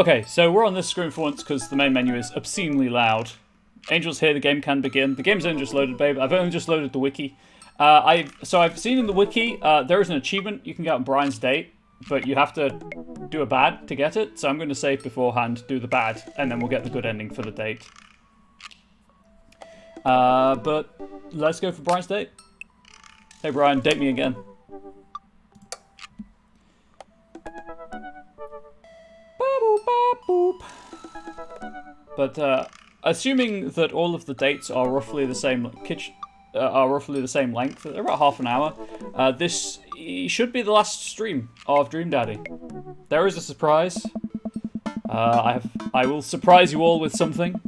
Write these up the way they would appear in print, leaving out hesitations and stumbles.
Okay, so we're on this screen for once because the main menu is obscenely loud. Angels here, the game can begin. The game's only just loaded, babe. I've only just loaded the wiki. I've seen in the wiki, there is an achievement you can get on Brian's date, but you have to do a bad to get it. So I'm going to say beforehand, do the bad, and then we'll get the good ending for the date. But let's go for Brian's date. Hey Brian, date me again. But assuming that all of the dates are roughly the same length, they're about half an hour. This should be the last stream of Dream Daddy. There is a surprise. I will surprise you all with something.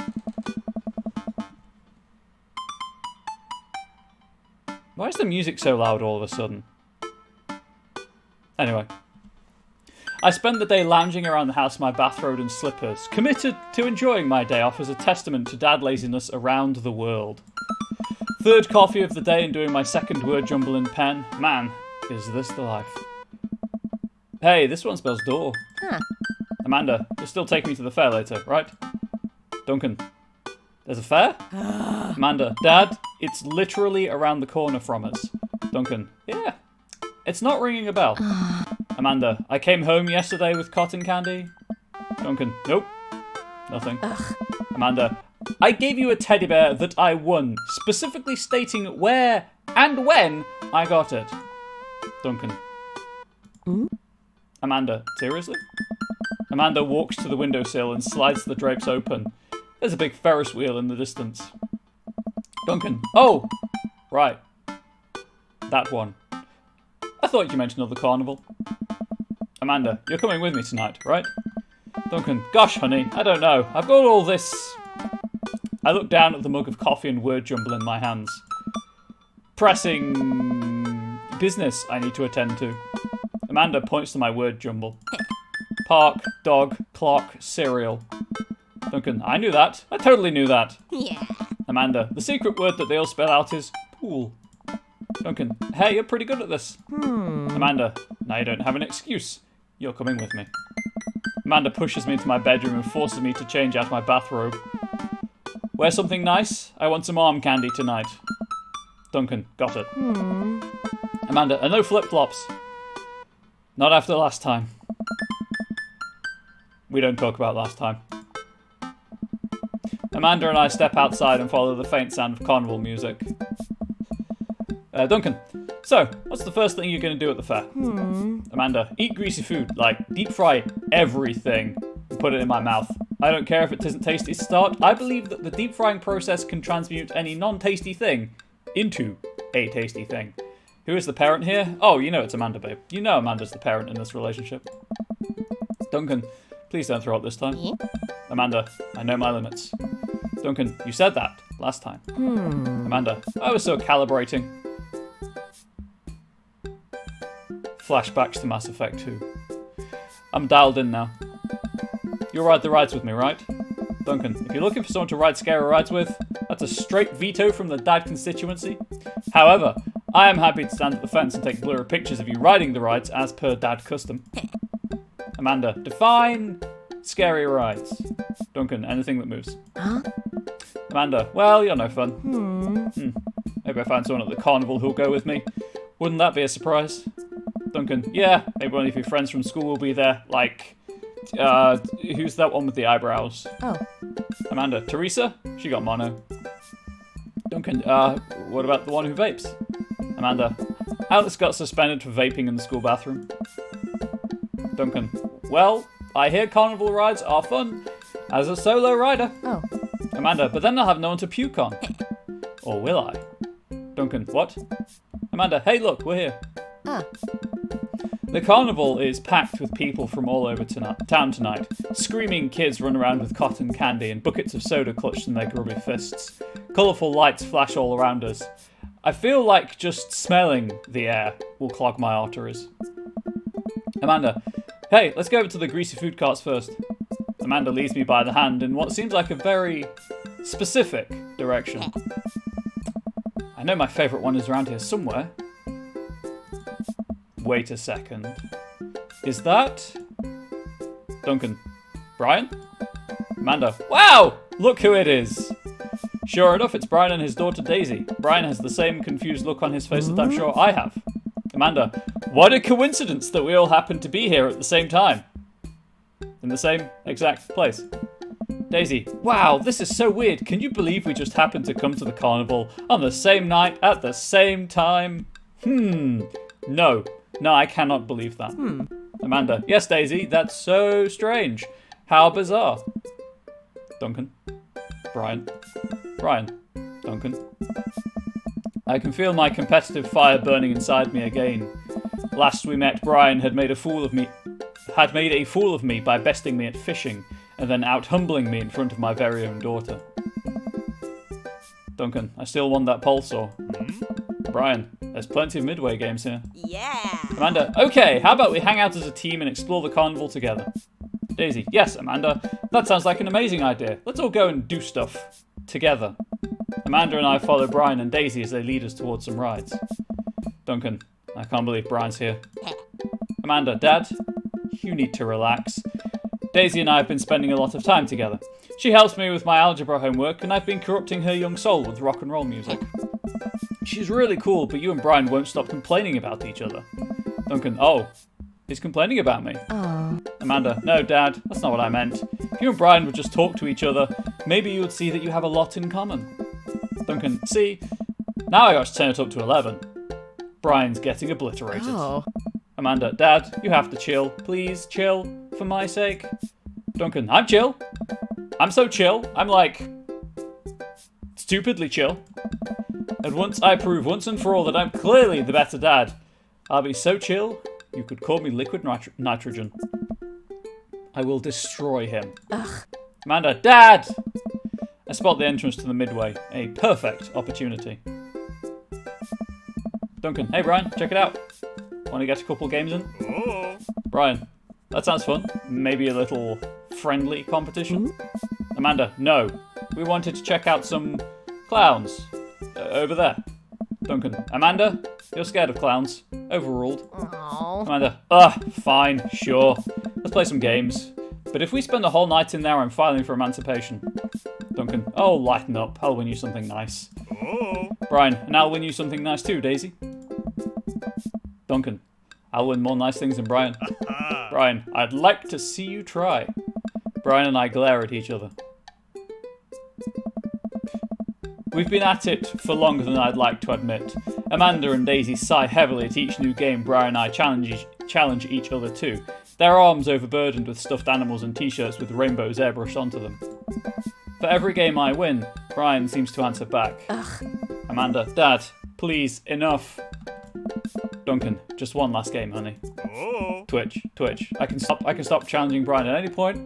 Why is the music so loud all of a sudden? Anyway. I spend the day lounging around the house in my bathrobe and slippers, committed to enjoying my day off as a testament to dad laziness around the world. Third coffee of the day and doing my second word jumble in pen. Man, is this the life. Hey, this one spells door. Huh. Amanda, you'll still take me to the fair later, right? Duncan, there's a fair? Amanda, Dad, it's literally around the corner from us. Duncan, yeah, it's not ringing a bell. Amanda, I came home yesterday with cotton candy. Duncan, nope, nothing. Amanda, I gave you a teddy bear that I won, specifically stating where and when I got it. Duncan. Amanda, seriously? Amanda walks to the windowsill and slides the drapes open. There's a big Ferris wheel in the distance. Duncan, oh, right. That one. I thought you meant another carnival. Amanda, you're coming with me tonight, right? Duncan, gosh, honey, I don't know. I've got all this... I look down at the mug of coffee and word jumble in my hands. Pressing... business I need to attend to. Amanda points to my word jumble. Park, dog, clock, cereal. Duncan, I knew that. I totally knew that. Yeah. Amanda, the secret word that they all spell out is pool. Duncan, hey, you're pretty good at this. Amanda, now you don't have an excuse. You're coming with me. Amanda pushes me into my bedroom and forces me to change out my bathrobe. Wear something nice? I want some arm candy tonight. Duncan, got it. Amanda, and no flip-flops. Not after last time. We don't talk about last time. Amanda and I step outside and follow the faint sound of carnival music. Duncan, so, what's the first thing you're going to do at the fair? Amanda, eat greasy food, like deep fry everything and put it in my mouth. I don't care if it isn't tasty to start. I believe that the deep frying process can transmute any non-tasty thing into a tasty thing. Who is the parent here? Oh, you know it's Amanda, babe. You know Amanda's the parent in this relationship. Duncan, please don't throw up this time. Amanda, I know my limits. Duncan, you said that last time. Amanda, I was so calibrating. Flashbacks to Mass Effect 2. I'm dialed in now. You'll ride the rides with me, right? Duncan, if you're looking for someone to ride scary rides with, that's a straight veto from the dad constituency. However, I am happy to stand at the fence and take blurry pictures of you riding the rides as per dad custom. Amanda, define scary rides. Duncan, anything that moves. Amanda, well, you're no fun. Maybe I find someone at the carnival who'll go with me. Wouldn't that be a surprise? Duncan, yeah, maybe one of your friends from school will be there. Like, who's that one with the eyebrows? Oh. Amanda, Teresa? She got mono. Duncan, what about the one who vapes? Amanda, Alex got suspended for vaping in the school bathroom. Duncan, well, I hear carnival rides are fun as a solo rider. Oh. Amanda, but then I'll have no one to puke on. Or will I? Duncan, what? Amanda, hey look, we're here. The carnival is packed with people from all over town tonight. Screaming kids run around with cotton candy and buckets of soda clutched in their grubby fists. Colourful lights flash all around us. I feel like just smelling the air will clog my arteries. Amanda, hey, let's go over to the greasy food carts first. Amanda leads me by the hand in what seems like a very specific direction. I know my favourite one is around here somewhere. Wait a second. Is that... Duncan, Brian? Amanda, wow! Look who it is! Sure enough, it's Brian and his daughter Daisy. Brian has the same confused look on his face that I'm sure I have. Amanda, what a coincidence that we all happen to be here at the same time. In the same exact place. Daisy, wow, this is so weird. Can you believe we just happened to come to the carnival on the same night at the same time? No, I cannot believe that. Amanda, yes, Daisy, that's so strange. How bizarre. Duncan. Brian. Duncan. I can feel my competitive fire burning inside me again. Last we met, Brian had made a fool of me by besting me at fishing, and then out-humbling me in front of my very own daughter. Duncan, I still want that pole saw. Brian, there's plenty of Midway games here. Yeah. Amanda, okay, how about we hang out as a team and explore the carnival together? Daisy, yes, Amanda, that sounds like an amazing idea. Let's all go and do stuff. Together. Amanda and I follow Brian and Daisy as they lead us towards some rides. Duncan, I can't believe Brian's here. Amanda, Dad, you need to relax. Daisy and I have been spending a lot of time together. She helps me with my algebra homework, and I've been corrupting her young soul with rock and roll music. She's really cool, but you and Brian won't stop complaining about each other. Duncan, oh, he's complaining about me. Amanda, no, Dad, that's not what I meant. If you and Brian would just talk to each other, maybe you would see that you have a lot in common. Duncan, see, now I got to turn it up to 11. Brian's getting obliterated. Amanda, Dad, you have to chill. Please chill, for my sake. Duncan, I'm chill. I'm so chill. I'm like, stupidly chill. And once I prove once and for all that I'm clearly the better dad, I'll be so chill, you could call me liquid nitrogen. I will destroy him. Amanda, Dad! I spot the entrance to the Midway. A perfect opportunity. Duncan, hey Brian, check it out. Want to get a couple games in? Brian, that sounds fun. Maybe a little friendly competition? Amanda, no. We wanted to check out some clowns. Over there. Duncan, Amanda, you're scared of clowns. Overruled. Amanda, fine, sure. Let's play some games. But if we spend the whole night in there, I'm filing for emancipation. Duncan, oh, lighten up. I'll win you something nice. Brian, and I'll win you something nice too, Daisy. Duncan, I'll win more nice things than Brian. Brian, I'd like to see you try. Brian and I glare at each other. We've been at it for longer than I'd like to admit. Amanda and Daisy sigh heavily at each new game Brian and I challenge each other to, their arms overburdened with stuffed animals and t-shirts with rainbows airbrushed onto them. For every game I win, Brian seems to answer back. Amanda, Dad, please, enough. Duncan, just one last game, honey. Twitch. I can stop challenging Brian at any point.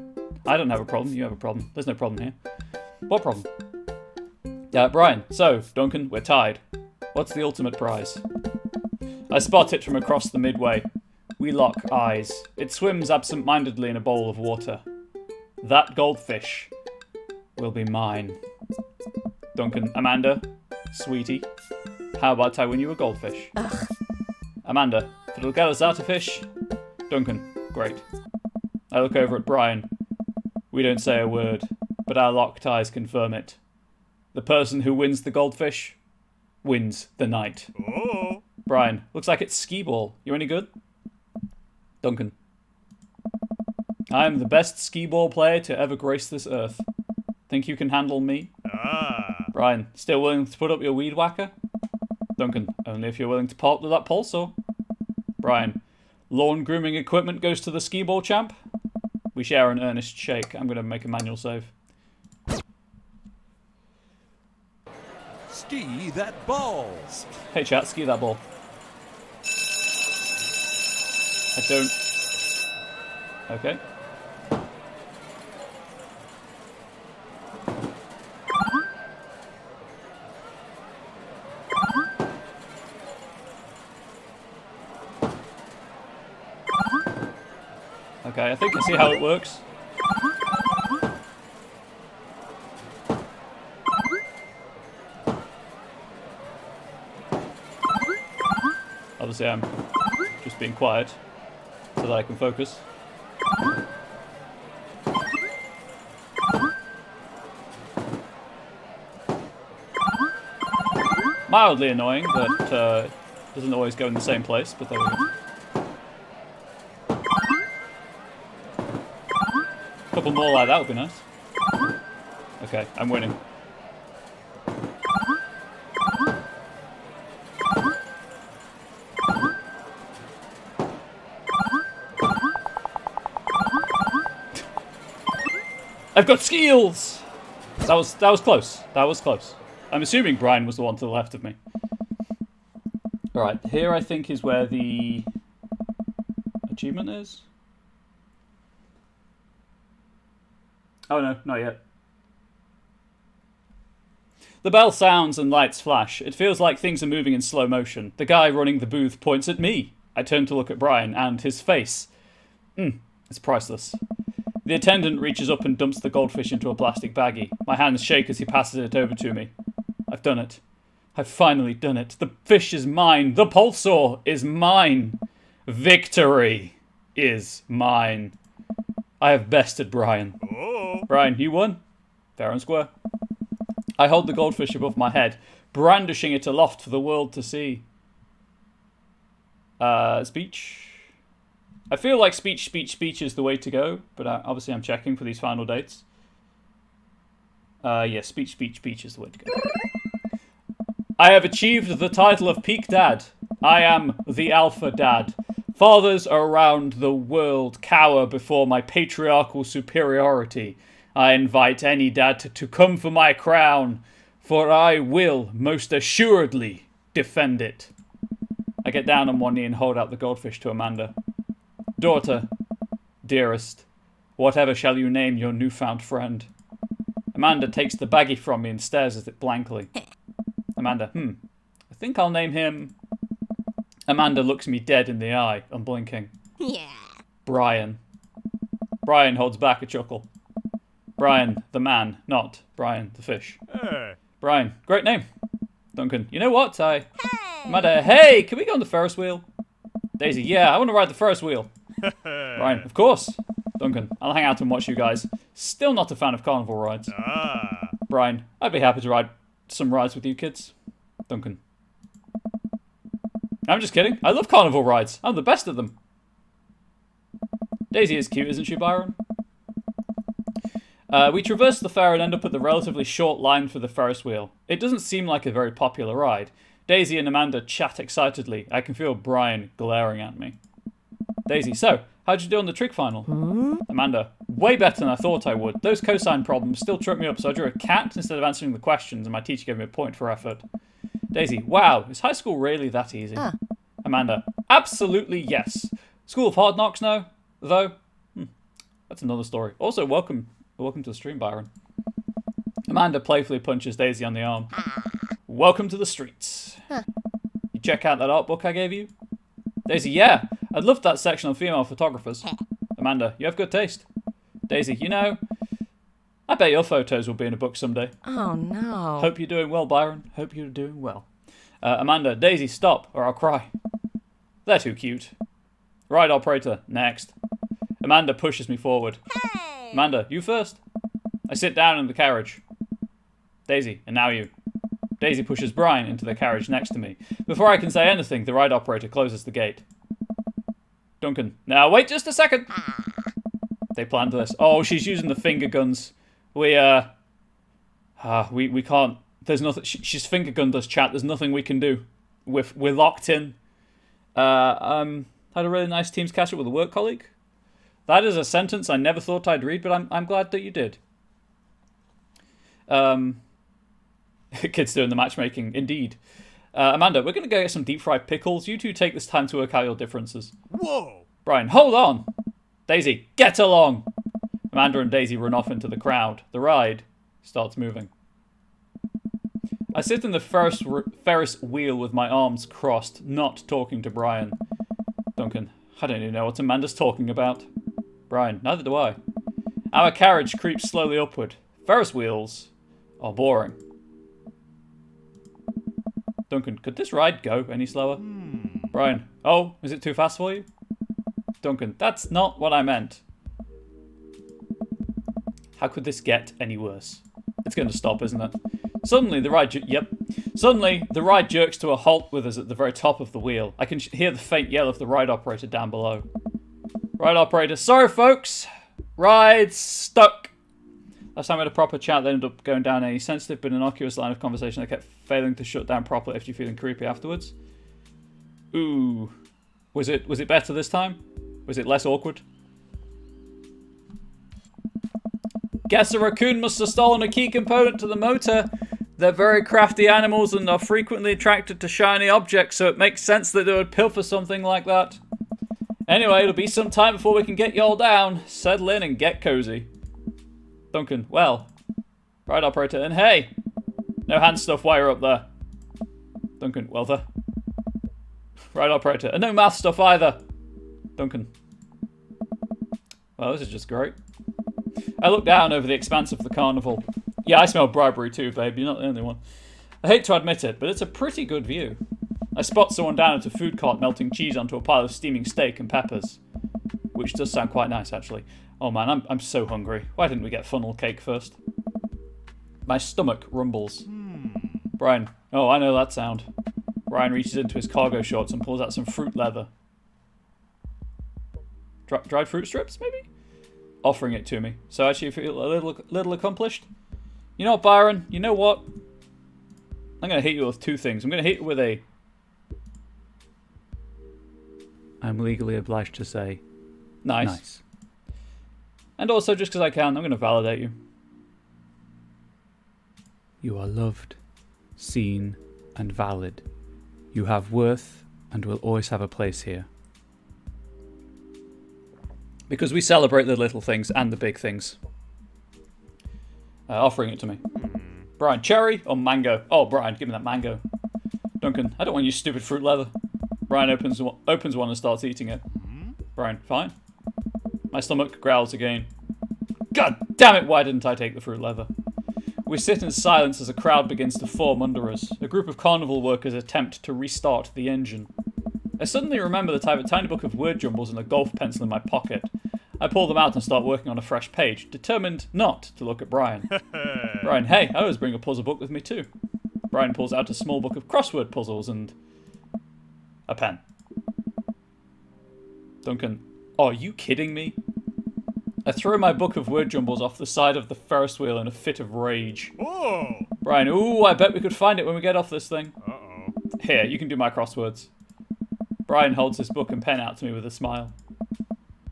I don't have a problem, you have a problem. There's no problem here. What problem? Brian, so, Duncan, we're tied. What's the ultimate prize? I spot it from across the Midway. We lock eyes. It swims absent-mindedly in a bowl of water. That goldfish will be mine. Duncan, Amanda, sweetie, how about I win you a goldfish? Amanda, if it'll get us out of fish. Duncan, great. I look over at Brian. We don't say a word, but our locked eyes confirm it. The person who wins the goldfish wins the night. Brian, looks like it's skee-ball. You any good? Duncan. I'm the best skee-ball player to ever grace this earth. Think you can handle me? Brian, still willing to put up your weed whacker? Duncan, only if you're willing to part with that pole saw. Brian, lawn grooming equipment goes to the skee-ball champ? We share an earnest shake. I'm going to make a manual save. Ski that ball. Hey chat, ski that ball. I don't... Okay. Okay, I think I see how it works. Obviously I'm just being quiet so that I can focus. Mildly annoying that doesn't always go in the same place, but there we go. A couple more like that would be nice. Okay, I'm winning. I've got skills! That was close. That was close. I'm assuming Brian was the one to the left of me. Alright, here I think is where the achievement is. Oh no, not yet. The bell sounds and lights flash. It feels like things are moving in slow motion. The guy running the booth points at me. I turn to look at Brian, and his face. It's priceless. The attendant reaches up and dumps the goldfish into a plastic baggie. My hands shake as he passes it over to me. I've done it. I've finally done it. The fish is mine. The pulsar is mine. Victory is mine. I have bested Brian. Oh. Brian, you won. Fair and square. I hold the goldfish above my head, brandishing it aloft for the world to see. Speech? I feel like speech is the way to go, but obviously I'm checking for these final dates. Yeah, speech is the way to go. I have achieved the title of Peak Dad. I am the Alpha Dad. Fathers around the world cower before my patriarchal superiority. I invite any dad to come for my crown, for I will most assuredly defend it. I get down on one knee and hold out the goldfish to Amanda. Daughter, dearest, whatever shall you name your newfound friend? Amanda takes the baggie from me and stares at it blankly. Amanda, I think I'll name him... Amanda looks me dead in the eye, unblinking. Yeah. Brian. Brian holds back a chuckle. Brian, the man, not Brian, the fish. Hey. Brian, great name. Duncan, you know what? Amanda, hey, can we go on the Ferris wheel? Daisy, yeah, I want to ride the Ferris wheel. Brian, of course. Duncan, I'll hang out and watch you guys. Still not a fan of carnival rides. Ah. Brian, I'd be happy to ride some rides with you kids. Duncan. I'm just kidding. I love carnival rides. I'm the best at them. Daisy is cute, isn't she, Byron? We traverse the fair and end up at the relatively short line for the Ferris wheel. It doesn't seem like a very popular ride. Daisy and Amanda chat excitedly. I can feel Brian glaring at me. Daisy, so, how'd you do on the trick final? Amanda, way better than I thought I would. Those cosine problems still trip me up, so I drew a cat instead of answering the questions, and my teacher gave me a point for effort. Daisy, wow, is high school really that easy? Amanda, absolutely yes. School of Hard Knocks now, though? That's another story. Also, welcome to the stream, Byron. Amanda playfully punches Daisy on the arm. Welcome to the streets. You check out that art book I gave you? Daisy, yeah, I'd love that section on female photographers. Amanda, you have good taste. Daisy, you know, I bet your photos will be in a book someday. Oh, no. Hope you're doing well, Byron. Hope you're doing well. Amanda, Daisy, stop, or I'll cry. They're too cute. Right operator, next. Amanda pushes me forward. Hey. Amanda, you first. I sit down in the carriage. Daisy, and now you. Daisy pushes Brian into the carriage next to me. Before I can say anything, the ride operator closes the gate. Duncan, now wait just a second. They planned this. Oh, she's using the finger guns. We can't. There's nothing. She's finger gunned us, chat. There's nothing we can do. We're locked in. Had a really nice Teams catch up with a work colleague. That is a sentence I never thought I'd read, but I'm glad that you did. Kids doing the matchmaking, indeed. Amanda, we're going to go get some deep fried pickles. You two take this time to work out your differences. Whoa. Brian, hold on. Daisy, get along. Amanda and Daisy run off into the crowd. The ride starts moving. I sit in the Ferris wheel with my arms crossed, not talking to Brian. Duncan, I don't even know what Amanda's talking about. Brian, neither do I. Our carriage creeps slowly upward. Ferris wheels are boring. Duncan, could this ride go any slower? Brian, oh, is it too fast for you? Duncan, that's not what I meant. How could this get any worse? It's going to stop, isn't it? Suddenly, the ride... Yep, Suddenly, the ride jerks to a halt with us at the very top of the wheel. I can hear the faint yell of the ride operator down below. Ride operator, sorry folks, ride's stuck. Last time we had a proper chat that ended up going down a sensitive but innocuous line of conversation that kept failing to shut down properly after you feeling creepy afterwards. Ooh. Was it better this time? Was it less awkward? Guess a raccoon must have stolen a key component to the motor. They're very crafty animals and are frequently attracted to shiny objects, so it makes sense that they would pilfer something like that. Anyway, it'll be some time before we can get y'all down. Settle in and get cozy. Duncan, well. Ride operator, and hey, no hand stuff while you're up there. Duncan, well there. Ride operator, and no math stuff either. Duncan. Well, this is just great. I look down over the expanse of the carnival. Yeah, I smell bribery too, babe. You're not the only one. I hate to admit it, but it's a pretty good view. I spot someone down at a food cart melting cheese onto a pile of steaming steak and peppers. Which does sound quite nice, actually. Oh man, I'm so hungry. Why didn't we get funnel cake first? My stomach rumbles. Brian. Oh, I know that sound. Brian reaches into his cargo shorts and pulls out some fruit leather. Dried fruit strips, maybe? Offering it to me. So I actually feel a little accomplished. You know what, Byron? You know what? I'm going to hit you with two things. I'm going to hit you with a... I'm legally obliged to say... Nice. And also, just because I can, I'm going to validate you. You are loved, seen, and valid. You have worth and will always have a place here. Because we celebrate the little things and the big things. Offering it to me. Brian, cherry or mango? Oh, Brian, give me that mango. Duncan, I don't want your stupid fruit leather. Brian opens one and starts eating it. Brian, fine. My stomach growls again. God damn it, why didn't I take the fruit leather? We sit in silence as a crowd begins to form under us. A group of carnival workers attempt to restart the engine. I suddenly remember that I have a tiny book of word jumbles and a golf pencil in my pocket. I pull them out and start working on a fresh page, determined not to look at Brian. Brian, hey, I always bring a puzzle book with me too. Brian pulls out a small book of crossword puzzles and... a pen. Duncan, oh, are you kidding me? I throw my book of word jumbles off the side of the Ferris wheel in a fit of rage. Oh! Brian, ooh, I bet we could find it when we get off this thing. Uh-oh. Here, you can do my crosswords. Brian holds his book and pen out to me with a smile.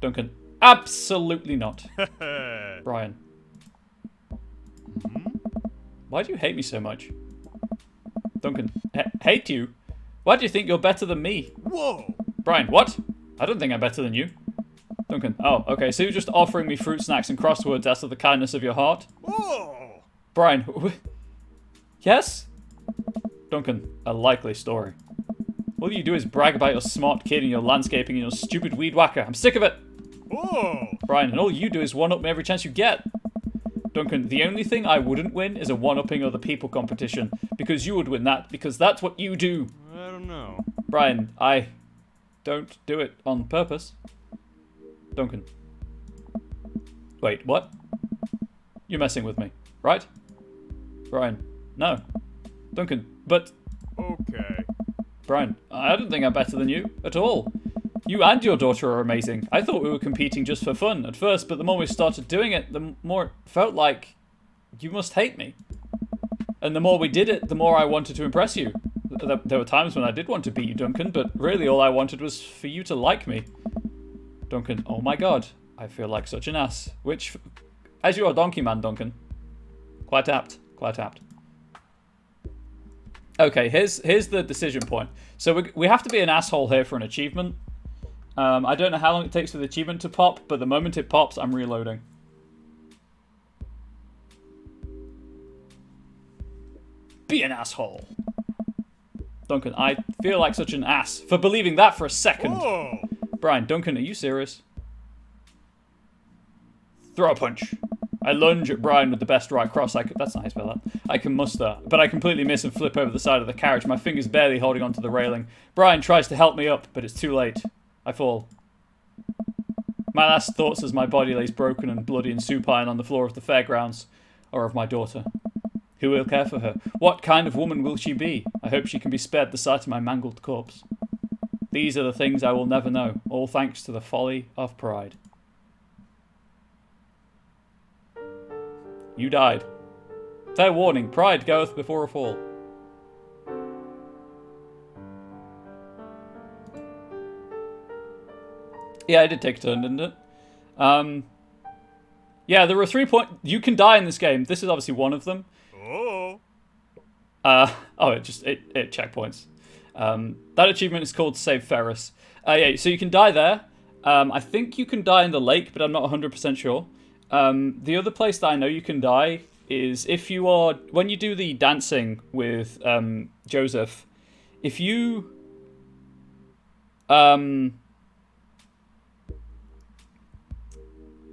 Duncan, absolutely not. Brian. Why do you hate me so much? Duncan, hate you? Why do you think you're better than me? Whoa! Brian, what? I don't think I'm better than you. Duncan, oh, okay, so you're just offering me fruit snacks and crosswords out of the kindness of your heart? Whoa! Brian, yes? Duncan, a likely story. All you do is brag about your smart kid and your landscaping and your stupid weed whacker. I'm sick of it. Whoa! Brian, and all you do is one-up me every chance you get. Duncan, the only thing I wouldn't win is a one-upping other people competition, because you would win that, because that's what you do. I don't know. Brian, I don't do it on purpose. Duncan. Wait, what? You're messing with me, right? Brian, no. Duncan, but... Okay. Brian, I don't think I'm better than you, at all. You and your daughter are amazing. I thought we were competing just for fun at first, but the more we started doing it, the more it felt like you must hate me. And the more we did it, the more I wanted to impress you. There were times when I did want to beat you, Duncan, but really all I wanted was for you to like me. Duncan, oh my god, I feel like such an ass. Which, as you are Donkey Man, Duncan. Quite apt, quite apt. Okay, here's the decision point. So we have to be an asshole here for an achievement. I don't know how long it takes for the achievement to pop, but the moment it pops, I'm reloading. Be an asshole. Duncan, I feel like such an ass for believing that for a second. Whoa! Brian, Duncan, are you serious? Throw a punch. I lunge at Brian with the best right cross that's not how you spell that. I can muster, but I completely miss and flip over the side of the carriage, my fingers barely holding onto the railing. Brian tries to help me up, but it's too late. I fall. My last thoughts as my body lays broken and bloody and supine on the floor of the fairgrounds are of my daughter. Who will care for her? What kind of woman will she be? I hope she can be spared the sight of my mangled corpse. These are the things I will never know, all thanks to the folly of pride. You died. Fair warning, pride goeth before a fall. Yeah, I did take a turn, didn't it? Yeah, there were 3 points. You can die in this game. This is obviously one of them. Oh. It checkpoints. That achievement is called Save Ferris. Yeah, so you can die there. I think you can die in the lake, but I'm not 100% sure. The other place that I know you can die is if you are... When you do the dancing with Joseph, if you...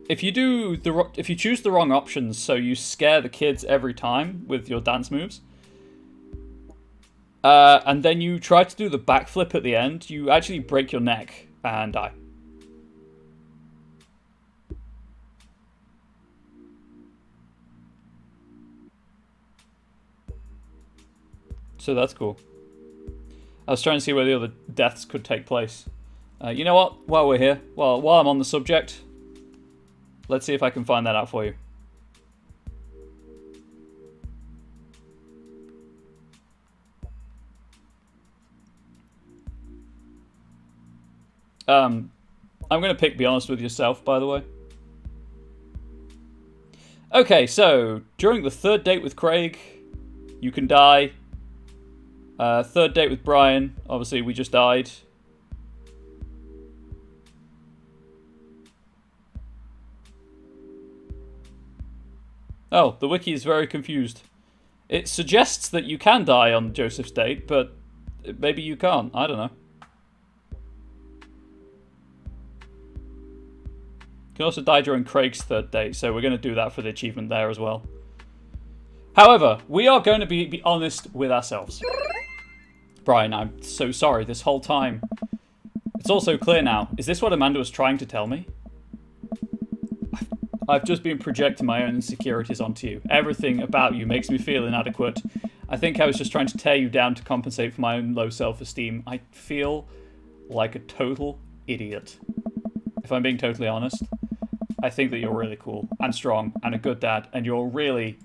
If you choose the wrong options, so you scare the kids every time with your dance moves, and then you try to do the backflip at the end, you actually break your neck and die. So that's cool. I was trying to see where the other deaths could take place. You know what? While we're here, while I'm on the subject, let's see if I can find that out for you. I'm going to pick Be Honest With Yourself, by the way. Okay, so, during the third date with Craig, you can die. Third date with Brian, obviously we just died. Oh, the wiki is very confused. It suggests that you can die on Joseph's date, but maybe you can't. I don't know. You can also die during Craig's third date, so we're going to do that for the achievement there as well. However, we are going to be honest with ourselves. Brian, I'm so sorry this whole time. It's all so clear now. Is this what Amanda was trying to tell me? I've just been projecting my own insecurities onto you. Everything about you makes me feel inadequate. I think I was just trying to tear you down to compensate for my own low self-esteem. I feel like a total idiot. If I'm being totally honest, I think that you're really cool and strong and a good dad, and you're really...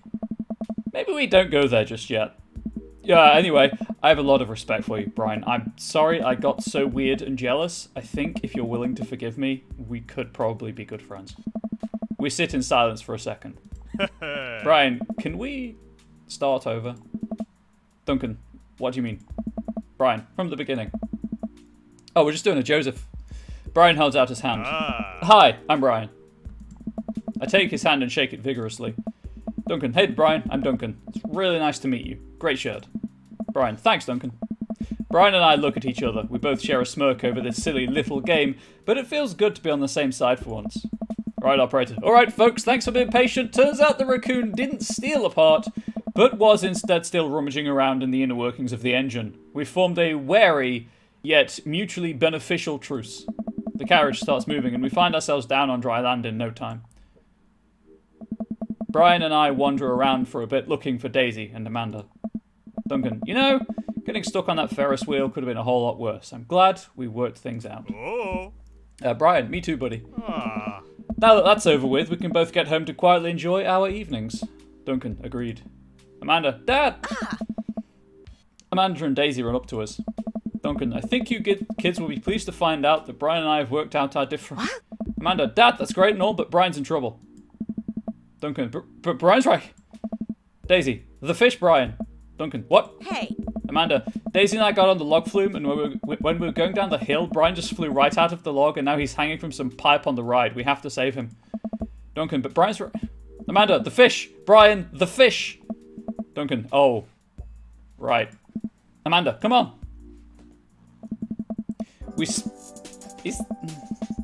Maybe we don't go there just yet. Yeah, anyway, I have a lot of respect for you, Brian. I'm sorry I got so weird and jealous. I think if you're willing to forgive me, we could probably be good friends. We sit in silence for a second. Brian, can we start over? Duncan, what do you mean? Brian, from the beginning. Oh, we're just doing a Joseph. Brian holds out his hand. Hi, I'm Brian. I take his hand and shake it vigorously. Duncan, hey Brian, I'm Duncan. It's really nice to meet you. Great shirt. Brian, thanks Duncan. Brian and I look at each other. We both share a smirk over this silly little game, but it feels good to be on the same side for once. Right, operator. Alright, folks, thanks for being patient. Turns out the raccoon didn't steal a part, but was instead still rummaging around in the inner workings of the engine. We formed a wary, yet mutually beneficial truce. The carriage starts moving, and we find ourselves down on dry land in no time. Brian and I wander around for a bit looking for Daisy and Amanda. Duncan, you know, getting stuck on that Ferris wheel could have been a whole lot worse. I'm glad we worked things out. Oh. Brian, me too, buddy. Ah. Now that that's over with, we can both get home to quietly enjoy our evenings. Duncan, agreed. Amanda, Dad! Amanda and Daisy run up to us. Duncan, I think you kids will be pleased to find out that Brian and I have worked out our different... What? Amanda, Dad, that's great and all, but Brian's in trouble. Duncan, but Brian's right. Daisy, the fish, Brian. Duncan, what? Hey. Amanda, Daisy and I got on the log flume, and when we were going down the hill, Brian just flew right out of the log, and now he's hanging from some pipe on the ride. We have to save him. Duncan, but Brian's right. Amanda, the fish! Brian, the fish! Duncan, oh. Right. Amanda, come on.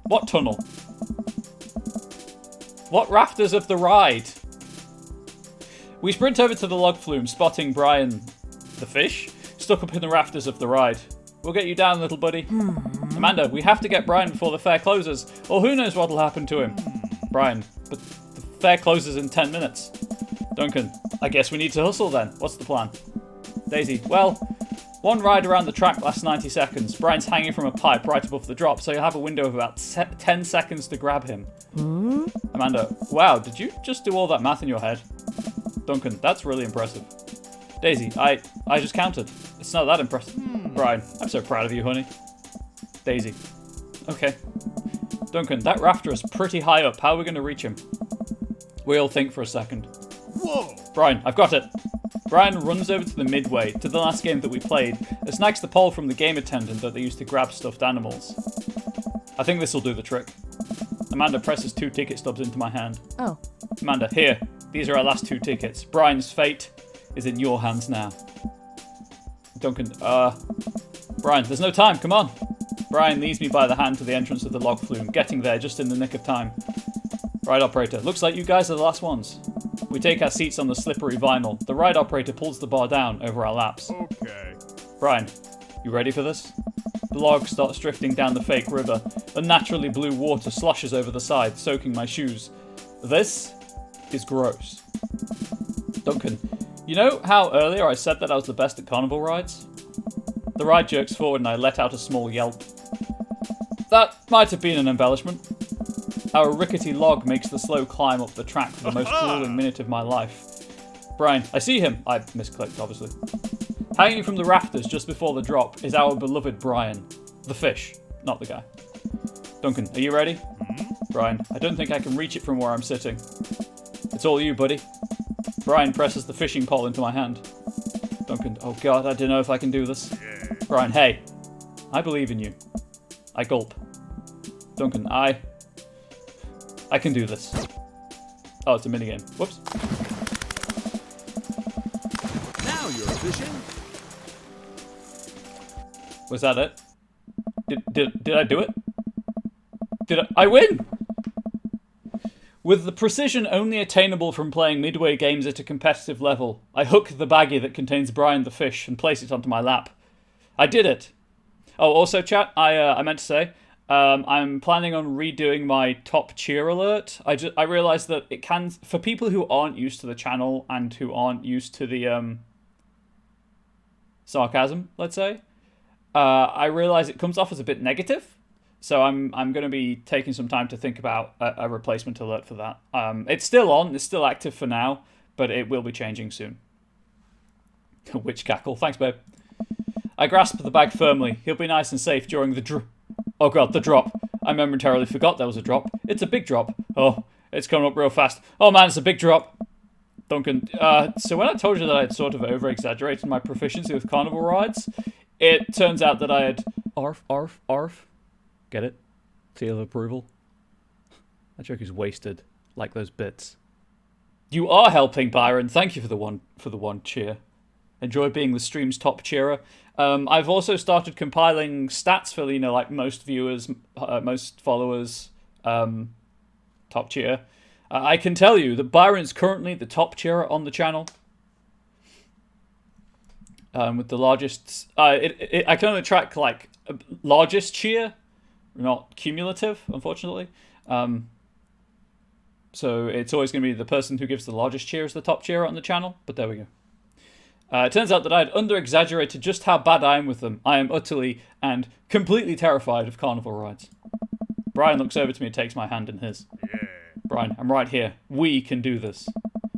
What tunnel? What rafters of the ride? We sprint over to the log flume, spotting Brian, the fish, stuck up in the rafters of the ride. We'll get you down, little buddy. Amanda, we have to get Brian before the fair closes, or who knows what'll happen to him. Brian, but the fair closes in 10 minutes. Duncan, I guess we need to hustle then. What's the plan? Daisy, well, one ride around the track lasts 90 seconds. Brian's hanging from a pipe right above the drop, so you'll have a window of about 10 seconds to grab him. Amanda, wow, did you just do all that math in your head? Duncan, that's really impressive. Daisy, I just counted. It's not that impressive. Brian, I'm so proud of you, honey. Daisy, okay. Duncan, that rafter is pretty high up. How are we going to reach him? We all think for a second. Whoa! Brian, I've got it. Brian runs over to the midway, to the last game that we played, and snags the pole from the game attendant that they used to grab stuffed animals. I think this will do the trick. Amanda presses 2 ticket stubs into my hand. Oh. Amanda, here. These are our last 2 tickets. Brian's fate is in your hands now. Duncan, Brian, there's no time, come on. Brian leads me by the hand to the entrance of the log flume, getting there just in the nick of time. Ride operator, looks like you guys are the last ones. We take our seats on the slippery vinyl. The ride operator pulls the bar down over our laps. Okay. Brian, you ready for this? The log starts drifting down the fake river. Unnaturally blue water sloshes over the side, soaking my shoes. This is gross. Duncan, you know how earlier I said that I was the best at carnival rides? The ride jerks forward and I let out a small yelp. That might have been an embellishment. Our rickety log makes the slow climb up the track for the most grueling minute of my life. Brian, I see him. I misclicked, obviously. Hanging from the rafters just before the drop is our beloved Brian. The fish, not the guy. Duncan, are you ready? Brian, I don't think I can reach it from where I'm sitting. It's all you, buddy. Brian presses the fishing pole into my hand. Duncan, oh god, I don't know if I can do this. Brian, hey, I believe in you. I gulp. Duncan, I can do this. Oh, it's a minigame. Whoops. Now you're fishing. Was that it? Did I do it? I win? With the precision only attainable from playing midway games at a competitive level, I hook the baggie that contains Brian the fish and place it onto my lap. I did it. Oh, also, chat, I meant to say, I'm planning on redoing my top cheer alert. I realised that it can, for people who aren't used to the channel and who aren't used to the sarcasm, let's say, I realise it comes off as a bit negative. So I'm going to be taking some time to think about a replacement alert for that. It's still on, it's still active for now, but it will be changing soon. Witch cackle, thanks babe. I grasp the bag firmly. He'll be nice and safe during the oh god, the drop. I momentarily forgot there was a drop. It's a big drop. Oh, it's coming up real fast. Oh man, it's a big drop. Duncan, so when I told you that I'd sort of over-exaggerated my proficiency with carnival rides, it turns out that I had arf. Get it? Seal of approval? That joke is wasted, like those bits. You are helping, Byron. Thank you for the one cheer. Enjoy being the stream's top cheerer. I've also started compiling stats for, like most viewers, most followers, top cheer. I can tell you that Byron's currently the top cheerer on the channel. With the largest... I can only track, like, largest cheer, not cumulative, unfortunately. So it's always going to be the person who gives the largest cheer as the top cheerer on the channel, but there we go. It turns out that I had under-exaggerated just how bad I am with them. I am utterly and completely terrified of carnival rides. Brian looks over to me and takes my hand in his. Yeah. Brian, I'm right here. We can do this.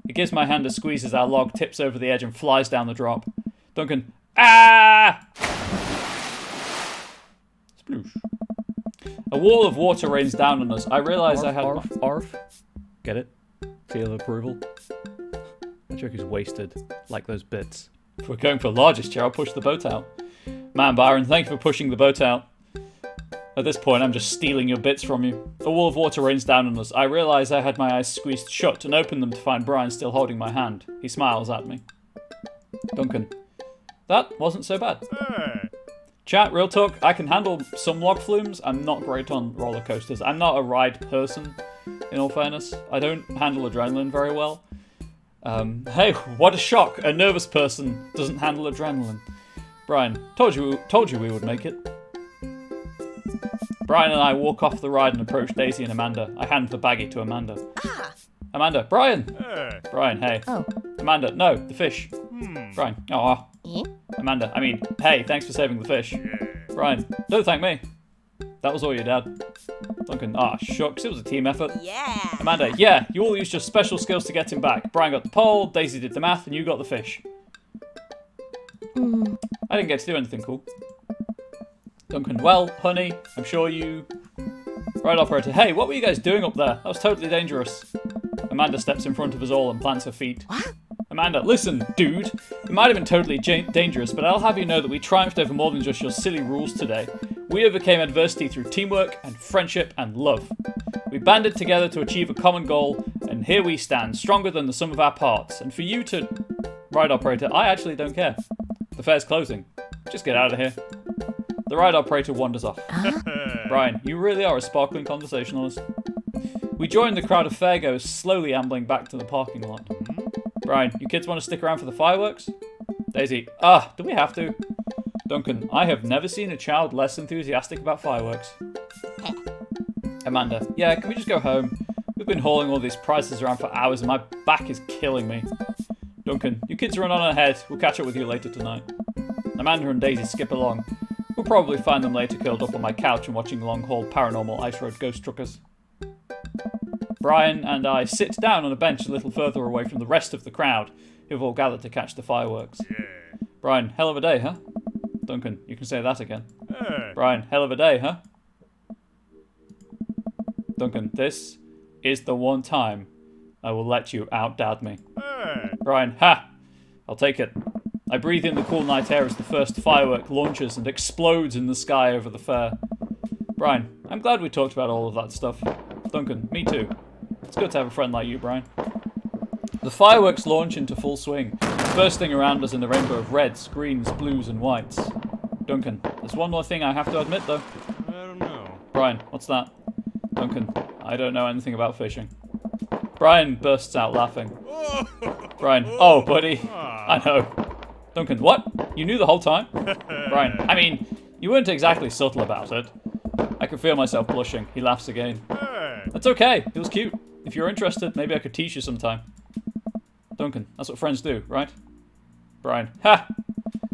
He gives my hand a squeeze as our log tips over the edge and flies down the drop. Duncan, ah! Sploosh. A wall of water rains down on us. I realise I had... Arf. Get it? Seal of approval? That joke is wasted, like those bits. If we're going for largest chair, I'll push the boat out. Man, Byron, thank you for pushing the boat out. At this point, I'm just stealing your bits from you. A wall of water rains down on us. I realise I had my eyes squeezed shut and opened them to find Brian still holding my hand. He smiles at me. Duncan, that wasn't so bad. Hey. Chat, real talk, I can handle some log flumes. I'm not great on roller coasters. I'm not a ride person, in all fairness. I don't handle adrenaline very well. Hey, what a shock. A nervous person doesn't handle adrenaline. Brian, told you we would make it. Brian and I walk off the ride and approach Daisy and Amanda. I hand the baggie to Amanda. Amanda, Brian! Hey. Brian, hey. Oh. Amanda, no, the fish. Brian, aw. Eh? Amanda, I mean, hey, thanks for saving the fish. Brian, don't thank me. That was all your dad. Duncan, shucks, it was a team effort. Yeah. Amanda, yeah, you all used your special skills to get him back. Brian got the pole, Daisy did the math, and you got the fish. I didn't get to do anything cool. Duncan, well, honey, I'm sure you... Right, operator, hey, what were you guys doing up there? That was totally dangerous. Amanda steps in front of us all and plants her feet. What? Amanda, listen, dude. It might have been totally dangerous, but I'll have you know that we triumphed over more than just your silly rules today. We overcame adversity through teamwork and friendship and love. We banded together to achieve a common goal, and here we stand, stronger than the sum of our parts. And for you to... Right, operator, I actually don't care. The fair's closing. Just get out of here. The ride operator wanders off. Brian, you really are a sparkling conversationalist. We join the crowd of fairgoers slowly ambling back to the parking lot. Brian, you kids want to stick around for the fireworks? Daisy, do we have to? Duncan, I have never seen a child less enthusiastic about fireworks. Amanda, yeah, can we just go home? We've been hauling all these prizes around for hours and my back is killing me. Duncan, you kids run on ahead. We'll catch up with you later tonight. Amanda and Daisy skip along. We'll probably find them later curled up on my couch and watching long-haul paranormal ice road ghost truckers. Brian and I sit down on a bench a little further away from the rest of the crowd, who've all gathered to catch the fireworks. Brian, hell of a day, huh? Duncan, you can say that again. Brian, hell of a day, huh? Duncan, this is the one time I will let you out-dad me. Brian, ha! I'll take it. I breathe in the cool night air as the first firework launches and explodes in the sky over the fair. Brian, I'm glad we talked about all of that stuff. Duncan, me too. It's good to have a friend like you, Brian. The fireworks launch into full swing, bursting around us in a rainbow of reds, greens, blues, and whites. Duncan, there's one more thing I have to admit, though. I don't know. Brian, what's that? Duncan, I don't know anything about fishing. Brian bursts out laughing. Brian, oh, buddy. I know. Duncan, what? You knew the whole time? Brian, I mean, you weren't exactly subtle about it. I can feel myself blushing. He laughs again. That's okay. It was cute. If you're interested, maybe I could teach you sometime. Duncan, that's what friends do, right? Brian, ha!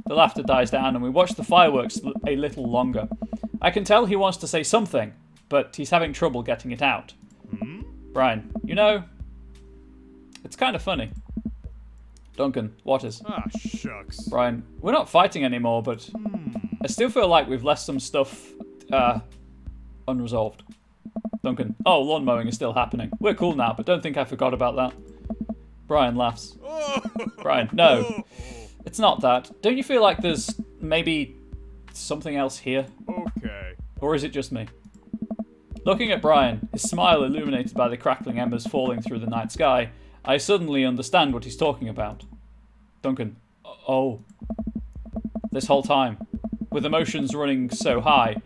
The laughter dies down and we watch the fireworks a little longer. I can tell he wants to say something, but he's having trouble getting it out. Brian, you know, it's kind of funny. Duncan, what is? Shucks. Brian, we're not fighting anymore, but I still feel like we've left some stuff unresolved. Duncan, oh, lawn mowing is still happening. We're cool now, but don't think I forgot about that. Brian laughs. Brian, no, it's not that. Don't you feel like there's maybe something else here? Okay. Or is it just me? Looking at Brian, his smile illuminated by the crackling embers falling through the night sky, I suddenly understand what he's talking about. Duncan, oh. This whole time, with emotions running so high,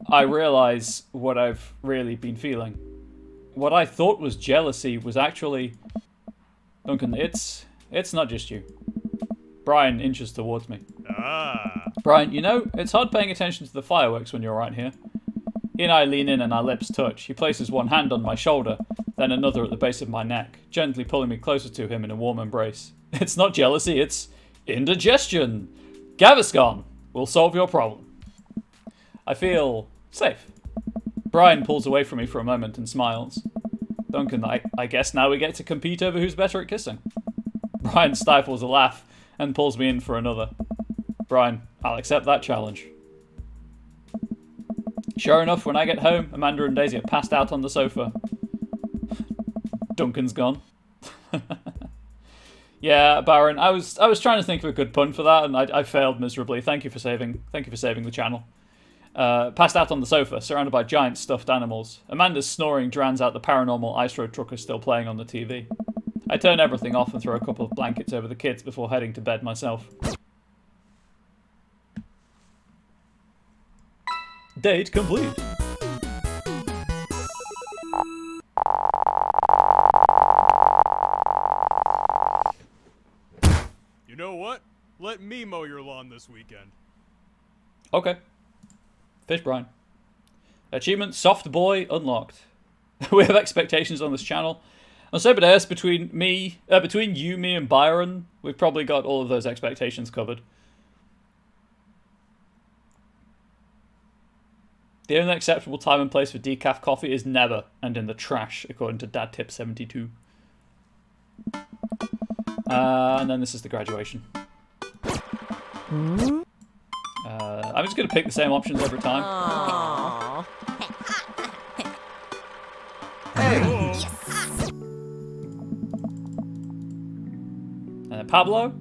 I realise what I've really been feeling. What I thought was jealousy was actually... Duncan, it's not just you. Brian inches towards me. Brian, you know, it's hard paying attention to the fireworks when you're right here. He and I lean in and our lips touch. He places one hand on my shoulder, then another at the base of my neck, gently pulling me closer to him in a warm embrace. It's not jealousy, it's indigestion. Gaviscon will solve your problem. I feel safe. Brian pulls away from me for a moment and smiles. Duncan, I guess now we get to compete over who's better at kissing. Brian stifles a laugh and pulls me in for another. Brian, I'll accept that challenge. Sure enough, when I get home, Amanda and Daisy are passed out on the sofa. Duncan's gone. Yeah, Baron, I was trying to think of a good pun for that, and I failed miserably. Thank you for saving the channel. Passed out on the sofa, surrounded by giant stuffed animals. Amanda's snoring drowns out the paranormal ice road trucker still playing on the TV. I turn everything off and throw a couple of blankets over the kids before heading to bed myself. Date complete. You know what? Let me mow your lawn this weekend. Okay. Fish Brian. Achievement Soft Boy unlocked. We have expectations on this channel. On Soberdaeus, between you, me, and Byron, we've probably got all of those expectations covered. The only acceptable time and place for decaf coffee is never, and in the trash, according to DadTip72. And then this is the graduation. I'm just going to pick the same options every time. Aww. Hey! Pablo?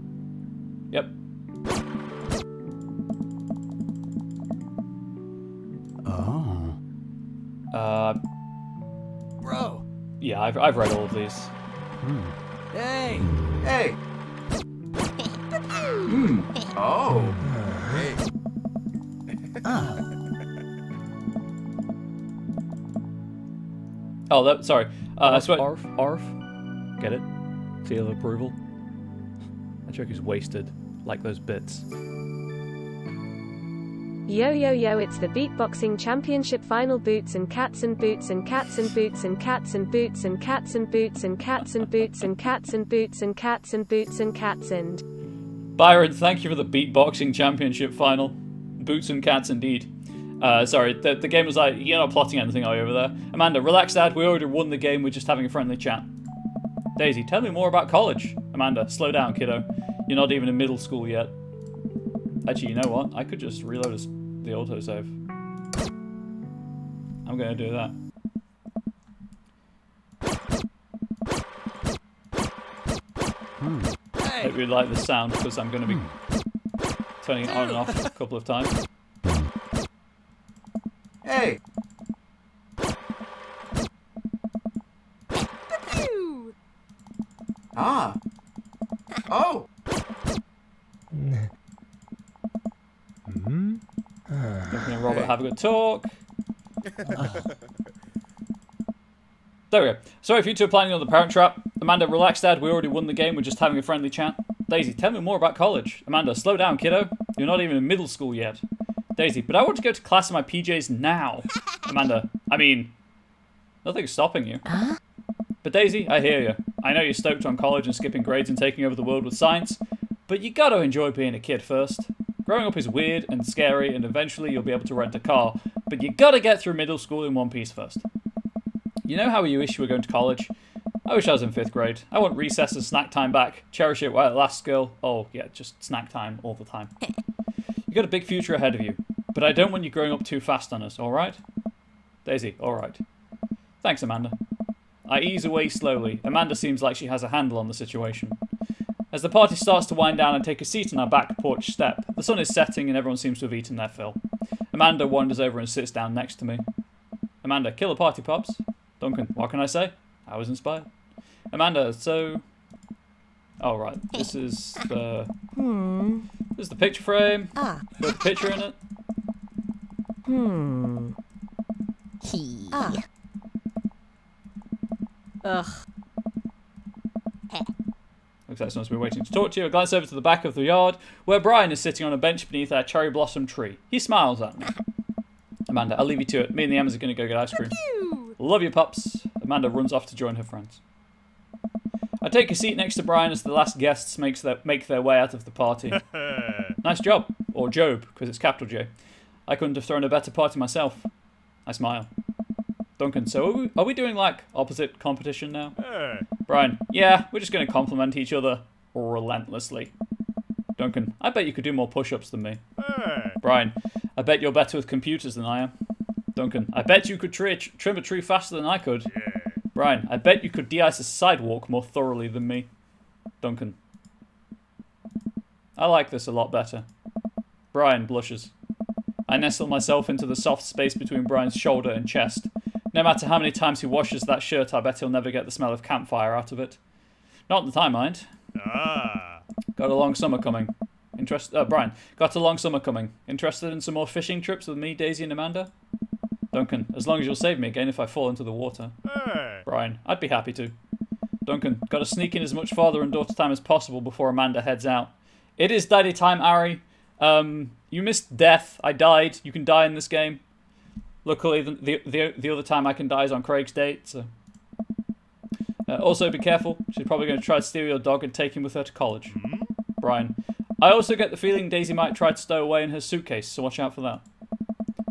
Yep. Oh. Bro. Yeah, I've read all of these. Hey. Hey. Oh. Hey. Oh, sorry. I swear. Arf, arf. Get it? Seal of approval. That joke is wasted, like those bits. Yo yo yo, it's the beatboxing championship final. Boots and cats and boots and cats and boots and cats and boots and cats and boots and cats and boots and cats and boots and cats and boots and cats and... Byron, thank you for the beatboxing championship final. Boots and cats indeed. Sorry, the game was like, you're not plotting anything, are you, over there? Amanda, relax, Dad, we already won the game, we're just having a friendly chat. Daisy, tell me more about college. Amanda, slow down, kiddo. You're not even in middle school yet. Actually, you know what? I could just reload the autosave. I'm going to do that. Hope you like the sound, because I'm going to be turning it on and off a couple of times. Hey. Ah. Oh. Duncan and Robert have a good talk. There we go. Sorry for you two are planning on the parent trap. Amanda, relax, Dad. We already won the game. We're just having a friendly chat. Daisy, tell me more about college. Amanda, slow down, kiddo. You're not even in middle school yet. Daisy, but I want to go to class in my PJs now. Amanda, I mean, nothing's stopping you. But Daisy, I hear you. I know you're stoked on college and skipping grades and taking over the world with science, but you gotta enjoy being a kid first. Growing up is weird and scary, and eventually you'll be able to rent a car, but you gotta get through middle school in one piece first. You know how you wish you were going to college? I wish I was in 5th grade. I want recess and snack time back. Cherish it while it lasts, girl. Oh, yeah, just snack time all the time. You got a big future ahead of you, but I don't want you growing up too fast on us, alright? Daisy, alright. Thanks, Amanda. I ease away slowly. Amanda seems like she has a handle on the situation. As the party starts to wind down and take a seat on our back porch step, the sun is setting and everyone seems to have eaten their fill. Amanda wanders over and sits down next to me. Amanda, killer party pops. Duncan, what can I say? I was inspired. Amanda, so... Oh, right. This is the... This is the picture frame. Got the picture in it. Ugh. Looks like someone's been waiting to talk to you. I glance over to the back of the yard, where Brian is sitting on a bench beneath our cherry blossom tree. He smiles at me. Amanda, I'll leave you to it. Me and the Emmys are going to go get ice cream. Love you, pups. Amanda runs off to join her friends. I take a seat next to Brian as the last guests make their way out of the party. Nice job. Or Job, because it's capital J. I couldn't have thrown a better party myself. I smile. Duncan, so are we doing, like, opposite competition now? Hey. Brian, yeah, we're just going to compliment each other relentlessly. Duncan, I bet you could do more push-ups than me. Hey. Brian, I bet you're better with computers than I am. Duncan, I bet you could trim a tree faster than I could. Yeah. Brian, I bet you could de-ice a sidewalk more thoroughly than me. Duncan. I like this a lot better. Brian blushes. I nestle myself into the soft space between Brian's shoulder and chest. No matter how many times he washes that shirt, I bet he'll never get the smell of campfire out of it. Not that I mind. Ah. Got a long summer coming. Brian, got a long summer coming. Interested in some more fishing trips with me, Daisy and Amanda? Duncan, as long as you'll save me again if I fall into the water. Hey. Brian, I'd be happy to. Duncan, got to sneak in as much father and daughter time as possible before Amanda heads out. It is daddy time, Ari. You missed death. I died. You can die in this game. Luckily, the other time I can die is on Craig's date. So. Also, be careful. She's probably going to try to steal your dog and take him with her to college. Brian. I also get the feeling Daisy might try to stow away in her suitcase, so watch out for that.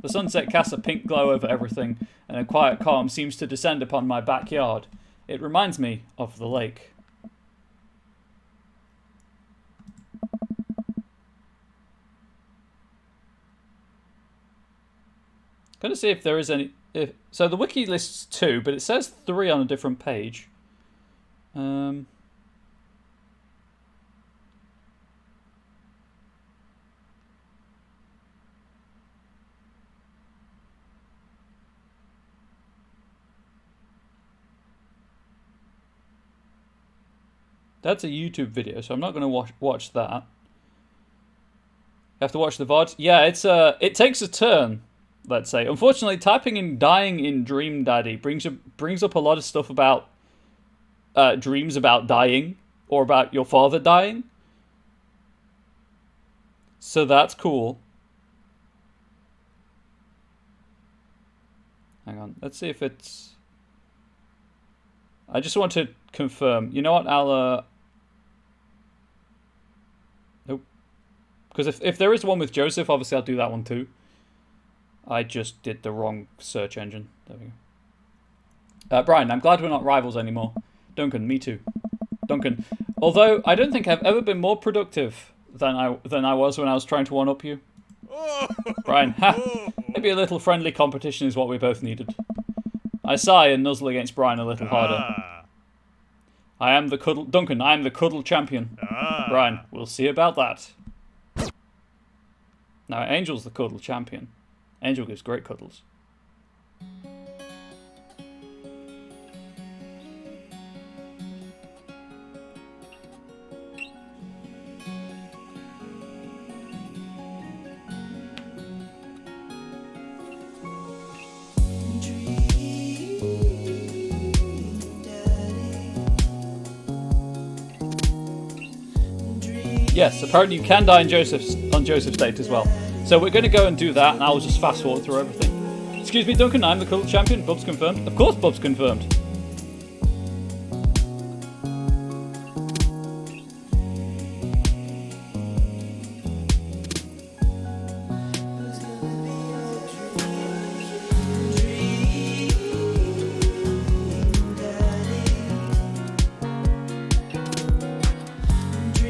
The sunset casts a pink glow over everything, and a quiet calm seems to descend upon my backyard. It reminds me of the lake. Gonna see if there is any... So the wiki lists 2, but it says 3 on a different page. That's a YouTube video, so I'm not going to watch that. You have to watch the VOD. Yeah, it takes a turn, let's say. Unfortunately, typing in "dying in Dream Daddy" brings up a lot of stuff about dreams about dying or about your father dying. So that's cool. Hang on, let's see if it's... I just want to confirm. You know what, I'll... Nope. Because if there is one with Joseph, obviously I'll do that one too. I just did the wrong search engine. There we go. Brian, I'm glad we're not rivals anymore. Duncan, me too. Duncan, although I don't think I've ever been more productive than I was when I was trying to one-up you. Brian, maybe a little friendly competition is what we both needed. I sigh and nuzzle against Brian a little harder. I am the cuddle... Duncan, I am the cuddle champion. Brian, we'll see about that. Now, Angel's the cuddle champion. Angel gives great cuddles. Yes, apparently you can die on Joseph's date as well. So we're going to go and do that, and I'll just fast forward through everything. Excuse me, Duncan, I'm the cult champion. Bub's confirmed. Of course Bub's confirmed.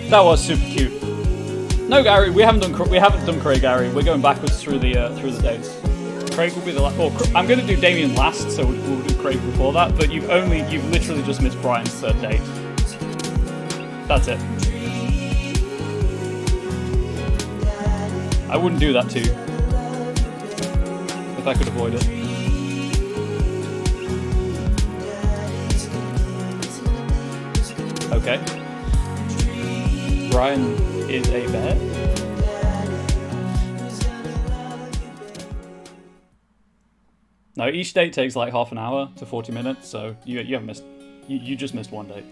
That was super cute. No, Gary, we haven't done Craig, Gary. We're going backwards through the dates. Craig will be the last. Oh, I'm going to do Damien last, so we'll do Craig before that. But you've literally just missed Brian's third date. That's it. I wouldn't do that to you if I could avoid it. Okay. Brian is a bear. No, each date takes like half an hour to 40 minutes, so you haven't missed. You just missed one date.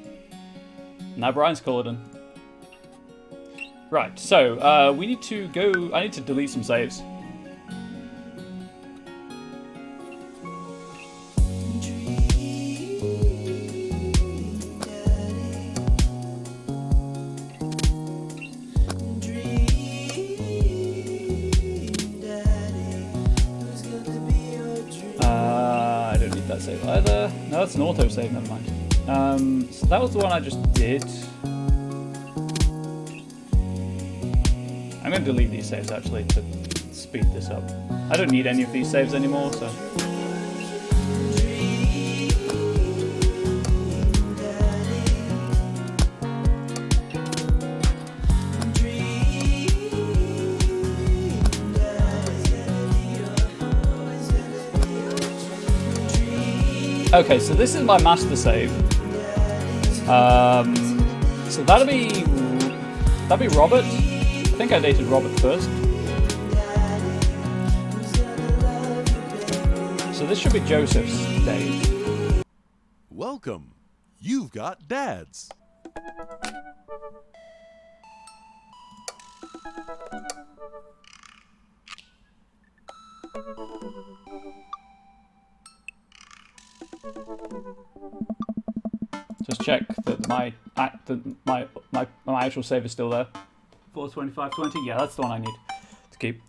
Now Brian's colored in. Right, so we need to go. I need to delete some saves. Save either. No, that's an auto save, never mind. So that was the one I just did. I'm going to delete these saves actually to speed this up. I don't need any of these saves anymore, so. Okay, so this is my master save. So that'd be Robert. I think I dated Robert first. So this should be Joseph's date. Welcome. You've got dads. Just check that my actual save is still there. 42520. Yeah, that's the one I need to keep.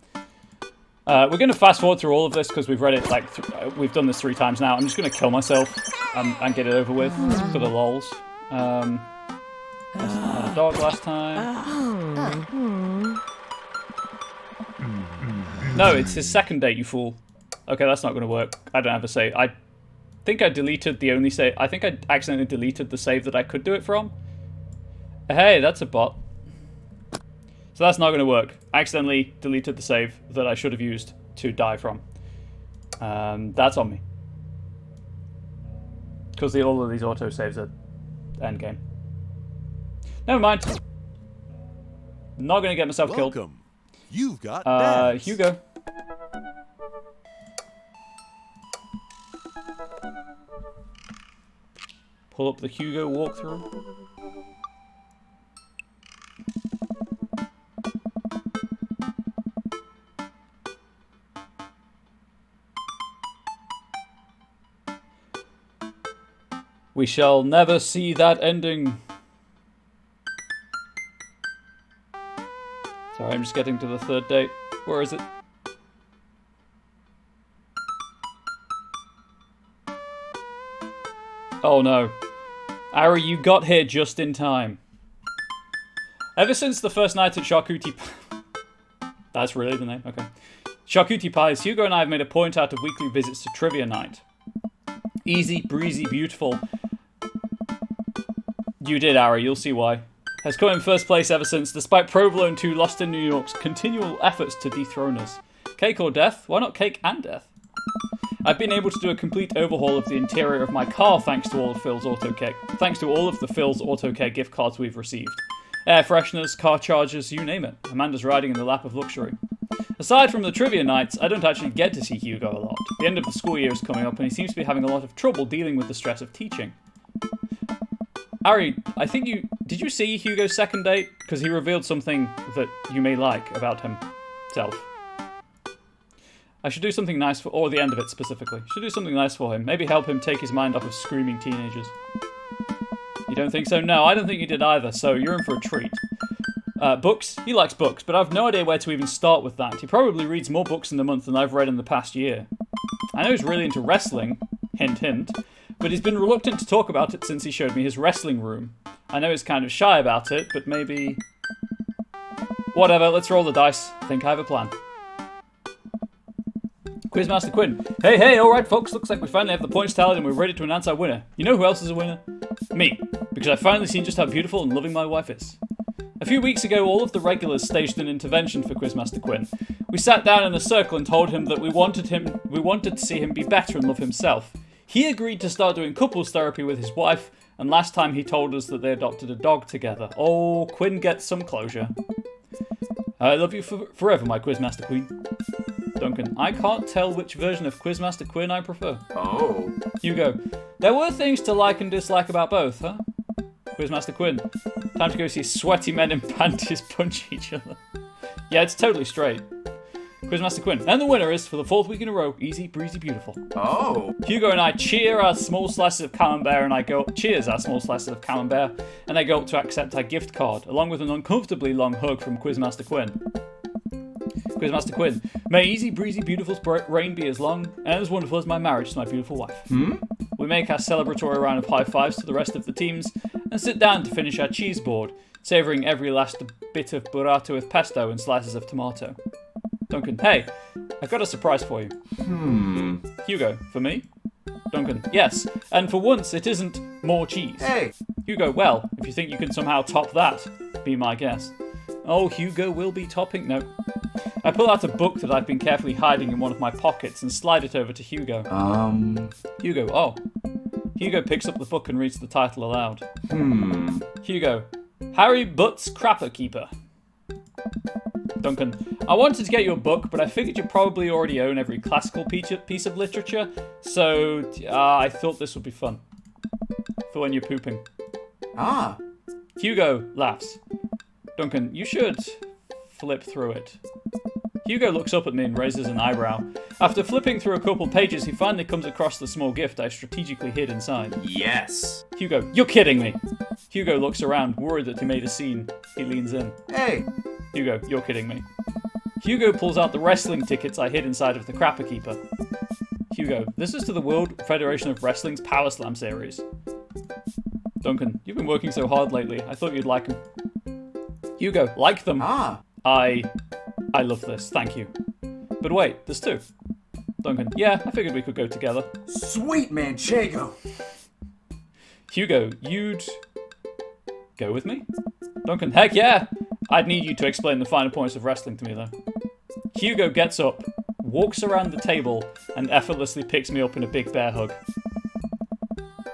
We're going to fast forward through all of this because we've read it we've done this 3 times now. I'm just going to kill myself and get it over with for the lols. I had a dog last time. No, it's his second date, you fool. Okay, that's not going to work. I don't have a save. I think I deleted the only save. I think I accidentally deleted the save that I could do it from. Hey, that's a bot. So that's not going to work. I accidentally deleted the save that I should have used to die from. That's on me. Because all of these autosaves are endgame. Never mind. Not going to get myself killed. Welcome. You've got dads. Hugo. Pull up the Hugo walkthrough. We shall never see that ending. Sorry, I'm just getting to the 3rd date. Where is it? Oh no. Ari, you got here just in time. Ever since the first night at Charcuterie... That's really the name? Okay. Charcuterie Pies, Hugo and I have made a point out of weekly visits to Trivia Night. Easy, breezy, beautiful. You did, Ari, you'll see why. Has come in first place ever since, despite Provolone 2 Lost in New York's continual efforts to dethrone us. Cake or death? Why not cake and death? I've been able to do a complete overhaul of the interior of my car thanks to all of Phil's AutoCare. Thanks to all of the Phil's AutoCare gift cards we've received. Air fresheners, car chargers, you name it. Amanda's riding in the lap of luxury. Aside from the trivia nights, I don't actually get to see Hugo a lot. The end of the school year is coming up and he seems to be having a lot of trouble dealing with the stress of teaching. Ari, I think did you see Hugo's second date? Because he revealed something that you may like about himself. I should do something nice or the end of it specifically. Should do something nice for him. Maybe help him take his mind off of screaming teenagers. You don't think so? No, I don't think you did either, so you're in for a treat. Books? He likes books, but I've no idea where to even start with that. He probably reads more books in a month than I've read in the past year. I know he's really into wrestling, hint hint, but he's been reluctant to talk about it since he showed me his wrestling room. I know he's kind of shy about it, but maybe... Whatever, let's roll the dice. I think I have a plan. Quizmaster Quinn. Hey, alright folks, looks like we finally have the points tallied and we're ready to announce our winner. You know who else is a winner? Me, because I've finally seen just how beautiful and loving my wife is. A few weeks ago, all of the regulars staged an intervention for Quizmaster Quinn. We sat down in a circle and told him that we wanted to see him be better and love himself. He agreed to start doing couples therapy with his wife, and last time he told us that they adopted a dog together. Oh, Quinn gets some closure. I love you forever, my Quizmaster Queen. Duncan, I can't tell which version of Quizmaster Quinn I prefer. Oh. Hugo, there were things to like and dislike about both, huh? Quizmaster Quinn, time to go see sweaty men in panties punch each other. Yeah, it's totally straight. Quizmaster Quinn, and the winner is, for the 4th week in a row, Easy Breezy Beautiful. Oh. Hugo and I cheer our small slices of camembert, and I go up to accept our gift card, along with an uncomfortably long hug from Quizmaster Quinn. Quizmaster Quinn, may Easy Breezy Beautiful's reign be as long and as wonderful as my marriage to my beautiful wife. We make our celebratory round of high fives to the rest of the teams and sit down to finish our cheese board, savouring every last bit of burrata with pesto and slices of tomato. Duncan, hey, I've got a surprise for you. Hugo, for me? Duncan, yes, and for once it isn't more cheese. Hey. Hugo, well, if you think you can somehow top that, be my guest. Oh, Hugo will be topping... No. I pull out a book that I've been carefully hiding in one of my pockets and slide it over to Hugo. Hugo, oh. Hugo picks up the book and reads the title aloud. Hugo, Harry Butt's Crapper Keeper. Duncan, I wanted to get you a book, but I figured you probably already own every classical piece of literature, so I thought this would be fun. For when you're pooping. Ah. Hugo laughs. Duncan, you should flip through it. Hugo looks up at me and raises an eyebrow. After flipping through a couple pages, he finally comes across the small gift I strategically hid inside. Yes. Hugo, you're kidding me! Hugo looks around, worried that he made a scene. He leans in. Hey. Hugo, you're kidding me. Hugo pulls out the wrestling tickets I hid inside of the Crapper Keeper. Hugo, this is to the World Federation of Wrestling's Power Slam series. Duncan, you've been working so hard lately. I thought you'd like them. Hugo, like them? Ah. I love this, thank you. But wait, there's two. Duncan, yeah, I figured we could go together. Sweet Manchego. Hugo, you'd go with me? Duncan, heck yeah! I'd need you to explain the finer points of wrestling to me though. Hugo gets up, walks around the table, and effortlessly picks me up in a big bear hug.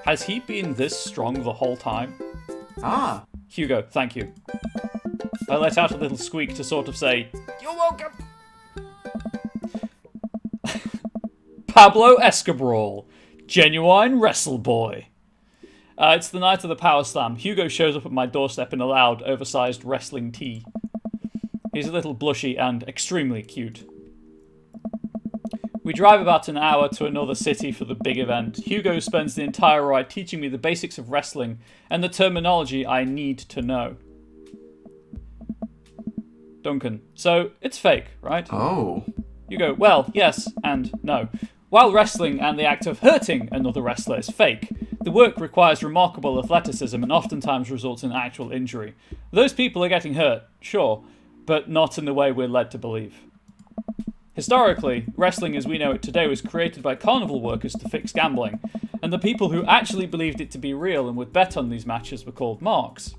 Has he been this strong the whole time? Ah. Hugo, thank you. I let out a little squeak to sort of say, "You're welcome." Pablo Escobar, genuine wrestle boy. It's the night of the Power Slam. Hugo shows up at my doorstep in a loud, oversized wrestling tee. He's a little blushy and extremely cute. We drive about an hour to another city for the big event. Hugo spends the entire ride teaching me the basics of wrestling and the terminology I need to know. Duncan, so it's fake, right? Oh. Hugo, well, yes and no. While wrestling and the act of hurting another wrestler is fake, the work requires remarkable athleticism and oftentimes results in actual injury. Those people are getting hurt, sure, but not in the way we're led to believe. Historically, wrestling as we know it today was created by carnival workers to fix gambling, and the people who actually believed it to be real and would bet on these matches were called marks.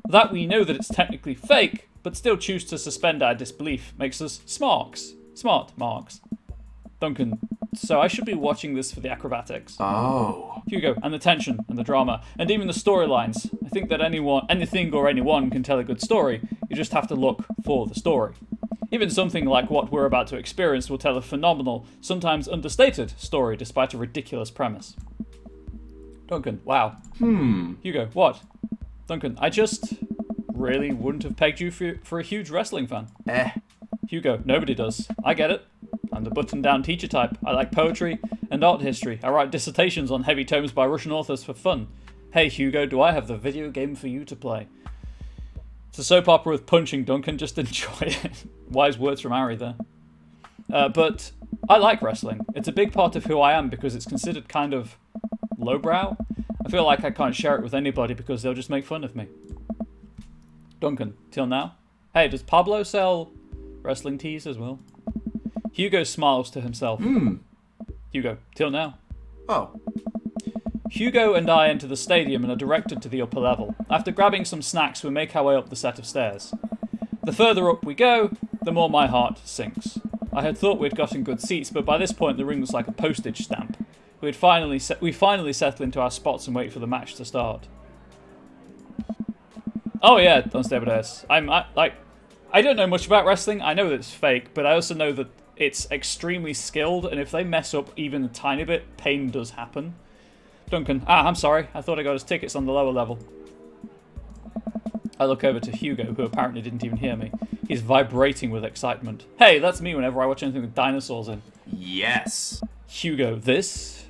That we know that it's technically fake, but still choose to suspend our disbelief, makes us smarks. Smart marks. Duncan, so I should be watching this for the acrobatics. Oh. Hugo, and the tension, and the drama, and even the storylines. I think that anything or anyone can tell a good story, you just have to look for the story. Even something like what we're about to experience will tell a phenomenal, sometimes understated, story despite a ridiculous premise. Duncan, wow. Hugo, what? Duncan, I just really wouldn't have pegged you for a huge wrestling fan. Hugo, nobody does. I get it. I'm the button-down teacher type. I like poetry and art history. I write dissertations on heavy tomes by Russian authors for fun. Hey Hugo, do I have the video game for you to play? It's a soap opera with punching, Duncan. Just enjoy it. Wise words from Ari there. But I like wrestling. It's a big part of who I am because it's considered kind of lowbrow. I feel like I can't share it with anybody because they'll just make fun of me. Duncan, till now? Hey, does Pablo sell wrestling tees as well? Hugo smiles to himself. Hugo, till now? Oh. Hugo and I enter the stadium and are directed to the upper level. After grabbing some snacks, we make our way up the set of stairs. The further up we go, the more my heart sinks. I had thought we'd gotten good seats, but by this point the ring was like a postage stamp. We finally settle into our spots and wait for the match to start. Oh yeah, Don Esteban. I don't know much about wrestling. I know that it's fake, but I also know that it's extremely skilled, and if they mess up even a tiny bit, pain does happen. Duncan, I'm sorry. I thought I got his tickets on the lower level. I look over to Hugo, who apparently didn't even hear me. He's vibrating with excitement. Hey, that's me whenever I watch anything with dinosaurs in. Yes. Hugo, this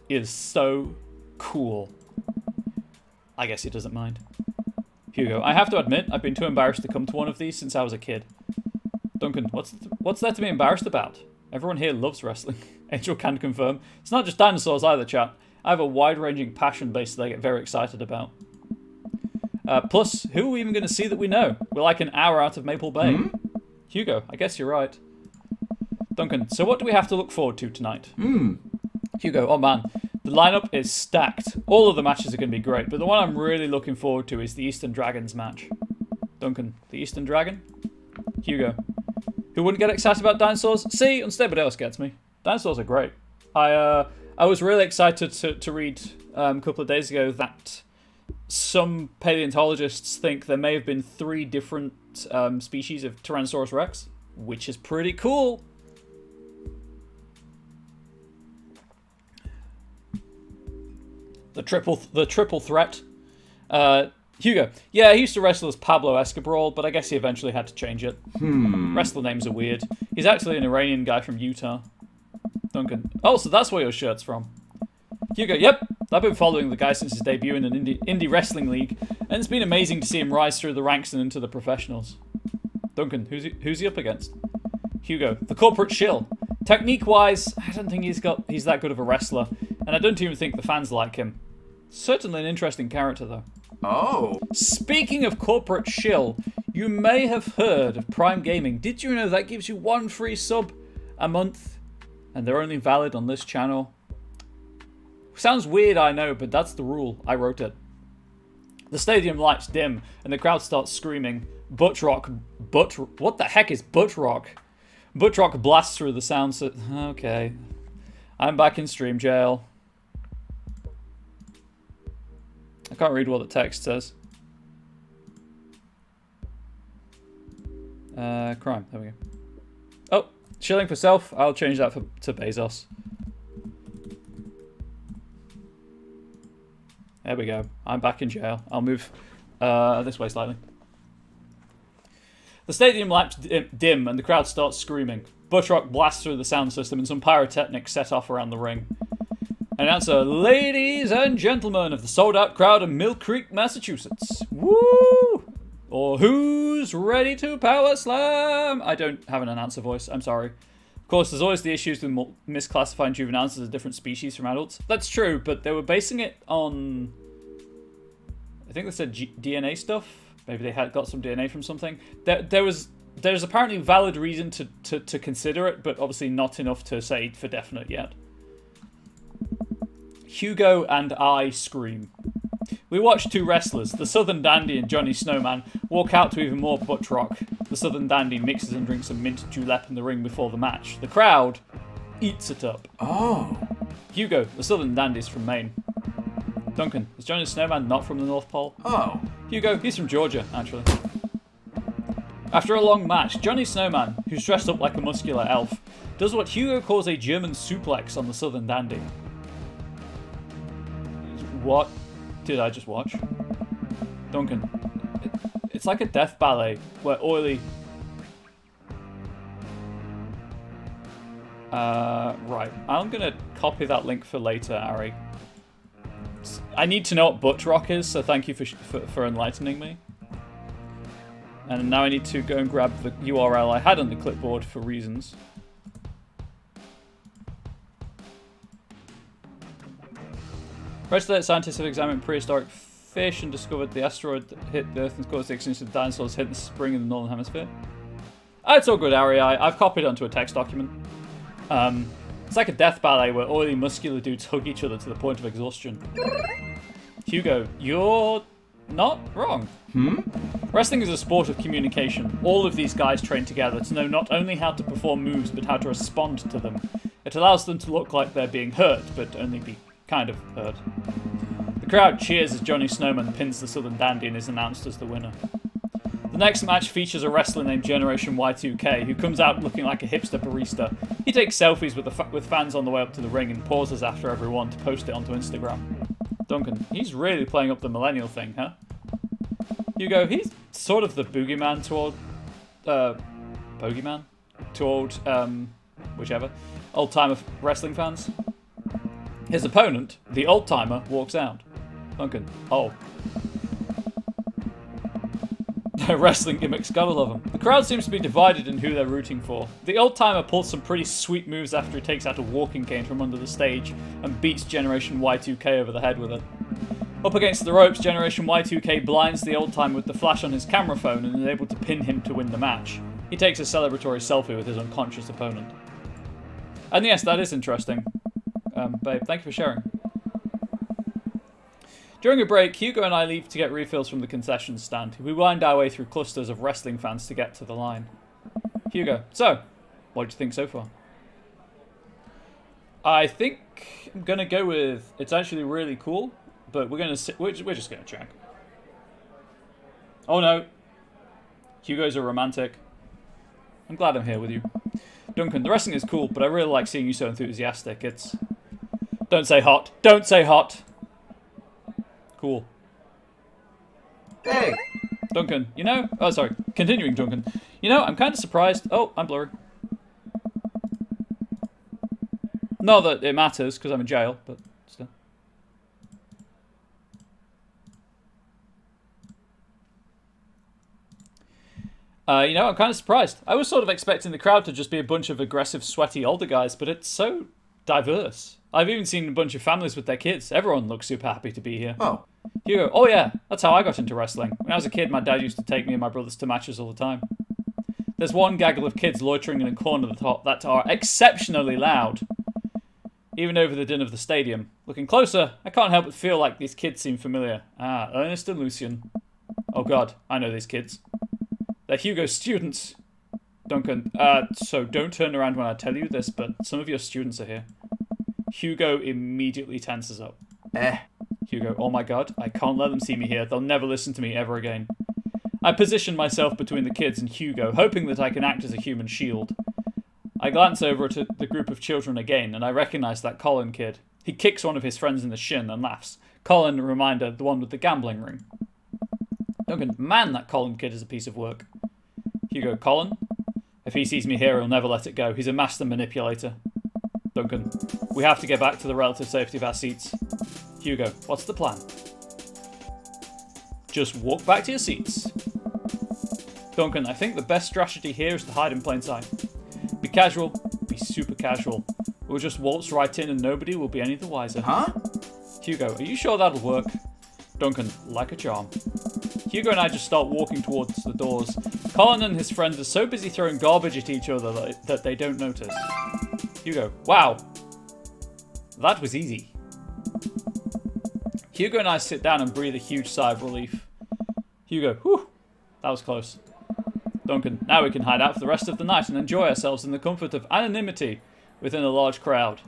is so cool. I guess he doesn't mind. Hugo, I have to admit, I've been too embarrassed to come to one of these since I was a kid. Duncan, what's there to be embarrassed about? Everyone here loves wrestling. Angel can confirm. It's not just dinosaurs either, chat. I have a wide-ranging passion base that I get very excited about. Plus, who are we even going to see that we know? We're like an hour out of Maple Bay. Hugo, I guess you're right. Duncan, so what do we have to look forward to tonight? Hugo, oh man, the lineup is stacked. All of the matches are going to be great, but the one I'm really looking forward to is the Eastern Dragons match. Duncan, the Eastern Dragon? Hugo, who wouldn't get excited about dinosaurs? See, Unstable gets me. Dinosaurs are great. I was really excited to read a couple of days ago that some paleontologists think there may have been 3 different species of Tyrannosaurus rex, which is pretty cool. The triple threat. Hugo. Yeah, he used to wrestle as Pablo Escobar, but I guess he eventually had to change it. Wrestler names are weird. He's actually an Iranian guy from Utah. Duncan. Oh, so that's where your shirt's from. Hugo. Yep. I've been following the guy since his debut in an indie wrestling league, and it's been amazing to see him rise through the ranks and into the professionals. Duncan. Who's he up against? Hugo. The corporate shill. Technique-wise, I don't think he's that good of a wrestler, and I don't even think the fans like him. Certainly an interesting character, though. Oh. Speaking of corporate shill, you may have heard of Prime Gaming. Did you know that gives you 1 free sub a month? And they're only valid on this channel. Sounds weird, I know, but that's the rule. I wrote it. The stadium lights dim, and the crowd starts screaming, what the heck is butt rock? Butt rock blasts through the sound okay. I'm back in stream jail. I can't read what the text says. Crime. There we go. Oh, shilling for self. I'll change that to Bezos. There we go. I'm back in jail. I'll move this way slightly. The stadium lights dim and the crowd starts screaming. Butchrock blasts through the sound system and some pyrotechnics set off around the ring. Announcer, ladies and gentlemen of the sold-out crowd of Mill Creek, Massachusetts. Woo! Or who's ready to power slam? I don't have an announcer voice. I'm sorry. Of course, there's always the issues with misclassifying juveniles as a different species from adults. That's true, but they were basing it on... I think they said DNA stuff. Maybe they had got some DNA from something. There's apparently valid reason to consider it, but obviously not enough to say for definite yet. Hugo and I scream. We watch two wrestlers, the Southern Dandy and Johnny Snowman, walk out to even more butt rock. The Southern Dandy mixes and drinks some mint julep in the ring before the match. The crowd eats it up. Oh. Hugo, the Southern Dandy's from Maine. Duncan, is Johnny Snowman not from the North Pole? Oh. Hugo, he's from Georgia, actually. After a long match, Johnny Snowman, who's dressed up like a muscular elf, does what Hugo calls a German suplex on the Southern Dandy. What did I just watch? Duncan. It's like a death ballet where Oily... right. I'm gonna copy that link for later, Ari. I need to know what butt rock is, so thank you for enlightening me. And now I need to go and grab the URL I had on the clipboard for reasons. Registered scientists have examined prehistoric fish and discovered the asteroid that hit the Earth and caused the extinction of dinosaurs hit the spring in the Northern Hemisphere. It's all good, Ari. I've copied onto a text document. It's like a death ballet where oily, muscular dudes hug each other to the point of exhaustion. Hugo, you're not wrong. Wrestling is a sport of communication. All of these guys train together to know not only how to perform moves, but how to respond to them. It allows them to look like they're being hurt, but only be kind of hurt. The crowd cheers as Johnny Snowman pins the Southern Dandy and is announced as the winner. The next match features a wrestler named Generation Y2K who comes out looking like a hipster barista. He takes selfies with fans on the way up to the ring and pauses after every one to post it onto Instagram. Duncan, he's really playing up the millennial thing, huh? Hugo, he's sort of the boogeyman toward... bogeyman? Toward, whichever. Old-timer wrestling fans. His opponent, the old-timer, walks out. Duncan, oh. Wrestling gimmicks, gotta love them. The crowd seems to be divided in who they're rooting for. The old-timer pulls some pretty sweet moves after he takes out a walking cane from under the stage and beats Generation Y2K over the head with it. Up against the ropes, Generation Y2K blinds the old-timer with the flash on his camera phone and is able to pin him to win the match. He takes a celebratory selfie with his unconscious opponent. And yes, that is interesting. Babe, thank you for sharing. During a break, Hugo and I leave to get refills from the concession stand. We wind our way through clusters of wrestling fans to get to the line. Hugo, so, what do you think so far? I think I'm gonna go with it's actually really cool, but we're just gonna check. Oh no, Hugo's a romantic. I'm glad I'm here with you. Duncan, the wrestling is cool, but I really like seeing you so enthusiastic. It's... Don't say hot. Don't say hot. Cool. Hey. Duncan, you know... Oh, sorry. Continuing, Duncan. You know, I'm kind of surprised... Oh, I'm blurry. Not that it matters, because I'm in jail, but still. You know, I'm kind of surprised. I was sort of expecting the crowd to just be a bunch of aggressive, sweaty older guys, but it's so diverse. I've even seen a bunch of families with their kids. Everyone looks super happy to be here. Oh. Hugo, oh yeah, that's how I got into wrestling. When I was a kid, my dad used to take me and my brothers to matches all the time. There's one gaggle of kids loitering in a corner that are exceptionally loud, even over the din of the stadium. Looking closer, I can't help but feel like these kids seem familiar. Ah, Ernest and Lucian. Oh god, I know these kids. They're Hugo's students. Duncan, so don't turn around when I tell you this, but some of your students are here. Hugo immediately tenses up. Hugo, oh my god, I can't let them see me here. They'll never listen to me ever again. I position myself between the kids and Hugo, hoping that I can act as a human shield. I glance over to the group of children again, and I recognize that Colin kid. He kicks one of his friends in the shin and laughs. Colin, a reminder, the one with the gambling ring. Duncan, man, that Colin kid is a piece of work. Hugo, Colin? If he sees me here, he'll never let it go. He's a master manipulator. Duncan, we have to get back to the relative safety of our seats. Hugo, what's the plan? Just walk back to your seats. Duncan, I think the best strategy here is to hide in plain sight. Be casual, be super casual. We'll just waltz right in and nobody will be any the wiser. Huh? Hugo, are you sure that'll work? Duncan, like a charm. Hugo and I just start walking towards the doors. Colin and his friends are so busy throwing garbage at each other that they don't notice. Hugo, wow. That was easy. Hugo and I sit down and breathe a huge sigh of relief. Hugo, whew, that was close. Duncan, now we can hide out for the rest of the night and enjoy ourselves in the comfort of anonymity within a large crowd.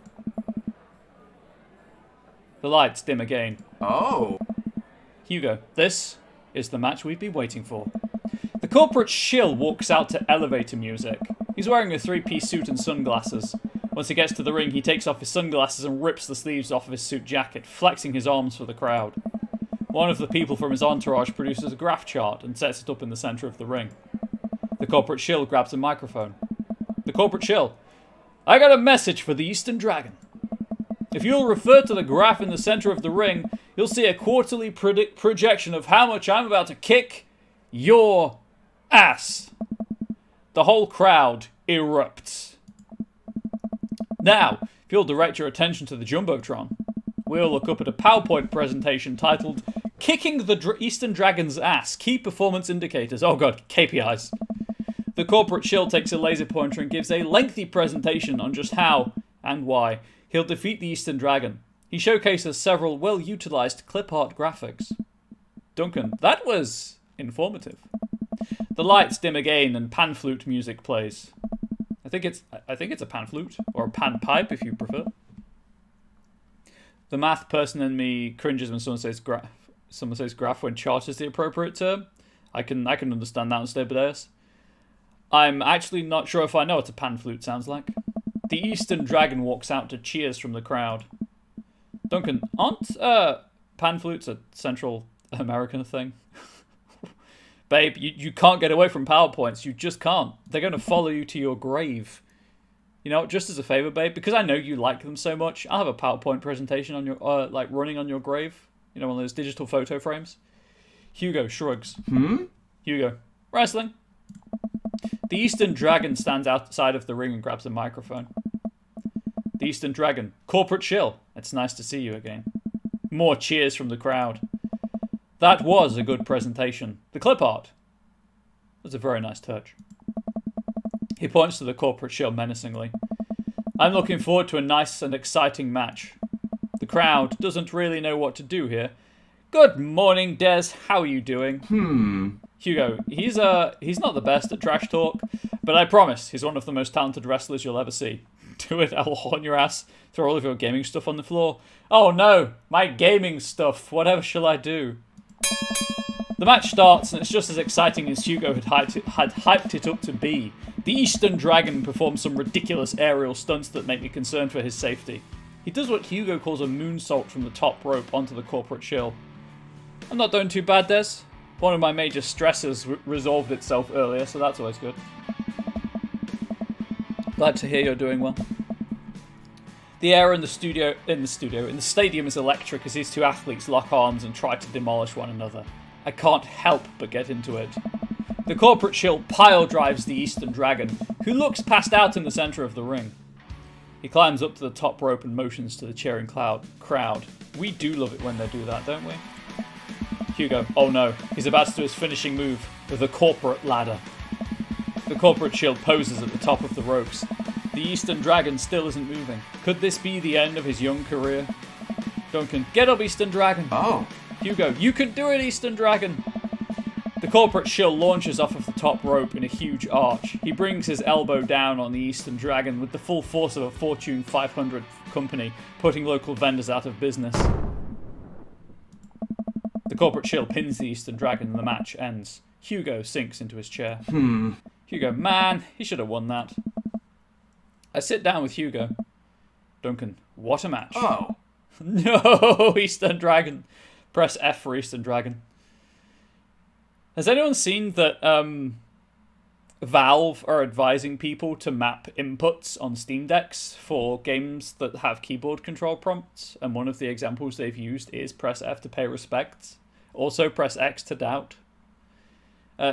The lights dim again. Oh. Hugo, this is the match we've been waiting for. The corporate shill walks out to elevator music. He's wearing a three-piece suit and sunglasses. Once he gets to the ring, he takes off his sunglasses and rips the sleeves off of his suit jacket, flexing his arms for the crowd. One of the people from his entourage produces a graph chart and sets it up in the centre of the ring. The corporate shill grabs a microphone. The corporate shill, I got a message for the Eastern Dragon. If you'll refer to the graph in the centre of the ring, you'll see a quarterly projection of how much I'm about to kick your ass. The whole crowd erupts. Now, if you'll direct your attention to the Jumbotron, we'll look up at a PowerPoint presentation titled Kicking the Eastern Dragon's Ass, Key Performance Indicators. Oh god, KPIs. The corporate shill takes a laser pointer and gives a lengthy presentation on just how and why he'll defeat the Eastern Dragon. He showcases several well-utilised clip art graphics. Duncan, that was informative. The lights dim again and pan flute music plays. I think it's a pan flute, or a pan pipe if you prefer. The math person in me cringes when someone says graph when chart is the appropriate term. I can understand that on Stebedeus. I'm actually not sure if I know what a pan flute sounds like. The Eastern Dragon walks out to cheers from the crowd. Duncan, aren't pan flutes a Central American thing? Babe, you can't get away from PowerPoints. You just can't. They're going to follow you to your grave. You know, just as a favour, babe, because I know you like them so much, I'll have a PowerPoint presentation on your, running on your grave. You know, one of those digital photo frames. Hugo shrugs. Hugo, wrestling. The Eastern Dragon stands outside of the ring and grabs a microphone. The Eastern Dragon, corporate shill. It's nice to see you again. More cheers from the crowd. That was a good presentation. The clip art was a very nice touch. He points to the corporate shill menacingly. I'm looking forward to a nice and exciting match. The crowd doesn't really know what to do here. Good morning, Des. How are you doing? Hugo, he's not the best at trash talk, but I promise he's one of the most talented wrestlers you'll ever see. Do it, I'll horn your ass. Throw all of your gaming stuff on the floor. Oh no, my gaming stuff. Whatever shall I do? The match starts, and it's just as exciting as Hugo had hyped it up to be. The Eastern Dragon performs some ridiculous aerial stunts that make me concerned for his safety. He does what Hugo calls a moonsault from the top rope onto the corporate shill. I'm not doing too bad, Des. One of my major stressors resolved itself earlier, so that's always good. Glad to hear you're doing well. The air in the stadium is electric as these two athletes lock arms and try to demolish one another. I can't help but get into it. The corporate shill pile drives the Eastern Dragon, who looks passed out in the center of the ring. He climbs up to the top rope and motions to the cheering crowd. We do love it when they do that, don't we? Hugo, oh no, he's about to do his finishing move with the corporate ladder. The corporate shield poses at the top of the ropes. The Eastern Dragon still isn't moving. Could this be the end of his young career? Duncan, get up, Eastern Dragon. Oh. Hugo, you can do it, Eastern Dragon. The corporate shill launches off of the top rope in a huge arch. He brings his elbow down on the Eastern Dragon with the full force of a Fortune 500 company, putting local vendors out of business. The corporate shill pins the Eastern Dragon and the match ends. Hugo sinks into his chair. Hugo, man, he should have won that. I sit down with Hugo. Duncan, what a match. Oh. No, Eastern Dragon. Press F for Eastern Dragon. Has anyone seen that Valve are advising people to map inputs on Steam Decks for games that have keyboard control prompts? And one of the examples they've used is press F to pay respects. Also press X to doubt.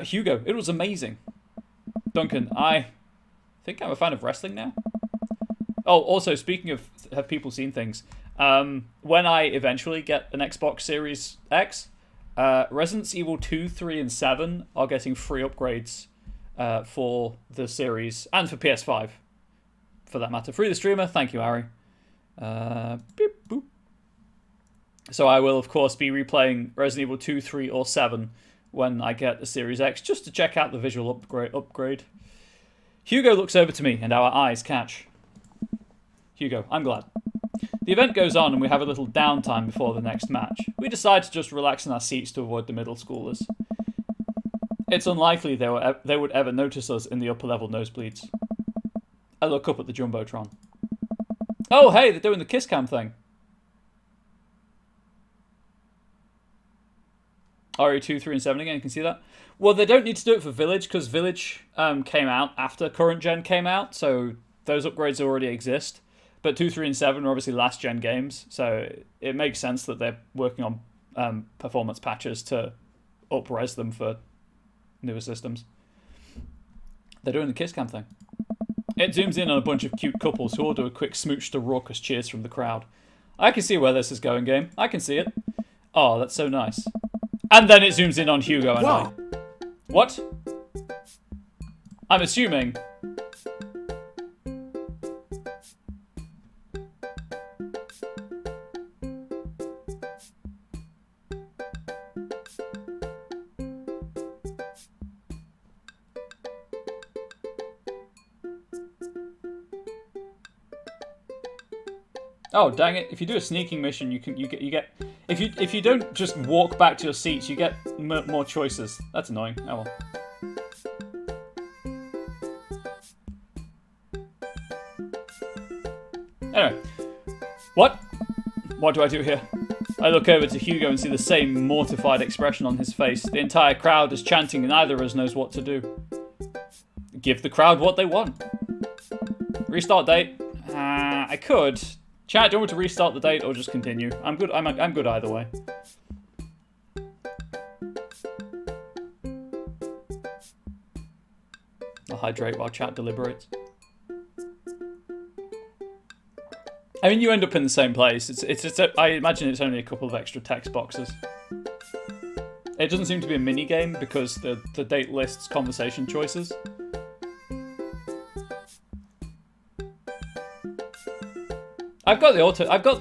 Hugo, it was amazing. Duncan, I think I'm a fan of wrestling now. Oh, also, speaking of have people seen things, when I eventually get an Xbox Series X, Resident Evil 2, 3, and 7 are getting free upgrades for the series, and for PS5, for that matter. Free the streamer, thank you, Ari. Beep, boop. So I will, of course, be replaying Resident Evil 2, 3, or 7 when I get the Series X, just to check out the visual upgrade. Hugo looks over to me, and our eyes catch. Hugo, I'm glad. The event goes on, and we have a little downtime before the next match. We decide to just relax in our seats to avoid the middle schoolers. It's unlikely they would ever notice us in the upper-level nosebleeds. I look up at the Jumbotron. Oh, hey, they're doing the kiss cam thing. RE2, 3, and 7 again, you can see that. Well, they don't need to do it for Village, because Village came out after Current Gen came out, so those upgrades already exist. But 2, 3, and 7 are obviously last-gen games, so it makes sense that they're working on performance patches to up-res them for newer systems. They're doing the kiss cam thing. It zooms in on a bunch of cute couples who all do a quick smooch to raucous cheers from the crowd. I can see where this is going, game. I can see it. Oh, that's so nice. And then it zooms in on Hugo and I. What? I'm assuming... Oh, dang it. If you do a sneaking mission, you get if you don't just walk back to your seats, you get more choices. That's annoying. Oh well. Anyway. What do I do here? I look over to Hugo and see the same mortified expression on his face. The entire crowd is chanting and neither of us knows what to do. Give the crowd what they want. Restart date? I could. Chat, do you want me to restart the date or just continue? I'm good. I'm good either way. I'll hydrate while chat deliberates. I mean, you end up in the same place. I imagine it's only a couple of extra text boxes. It doesn't seem to be a mini game because the date lists conversation choices. I've got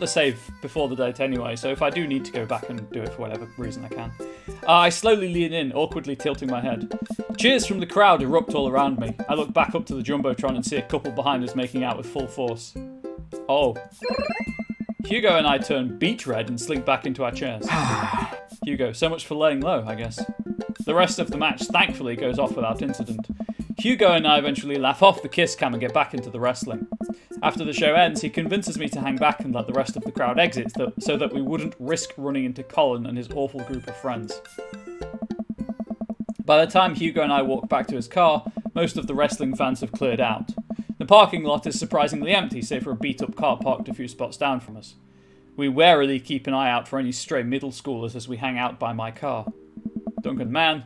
the save before the date anyway, so if I do need to go back and do it for whatever reason I can. I slowly lean in, awkwardly tilting my head. Cheers from the crowd erupt all around me. I look back up to the Jumbotron and see a couple behind us making out with full force. Oh. Hugo and I turn beet red and slink back into our chairs. Hugo, so much for laying low, I guess. The rest of the match, thankfully, goes off without incident. Hugo and I eventually laugh off the kiss cam and get back into the wrestling. After the show ends, he convinces me to hang back and let the rest of the crowd exit so that we wouldn't risk running into Colin and his awful group of friends. By the time Hugo and I walk back to his car, most of the wrestling fans have cleared out. The parking lot is surprisingly empty, save for a beat-up car parked a few spots down from us. We warily keep an eye out for any stray middle schoolers as we hang out by my car. Duncan, man,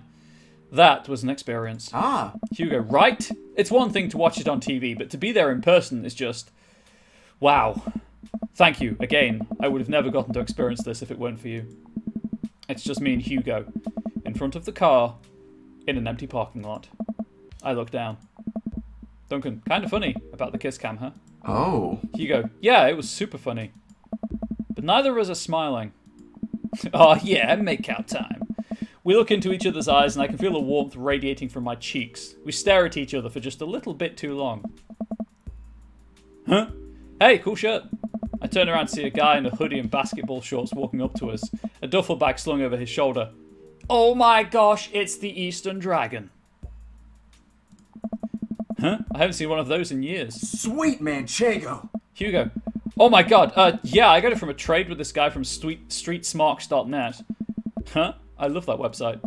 that was an experience. Ah. Hugo, right? It's one thing to watch it on TV, but to be there in person is just... wow. Thank you, again. I would have never gotten to experience this if it weren't for you. It's just me and Hugo, in front of the car, in an empty parking lot. I look down. Duncan, kind of funny about the kiss cam, huh? Oh. Hugo, yeah, it was super funny. But neither of us are smiling. Oh yeah, make out time. We look into each other's eyes and I can feel the warmth radiating from my cheeks. We stare at each other for just a little bit too long. Huh? Hey, cool shirt. I turn around to see a guy in a hoodie and basketball shorts walking up to us, a duffel bag slung over his shoulder. Oh my gosh, it's the Eastern Dragon. Huh? I haven't seen one of those in years. Sweet Manchego. Hugo. Oh my god, yeah, I got it from a trade with this guy from streetsmarks.net. Huh? I love that website.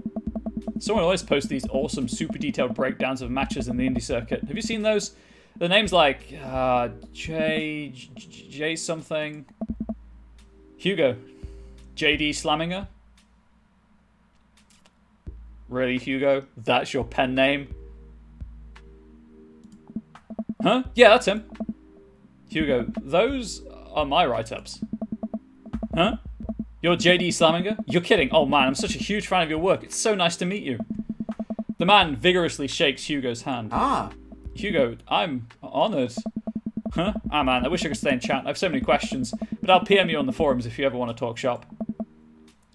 Someone always posts these awesome, super detailed breakdowns of matches in the indie circuit. Have you seen those? The name's like, J something. Hugo. JD Slaminger? Really, Hugo? That's your pen name? Huh? Yeah, that's him. Hugo, those are my write-ups. Huh? You're JD Slaminger? You're kidding. Oh man, I'm such a huge fan of your work. It's so nice to meet you. The man vigorously shakes Hugo's hand. Ah. Hugo, I'm honoured. Huh? Ah man, I wish I could stay in chat. I have so many questions, but I'll PM you on the forums if you ever want to talk shop.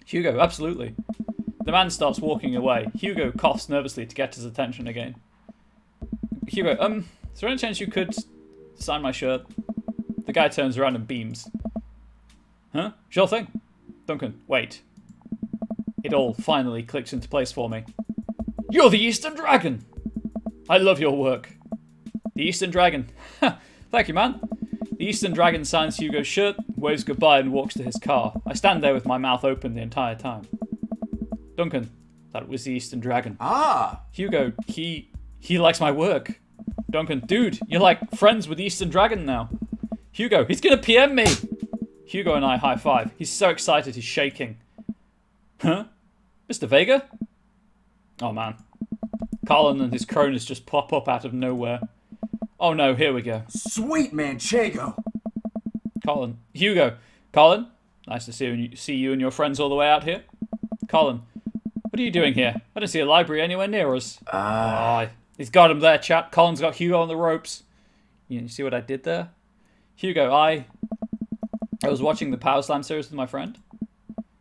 Hugo, absolutely. The man starts walking away. Hugo coughs nervously to get his attention again. Hugo, is there any chance you could sign my shirt? The guy turns around and beams. Huh? Sure thing. Duncan, wait. It all finally clicks into place for me. You're the Eastern Dragon! I love your work. The Eastern Dragon. Thank you, man. The Eastern Dragon signs Hugo's shirt, waves goodbye and walks to his car. I stand there with my mouth open the entire time. Duncan, that was the Eastern Dragon. Ah. Hugo, he likes my work. Duncan, dude, you're like friends with the Eastern Dragon now. Hugo, he's gonna PM me! Hugo and I high five. He's so excited he's shaking. Huh? Mr. Vega? Oh man. Colin and his cronies just pop up out of nowhere. Oh no, here we go. Sweet Manchego. Colin. Hugo. Colin? Nice to see you and your friends all the way out here. Colin. What are you doing here? I don't see a library anywhere near us. Oh, he's got him there, chat. Colin's got Hugo on the ropes. You see what I did there? Hugo, I was watching the Power Slam series with my friend.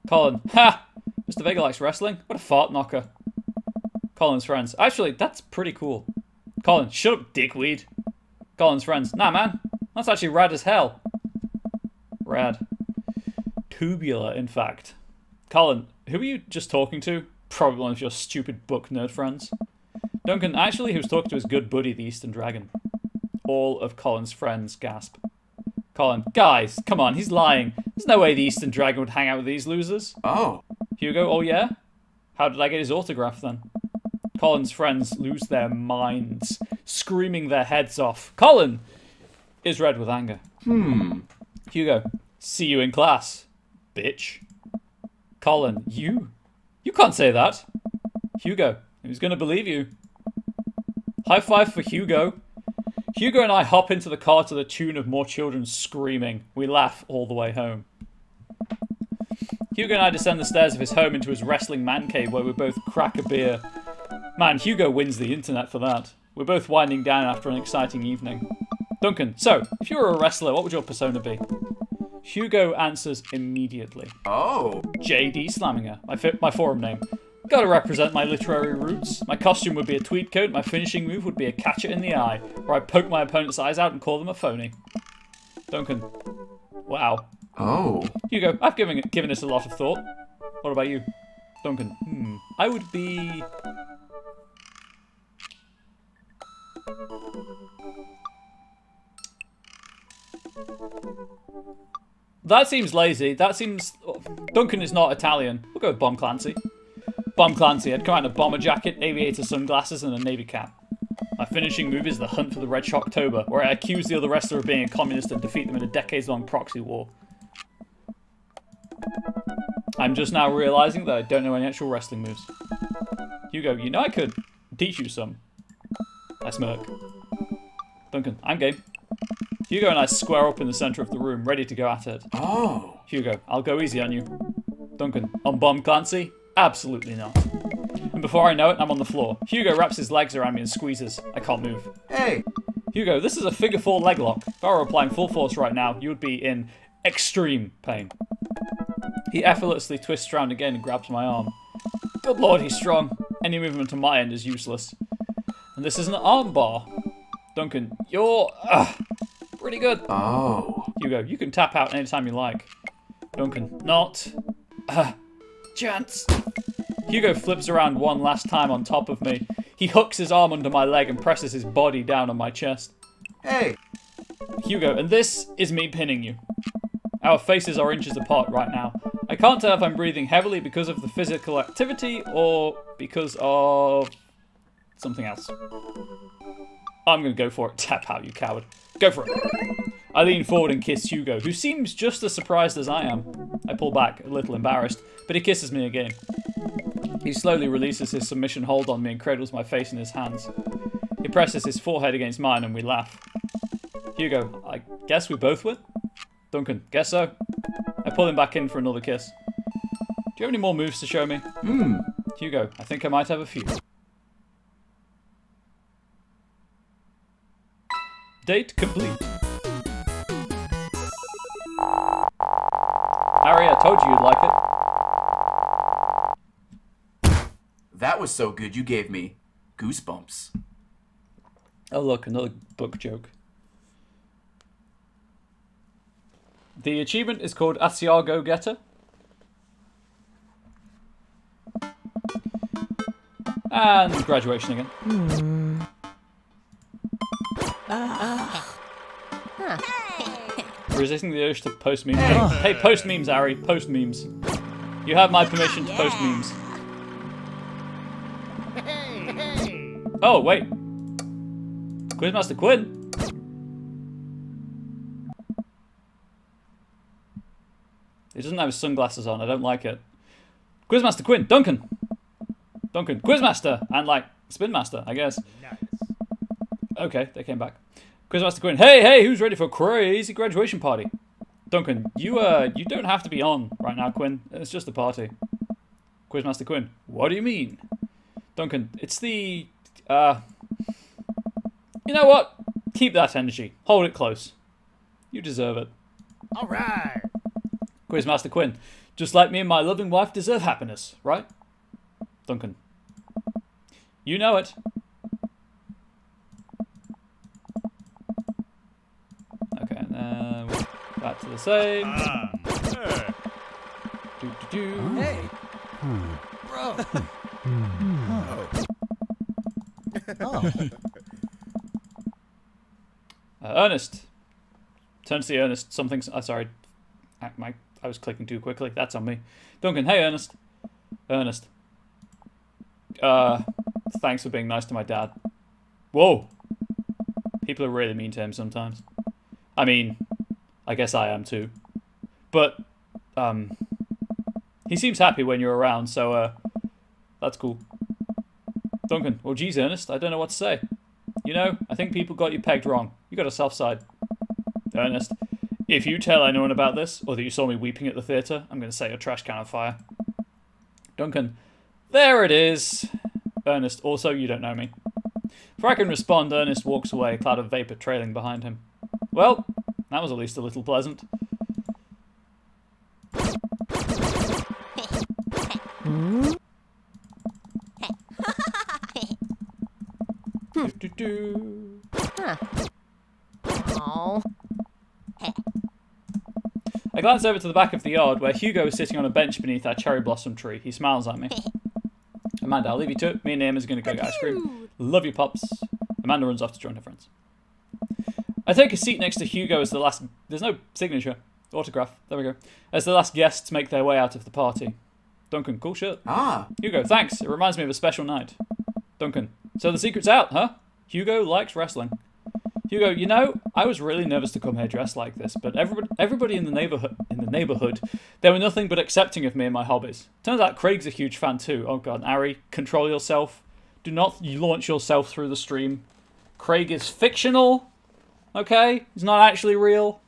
Colin. Ha! Mr. Vega likes wrestling? What a fart knocker. Colin's friends. Actually, that's pretty cool. Colin, shut up, dickweed. Colin's friends. Nah, man. That's actually rad as hell. Rad. Tubular, in fact. Colin, who are you just talking to? Probably one of your stupid book nerd friends. Duncan, actually, he was talking to his good buddy, the Eastern Dragon. All of Colin's friends gasp. Colin, guys, come on, he's lying. There's no way the Eastern Dragon would hang out with these losers. Oh. Hugo, oh yeah? How did I get his autograph then? Colin's friends lose their minds, screaming their heads off. Colin is red with anger. Hugo, see you in class, bitch. Colin, you can't say that. Hugo, who's gonna believe you? High five for Hugo. Hugo and I hop into the car to the tune of more children screaming. We laugh all the way home. Hugo and I descend the stairs of his home into his wrestling man cave where we both crack a beer. Man, Hugo wins the internet for that. We're both winding down after an exciting evening. Duncan, so, if you were a wrestler, what would your persona be? Hugo answers immediately. Oh. JD Slaminger, my forum name. Gotta represent my literary roots. My costume would be a tweed coat, my finishing move would be a catch it in the eye, where I poke my opponent's eyes out and call them a phony. Duncan. Wow. Oh. Hugo, I've given this a lot of thought. What about you? Duncan. I would be... That seems lazy. That seems... Duncan is not Italian. We'll go with Bomb Clancy. Bomb Clancy. I'd come out in a bomber jacket, aviator sunglasses, and a navy cap. My finishing move is the Hunt for the Red Shocktober, where I accuse the other wrestler of being a communist and defeat them in a decades-long proxy war. I'm just now realizing that I don't know any actual wrestling moves. Hugo, you know I could teach you some. I smirk. Duncan, I'm game. Hugo and I square up in the center of the room, ready to go at it. Oh. Hugo, I'll go easy on you. Duncan, on Bomb Clancy? Absolutely not. And before I know it, I'm on the floor. Hugo wraps his legs around me and squeezes. I can't move. Hey. Hugo, this is a figure 4 leg lock. If I were applying full force right now, you would be in extreme pain. He effortlessly twists around again and grabs my arm. Good lord, he's strong. Any movement on my end is useless. And this is an arm bar. Duncan, you're pretty good. Oh. Hugo, you can tap out anytime you like. Duncan, not chance. Hugo flips around one last time on top of me. He hooks his arm under my leg and presses his body down on my chest. Hey. Hugo, and this is me pinning you. Our faces are inches apart right now. I can't tell if I'm breathing heavily because of the physical activity or because of something else. I'm going to go for it. Tap out, you coward. Go for it. I lean forward and kiss Hugo, who seems just as surprised as I am. I pull back, a little embarrassed, but he kisses me again. He slowly releases his submission hold on me and cradles my face in his hands. He presses his forehead against mine and we laugh. Hugo, I guess we both win? Duncan, guess so? I pull him back in for another kiss. Do you have any more moves to show me? Hugo, I think I might have a few. Date complete. Harry, I told you you'd like it. That was so good you gave me goosebumps. Oh look, another book joke. The achievement is called Asiago Getter. And graduation again. Resisting the urge to post memes. Hey, post memes, Ari. Post memes. You have my permission to post memes. Oh, wait. Quizmaster Quinn. He doesn't have his sunglasses on. I don't like it. Quizmaster Quinn. Duncan. Duncan. Quizmaster. And, like, Spin Master, I guess. Nice. Okay, they came back. Quizmaster Quinn. Hey, who's ready for a crazy graduation party? Duncan, you don't have to be on right now, Quinn. It's just a party. Quizmaster Quinn. What do you mean? Duncan, it's the, you know what? Keep that energy. Hold it close. You deserve it. All right. Quizmaster Quinn. Just like me and my loving wife deserve happiness, right? Duncan. You know it. Okay, and then we're back to the same. Hey. Hey. Bro. Ernest. Turn to see Ernest. Something's... sorry. I was clicking too quickly. That's on me. Duncan, hey, Ernest. Ernest. Thanks for being nice to my dad. Whoa. People are really mean to him sometimes. I mean, I guess I am too. But, he seems happy when you're around, so, that's cool. Duncan, well, geez, Ernest, I don't know what to say. You know, I think people got you pegged wrong. You got a soft side. Ernest, if you tell anyone about this, or that you saw me weeping at the theatre, I'm going to set your trash can on fire. Duncan, there it is. Ernest, also, you don't know me. Before I can respond, Ernest walks away, a cloud of vapour trailing behind him. Well, that was at least a little pleasant. Oh. I glance over to the back of the yard where Hugo is sitting on a bench beneath our cherry blossom tree. He smiles at me. Amanda, I'll leave you to it. Me and Emma's going to go get ice cream. Love you, Pops. Amanda runs off to join her friends. I take a seat next to Hugo as the last... There's no signature. Autograph. There we go. As the last guests make their way out of the party. Duncan, cool shirt. Ah. Hugo, thanks. It reminds me of a special night. Duncan, so the secret's out, huh? Hugo likes wrestling. Hugo, you know, I was really nervous to come here dressed like this, but everybody in the neighborhood, they were nothing but accepting of me and my hobbies. Turns out Craig's a huge fan too. Oh god, Ari, control yourself. Do not launch yourself through the stream. Craig is fictional, okay? He's not actually real.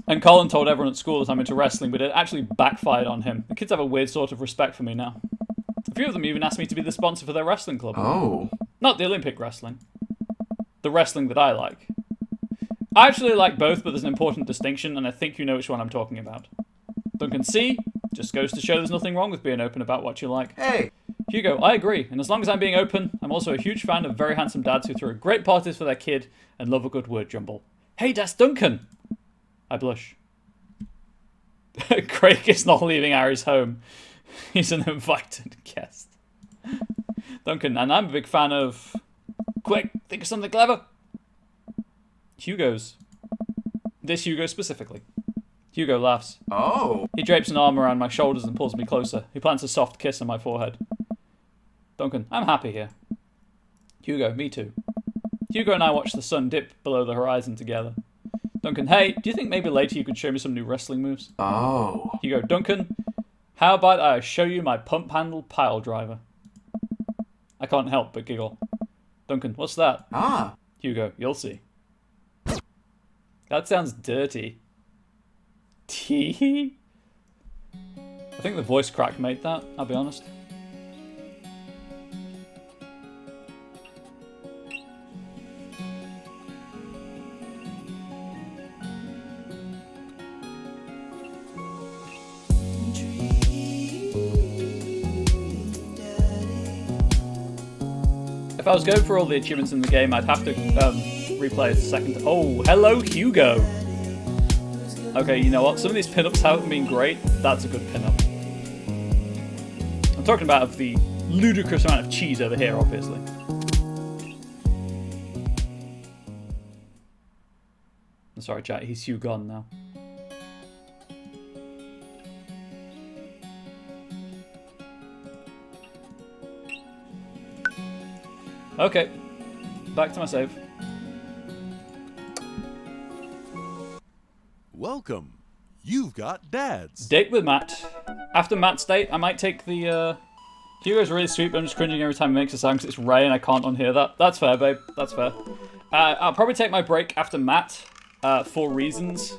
And Colin told everyone at school that I'm into wrestling, but it actually backfired on him. The kids have a weird sort of respect for me now. A few of them even asked me to be the sponsor for their wrestling club. Oh. Not the Olympic wrestling. The wrestling that I like. I actually like both, but there's an important distinction, and I think you know which one I'm talking about. Duncan C. Just goes to show there's nothing wrong with being open about what you like. Hey. Hugo, I agree, and as long as I'm being open, I'm also a huge fan of very handsome dads who throw great parties for their kid and love a good word jumble. Hey, that's Duncan! I blush. Craig is not leaving Ari's home. He's an invited guest. Duncan, and I'm a big fan of... Quick, think of something clever. Hugo's. This Hugo specifically. Hugo laughs. Oh. He drapes an arm around my shoulders and pulls me closer. He plants a soft kiss on my forehead. Duncan, I'm happy here. Hugo, me too. Hugo and I watch the sun dip below the horizon together. Duncan, hey, do you think maybe later you could show me some new wrestling moves? Oh. Hugo, Duncan, how about I show you my pump handle pile driver? I can't help but giggle. Duncan, what's that? Ah. Hugo, you'll see. That sounds dirty. Tee? I think the voice crack made that, I'll be honest. If I was going for all the achievements in the game, I'd have to replay a second. Oh, hello, Hugo. Okay, you know what? Some of these pinups haven't been great. That's a good pinup. I'm talking about the ludicrous amount of cheese over here, obviously. I'm sorry, chat. He's Hugh gone now. Okay, back to my save. Welcome. You've got dads. Date with Matt. After Matt's date, I might take the, Hugo's really sweet, but I'm just cringing every time he makes a sound because it's Ray and I can't unhear that. That's fair, babe. That's fair. I'll probably take my break after Matt, for reasons.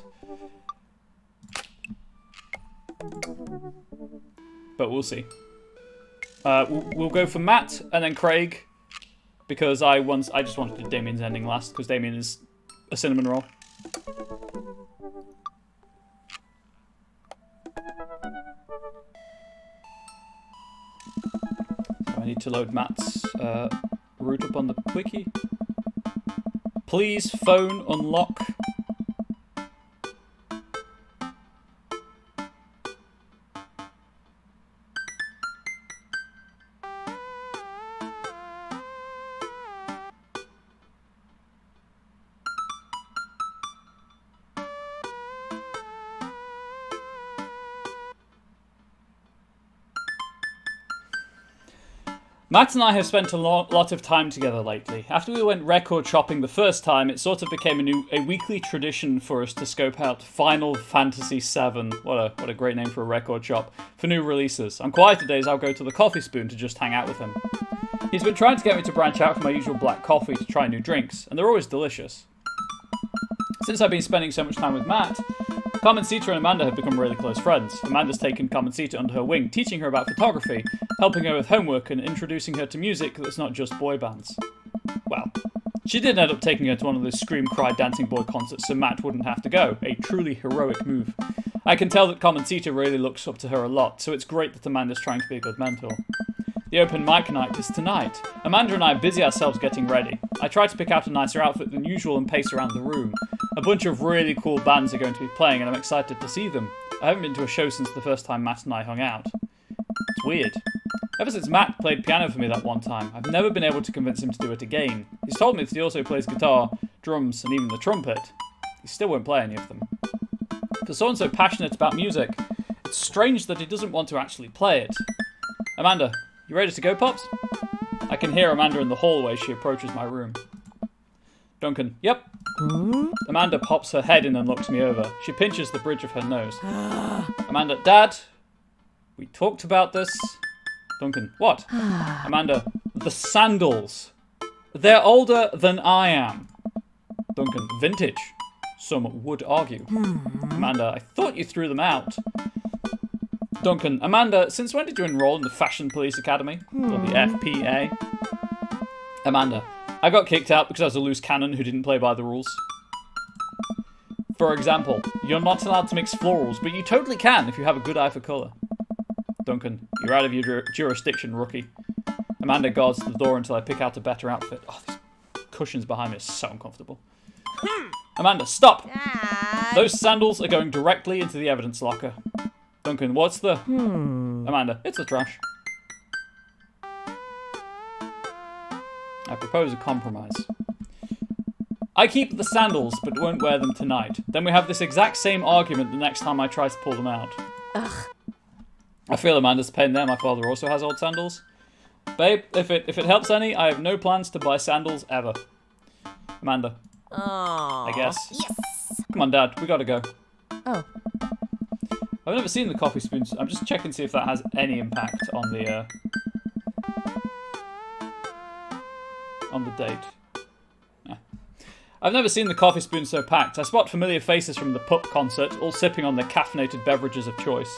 But we'll see. We'll go for Matt and then Craig. Because I just wanted to do Damien's ending last, because Damien is a cinnamon roll. So I need to load Matt's route up on the wiki. Please phone unlock. Matt and I have spent a lot of time together lately. After we went record shopping the first time, it sort of became a weekly tradition for us to scope out Final Fantasy VII, what a great name for a record shop, for new releases. On quieter days, I'll go to the Coffee Spoon to just hang out with him. He's been trying to get me to branch out from my usual black coffee to try new drinks, and they're always delicious. Since I've been spending so much time with Matt, Carmencita and Amanda have become really close friends. Amanda's taken Carmencita under her wing, teaching her about photography, helping her with homework, and introducing her to music that's not just boy bands. Well, she did end up taking her to one of those Scream Cry Dancing Boy concerts so Matt wouldn't have to go, a truly heroic move. I can tell that Carmencita really looks up to her a lot, so it's great that Amanda's trying to be a good mentor. The open mic night is tonight. Amanda and I busy ourselves getting ready. I try to pick out a nicer outfit than usual and pace around the room. A bunch of really cool bands are going to be playing and I'm excited to see them. I haven't been to a show since the first time Matt and I hung out. It's weird. Ever since Matt played piano for me that one time, I've never been able to convince him to do it again. He's told me that he also plays guitar, drums, and even the trumpet. He still won't play any of them. For someone so passionate about music, it's strange that he doesn't want to actually play it. Amanda, you ready to go, Pops? I can hear Amanda in the hallway as she approaches my room. Duncan, yep. Amanda pops her head in and looks me over. She pinches the bridge of her nose. Amanda, Dad, we talked about this. Duncan, what? Amanda, the sandals. They're older than I am. Duncan, vintage. Some would argue. Amanda, I thought you threw them out. Duncan, Amanda, since when did you enroll in the Fashion Police Academy? Or the FPA? Amanda, I got kicked out because I was a loose cannon who didn't play by the rules. For example, you're not allowed to mix florals, but you totally can if you have a good eye for colour. Duncan, you're out of your jurisdiction, rookie. Amanda guards the door until I pick out a better outfit. Oh, these cushions behind me are so uncomfortable. Amanda, stop! Dad. Those sandals are going directly into the evidence locker. Duncan, what's the... Amanda, it's the trash. I propose a compromise. I keep the sandals, but won't wear them tonight. Then we have this exact same argument the next time I try to pull them out. Ugh. I feel Amanda's pain there. My father also has old sandals. Babe, if it helps any, I have no plans to buy sandals ever. Amanda. Aww. I guess. Yes. Come on, Dad. We gotta go. Oh. I've never seen the coffee spoons. I'm just checking to see if that has any impact on the date. Nah. I've never seen the coffee spoon so packed. I spot familiar faces from the Pup concert, all sipping on their caffeinated beverages of choice.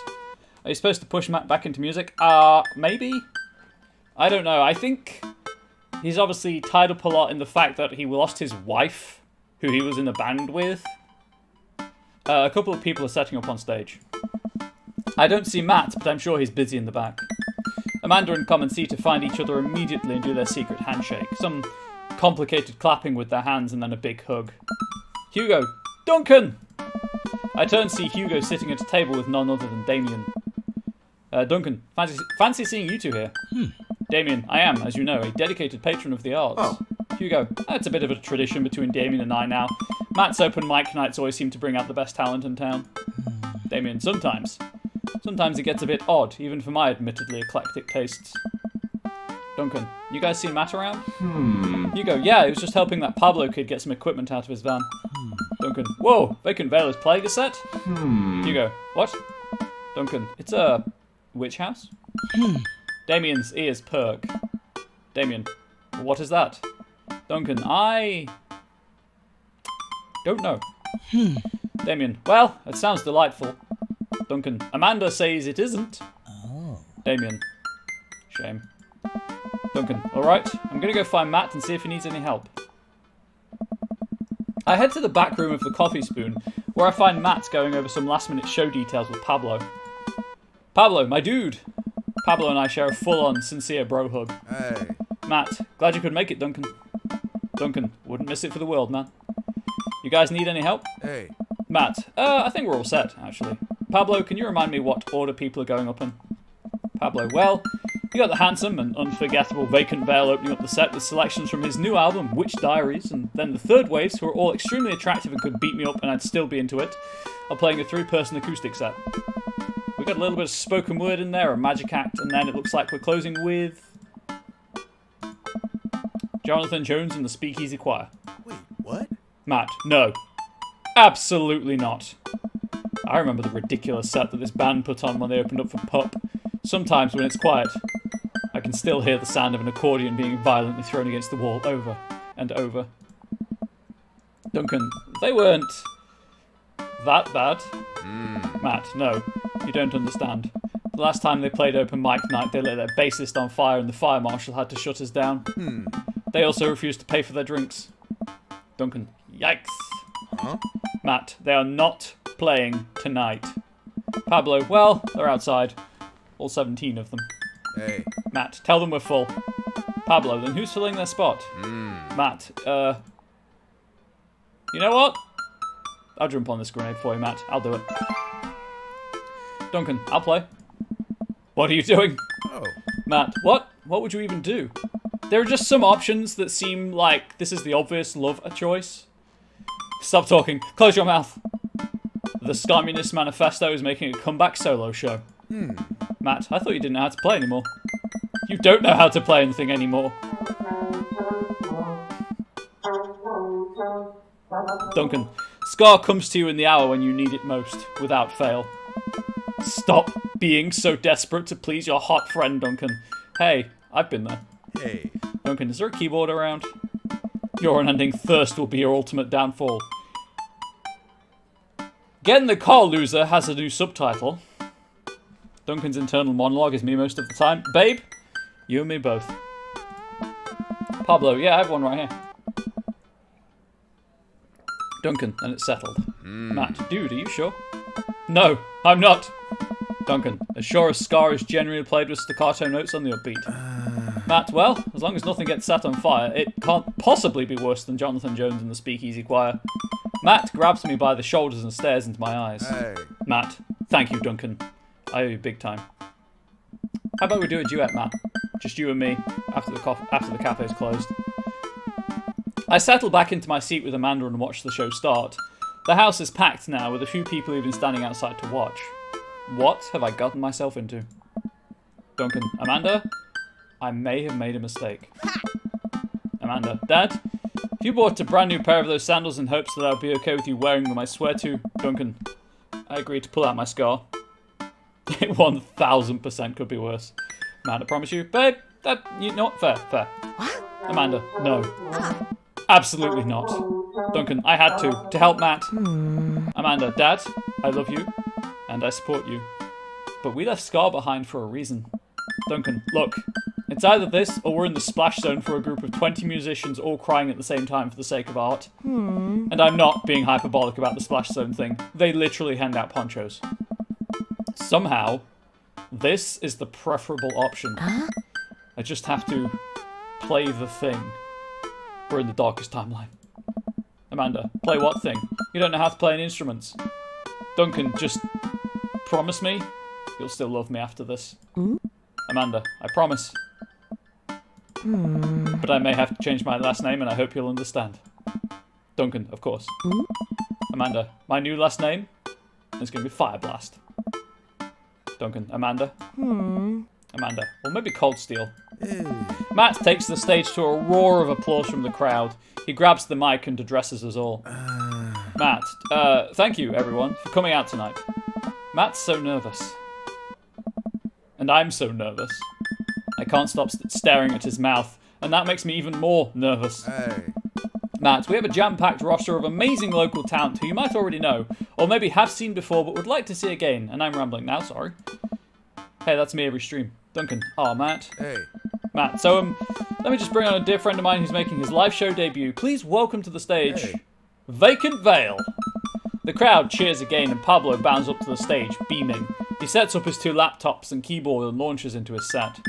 Are you supposed to push Matt back into music? Maybe? I don't know. I think he's obviously tied up a lot in the fact that he lost his wife, who he was in a band with. A couple of people are setting up on stage. I don't see Matt, but I'm sure he's busy in the back. Amanda and Commencita find each other immediately and do their secret handshake. Some complicated clapping with their hands and then a big hug. Hugo! Duncan! I turn and see Hugo sitting at a table with none other than Damien. Duncan, fancy seeing you two here. Damien, I am, as you know, a dedicated patron of the arts. Oh. Hugo, that's a bit of a tradition between Damien and I now. Matt's open mic nights always seem to bring out the best talent in town. Damien, sometimes. Sometimes it gets a bit odd, even for my admittedly eclectic tastes. Duncan, you guys seen Matt around? Hugo, yeah, he was just helping that Pablo kid get some equipment out of his van. Duncan, whoa, Vacant Veil is playing a set? Hugo, what? Duncan, it's a witch house? Damien's ears perk. Damien, what is that? Duncan, I don't know. Damien, well, it sounds delightful. Duncan, Amanda says it isn't. Oh. Damien, shame. Duncan, alright, I'm gonna go find Matt and see if he needs any help. I head to the back room of the Coffee Spoon, where I find Matt going over some last minute show details with Pablo. Pablo, my dude! Pablo and I share a full-on, sincere bro hug. Hey. Matt, glad you could make it, Duncan. Duncan, wouldn't miss it for the world, man. You guys need any help? Hey. Matt, I think we're all set, actually. Pablo, can you remind me what order people are going up in? Pablo, well, you got the handsome and unforgettable Vacant Veil opening up the set with selections from his new album, Witch Diaries, and then the Third Waves, who are all extremely attractive and could beat me up and I'd still be into it, are playing a 3-person acoustic set. We got a little bit of spoken word in there, a magic act, and then it looks like we're closing with Jonathan Jones and the Speakeasy Choir. Wait, what? Matt, no. Absolutely not. I remember the ridiculous set that this band put on when they opened up for Pup. Sometimes when it's quiet, I can still hear the sound of an accordion being violently thrown against the wall over and over. Duncan, they weren't that bad. Matt, no, you don't understand. The last time they played open mic night, they lit their bassist on fire and the fire marshal had to shut us down. They also refused to pay for their drinks. Duncan, yikes. Huh? Matt, they are not playing tonight. Pablo, well, they're outside. All 17 of them. Hey. Matt, tell them we're full. Pablo, then who's filling their spot? Matt, you know what? I'll jump on this grenade for you, Matt. I'll do it. Duncan, I'll play. What are you doing? Oh. Matt, what? What would you even do? There are just some options that seem like this is the obvious love choice. Stop talking. Close your mouth. The Communist Manifesto is making a comeback solo show. Matt, I thought you didn't know how to play anymore. You don't know how to play anything anymore. Duncan, Scar comes to you in the hour when you need it most, without fail. Stop being so desperate to please your hot friend, Duncan. Hey, I've been there. Hey. Duncan, is there a keyboard around? Your unending thirst will be your ultimate downfall. Get in the car, loser has a new subtitle. Duncan's internal monologue is me most of the time. Babe, you and me both. Pablo, yeah, I have one right here. Duncan, and it's settled. Matt, dude, are you sure? No, I'm not. Duncan, as sure as Scar is genuinely played with staccato notes on the upbeat. Matt, well, as long as nothing gets set on fire, it can't possibly be worse than Jonathan Jones and the Speakeasy Choir. Matt grabs me by the shoulders and stares into my eyes. Hey. Matt, thank you, Duncan. I owe you big time. How about we do a duet, Matt? Just you and me, after the cafe's closed. I settle back into my seat with Amanda and watch the show start. The house is packed now, with a few people even standing outside to watch. What have I gotten myself into? Duncan, Amanda, I may have made a mistake. Amanda, Dad, if you bought a brand new pair of those sandals in hopes that I'd be okay with you wearing them, I swear to, Duncan, I agreed to pull out my scar. It 1000% could be worse. Amanda, promise you, babe, that, you know, fair. What? Amanda, no. Absolutely not. Duncan, I had to help Matt. Amanda, Dad, I love you, and I support you. But we left Scar behind for a reason. Duncan, look, it's either this or we're in the splash zone for a group of 20 musicians all crying at the same time for the sake of art. And I'm not being hyperbolic about the splash zone thing. They literally hand out ponchos. Somehow, this is the preferable option. I just have to play the thing. We're in the darkest timeline. Amanda, play what thing? You don't know how to play any instruments. Duncan, just promise me you'll still love me after this. Amanda, I promise. But I may have to change my last name and I hope you'll understand. Duncan, of course. Amanda, my new last name is going to be Fireblast. Duncan, Amanda. Amanda, or maybe Cold Steel. Matt takes the stage to a roar of applause from the crowd. He grabs the mic and addresses us all. Matt, thank you, everyone, for coming out tonight. Matt's so nervous. And I'm so nervous. I can't stop staring at his mouth, and that makes me even more nervous. Hey. Matt, we have a jam-packed roster of amazing local talent who you might already know, or maybe have seen before but would like to see again, and I'm rambling now, sorry. Hey, that's me every stream. Duncan. Oh, Matt. Hey. Matt, so, let me just bring on a dear friend of mine who's making his live show debut. Please welcome to the stage, Hey. Vacant Veil. The crowd cheers again and Pablo bounds up to the stage, beaming. He sets up his 2 laptops and keyboard and launches into his set.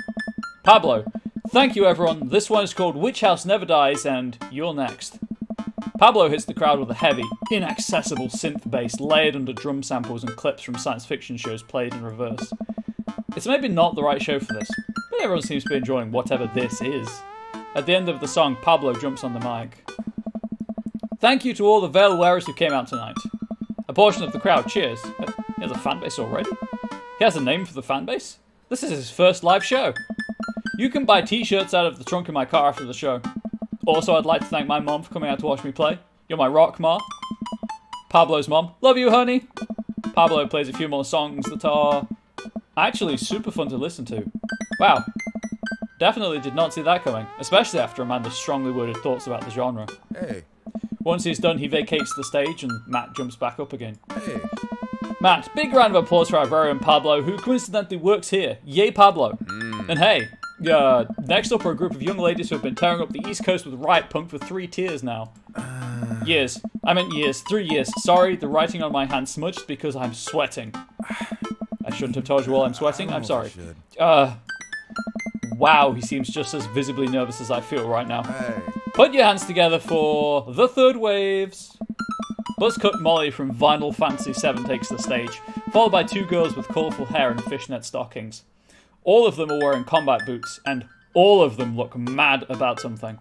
Pablo, thank you everyone. This one is called Witch House Never Dies and you're next. Pablo hits the crowd with a heavy, inaccessible synth bass layered under drum samples and clips from science fiction shows played in reverse. It's maybe not the right show for this, but everyone seems to be enjoying whatever this is. At the end of the song, Pablo jumps on the mic. Thank you to all the veil wearers who came out tonight. A portion of the crowd cheers. He has a fan base already? He has a name for the fan base? This is his first live show. You can buy t-shirts out of the trunk of my car after the show. Also, I'd like to thank my mom for coming out to watch me play. You're my rock, Ma. Pablo's mom. Love you, honey. Pablo plays a few more songs that are actually super fun to listen to. Wow. Definitely did not see that coming, especially after Amanda's strongly worded thoughts about the genre. Hey. Once he's done, he vacates the stage and Matt jumps back up again. Hey. Matt, big round of applause for our very own Pablo, who coincidentally works here. Yay, Pablo. And hey, next up are a group of young ladies who have been tearing up the East Coast with riot punk for 3 tiers now. Years. I meant years. 3 years. Sorry, the writing on my hand smudged because I'm sweating. I shouldn't have told you all I'm sweating. I'm sorry. Wow, he seems just as visibly nervous as I feel right now. Hey. Put your hands together for The Third Waves. Buzzcut Molly from Vinyl Fantasy 7 takes the stage, followed by 2 girls with colourful hair and fishnet stockings. All of them are wearing combat boots, and all of them look mad about something.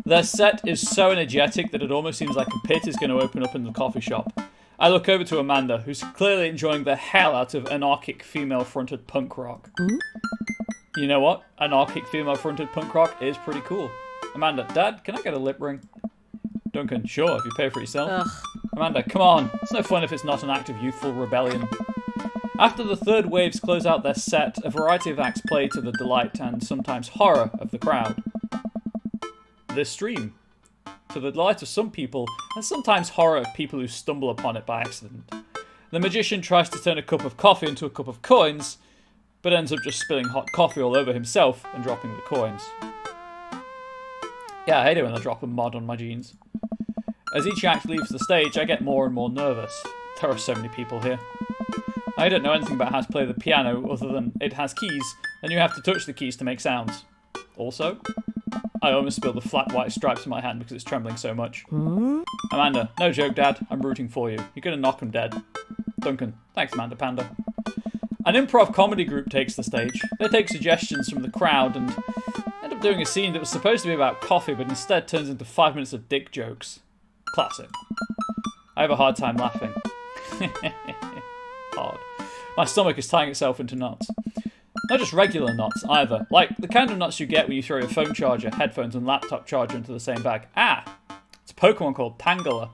Their set is so energetic that it almost seems like a pit is going to open up in the coffee shop. I look over to Amanda, who's clearly enjoying the hell out of anarchic female-fronted punk rock. You know what? Anarchic female-fronted punk rock is pretty cool. Amanda, Dad, can I get a lip ring? Duncan, sure, if you pay for it yourself. Ugh. Amanda, come on. It's no fun if it's not an act of youthful rebellion. After the third waves close out their set, a variety of acts play to the delight and sometimes horror of the crowd. This stream, to the delight of some people, and sometimes horror of people who stumble upon it by accident. The magician tries to turn a cup of coffee into a cup of coins, but ends up just spilling hot coffee all over himself and dropping the coins. Yeah, I hate it when I drop a mod on my jeans. As each act leaves the stage, I get more and more nervous. There are so many people here. I don't know anything about how to play the piano other than it has keys, and you have to touch the keys to make sounds. Also, I almost spilled the flat white stripes in my hand because it's trembling so much. Amanda, no joke, Dad. I'm rooting for you. You're gonna knock him dead. Duncan, thanks, Amanda Panda. An improv comedy group takes the stage. They take suggestions from the crowd and end up doing a scene that was supposed to be about coffee, but instead turns into 5 minutes of dick jokes. Classic. I have a hard time laughing. Hard. My stomach is tying itself into knots. Not just regular knots, either. Like the kind of knots you get when you throw your phone charger, headphones, and laptop charger into the same bag. Ah! It's a Pokemon called Tangela.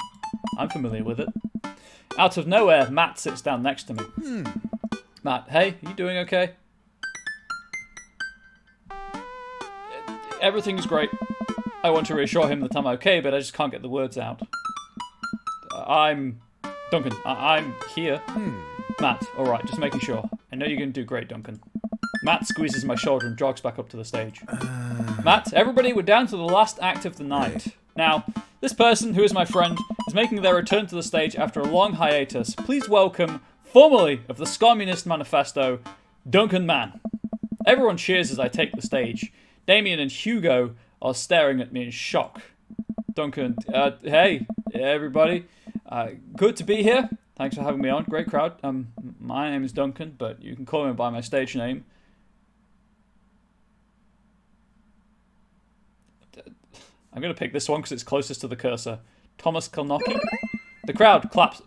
I'm familiar with it. Out of nowhere, Matt sits down next to me. Matt, hey, you doing okay? Everything's great. I want to reassure him that I'm okay, but I just can't get the words out. Duncan, I'm here. Matt, alright, just making sure. I know you're going to do great, Duncan. Matt squeezes my shoulder and jogs back up to the stage. Matt, everybody, we're down to the last act of the night. Now, this person, who is my friend, is making their return to the stage after a long hiatus. Please welcome, formerly of the Scommunist Manifesto, Duncan Mann. Everyone cheers as I take the stage. Damien and Hugo are staring at me in shock. Duncan, hey, everybody. Good to be here. Thanks for having me on. Great crowd. My name is Duncan, but you can call me by my stage name. I'm going to pick this one because it's closest to the cursor. Thomas Kalnocky. The crowd claps.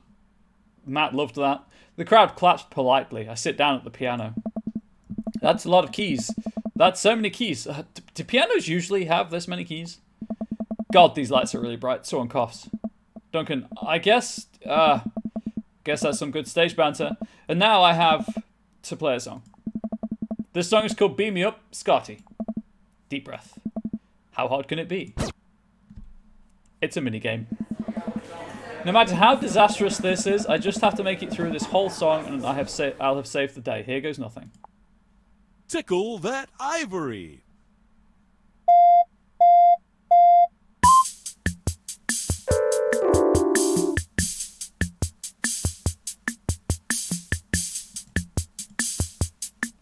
Matt loved that. The crowd claps politely. I sit down at the piano. That's a lot of keys. That's so many keys. Do pianos usually have this many keys? God, these lights are really bright. Someone coughs. Duncan, I guess that's some good stage banter. And now I have to play a song. This song is called Beam Me Up, Scotty. Deep breath. How hard can it be? It's a minigame. No matter how disastrous this is, I just have to make it through this whole song and I'll have saved the day. Here goes nothing. Tickle that ivory.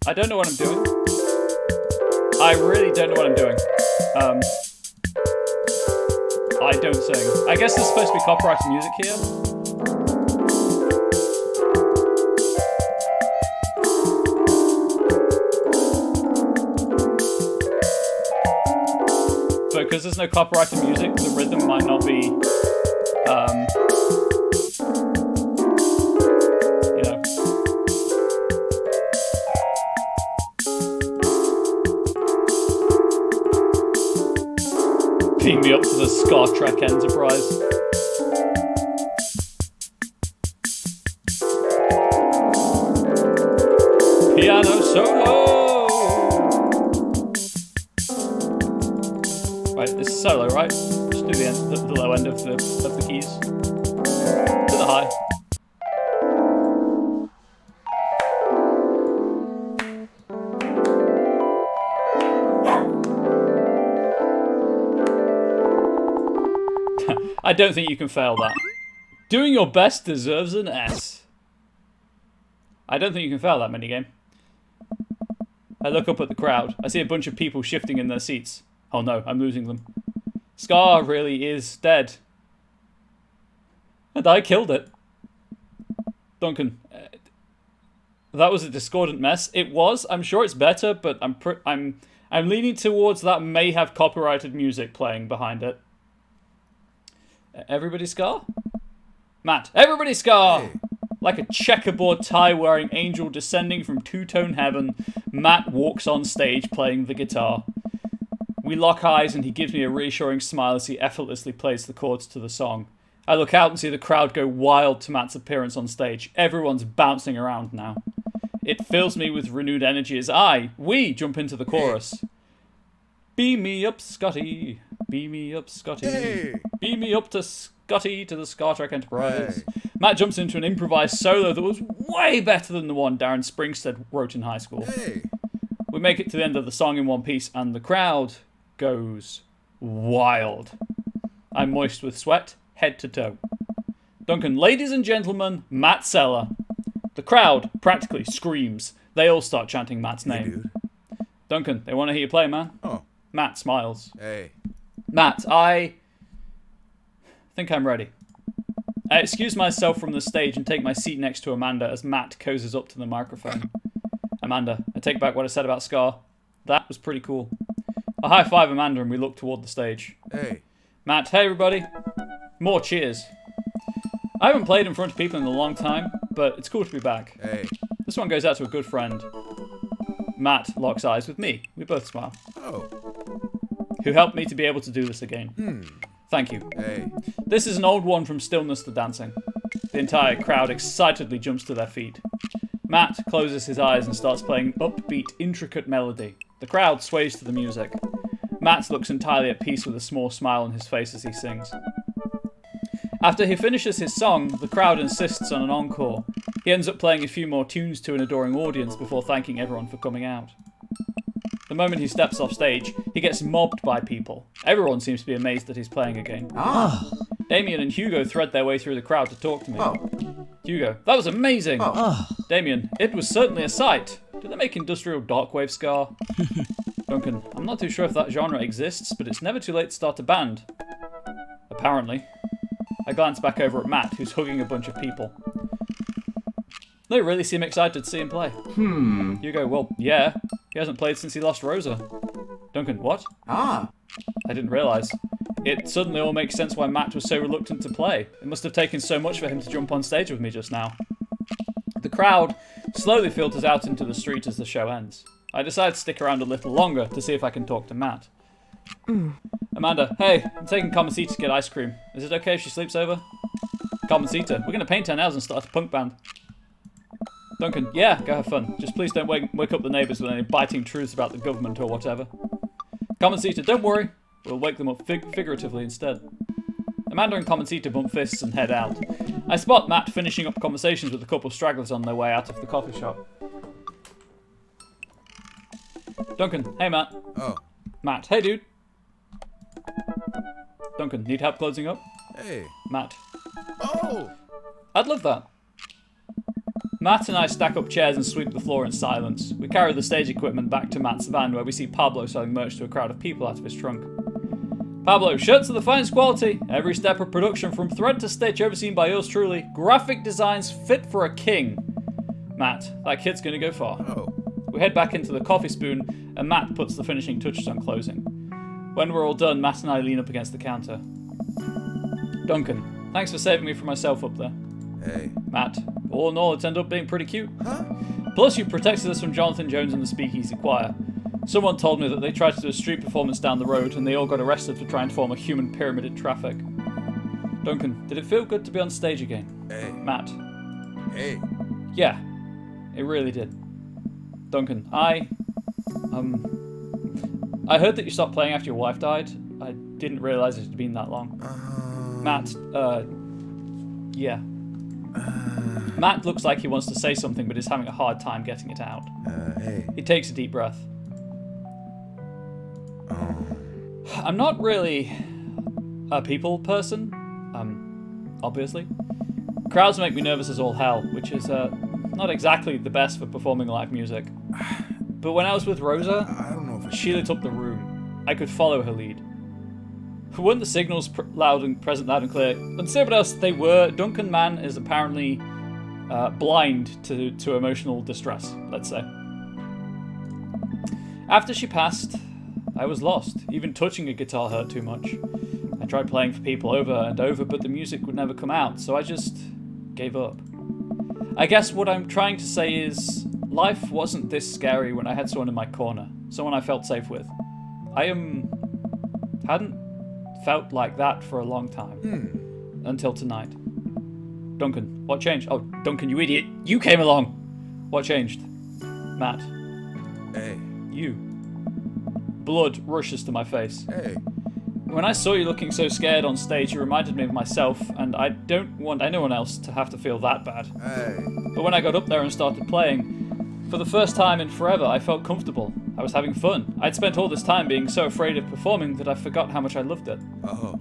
I don't know what I'm doing. I really don't know what I'm doing. I don't sing. I guess there's supposed to be copyrighted music here. But because there's no copyrighted music, the rhythm might not be, you know. Beam me up to the Star Trek Enterprise. Piano solo! Right, this is solo, right? Just do the low end of the keys. To the high. I don't think you can fail that. Doing your best deserves an S. I don't think you can fail that minigame. I look up at the crowd. I see a bunch of people shifting in their seats. Oh no, I'm losing them. Scar really is dead. And I killed it. Duncan, that was a discordant mess. It was. I'm sure it's better, but I'm leaning towards that may have copyrighted music playing behind it. Everybody, Scar? Matt, everybody scar! Hey. Like a checkerboard tie-wearing angel descending from two-tone heaven, Matt walks on stage playing the guitar. We lock eyes and he gives me a reassuring smile as he effortlessly plays the chords to the song. I look out and see the crowd go wild to Matt's appearance on stage. Everyone's bouncing around now. It fills me with renewed energy as we jump into the chorus. Beam me up, Scotty. Beam me up, Scotty. Hey. Beam me up to Scotty to the Star Trek Enterprise. Matt jumps into an improvised solo that was way better than the one Darren Springstead wrote in high school. Hey. We make it to the end of the song in one piece and the crowd goes wild. I'm moist with sweat, head to toe. Duncan, ladies and gentlemen, Matt Seller. The crowd practically screams. They all start chanting Matt's Hey, name. dude. Duncan, they want to hear you play, man. Oh. Matt smiles. Hey. Matt, I think I'm ready. I excuse myself from the stage and take my seat next to Amanda as Matt cozies up to the microphone. Amanda, I take back what I said about Scar. That was pretty cool. I high-five Amanda and we look toward the stage. Hey. Matt, hey everybody. More cheers. I haven't played in front of people in a long time, but it's cool to be back. Hey. This one goes out to a good friend. Matt locks eyes with me. We both smile. Oh. Who helped me to be able to do this again. Thank you. Hey. This is an old one from Stillness to Dancing. The entire crowd excitedly jumps to their feet. Matt closes his eyes and starts playing upbeat, intricate melody. The crowd sways to the music. Matt looks entirely at peace with a small smile on his face as he sings. After he finishes his song, the crowd insists on an encore. He ends up playing a few more tunes to an adoring audience before thanking everyone for coming out. The moment he steps off stage, he gets mobbed by people. Everyone seems to be amazed that he's playing again. Damien and Hugo thread their way through the crowd to talk to me. Hugo, that was amazing! Damien, it was certainly a sight. Did they make industrial darkwave Scar? Duncan, I'm not too sure if that genre exists, but it's never too late to start a band. Apparently. I glance back over at Matt, who's hugging a bunch of people. They really seem excited to see him play. Hugo, well, yeah. He hasn't played since he lost Rosa. Duncan, what? I didn't realise. It suddenly all makes sense why Matt was so reluctant to play. It must have taken so much for him to jump on stage with me just now. The crowd slowly filters out into the street as the show ends. I decide to stick around a little longer to see if I can talk to Matt. Amanda, hey, I'm taking Carmencita to get ice cream. Is it okay if she sleeps over? Carmencita, we're going to paint our nails and start a punk band. Duncan, yeah, go have fun. Just please don't wake up the neighbours with any biting truths about the government or whatever. Carmencita, don't worry. We'll wake them up figuratively instead. Amanda and Carmencita bump fists and head out. I spot Matt finishing up conversations with a couple of stragglers on their way out of the coffee shop. Duncan, hey Matt. Oh. Matt, hey dude. Duncan, need help closing up? Hey. Matt. Oh. I'd love that. Matt and I stack up chairs and sweep the floor in silence. We carry the stage equipment back to Matt's van where we see Pablo selling merch to a crowd of people out of his trunk. Pablo, shirts of the finest quality. Every step of production from thread to stitch overseen by yours truly. Graphic designs fit for a king. Matt, that kid's gonna go far. Oh. We head back into the coffee spoon and Matt puts the finishing touches on closing. When we're all done, Matt and I lean up against the counter. Duncan, thanks for saving me from myself up there. Hey. Matt, all in all, it's ended up being pretty cute. Huh? Plus, you protected us from Jonathan Jones and the Speakeasy Choir. Someone told me that they tried to do a street performance down the road and they all got arrested for trying to form a human pyramid in traffic. Duncan, did it feel good to be on stage again? Hey. Matt, Hey. yeah, it really did. Duncan, I heard that you stopped playing after your wife died. I didn't realise it had been that long. Matt, yeah. Matt looks like he wants to say something, but is having a hard time getting it out. Hey. He takes a deep breath. I'm not really a people person, obviously. Crowds make me nervous as all hell, which is not exactly the best for performing live music. But when I was with Rosa, I don't know if she lit up the room. I could follow her lead. Weren't the signals present loud and clear? Consider what else they were. Duncan Mann is apparently blind to emotional distress, let's say. After she passed, I was lost. Even touching a guitar hurt too much. I tried playing for people over and over, but the music would never come out, so I just gave up. I guess what I'm trying to say is, life wasn't this scary when I had someone in my corner, someone I felt safe with. I hadn't felt like that for a long time. Until tonight. Duncan, what changed? Oh, Duncan, you idiot. You came along. What changed? Matt. Hey. You. Blood rushes to my face. Hey. When I saw you looking so scared on stage, you reminded me of myself, and I don't want anyone else to have to feel that bad. Hey. But when I got up there and started playing, for the first time in forever, I felt comfortable. I was having fun. I'd spent all this time being so afraid of performing that I forgot how much I loved it. Oh.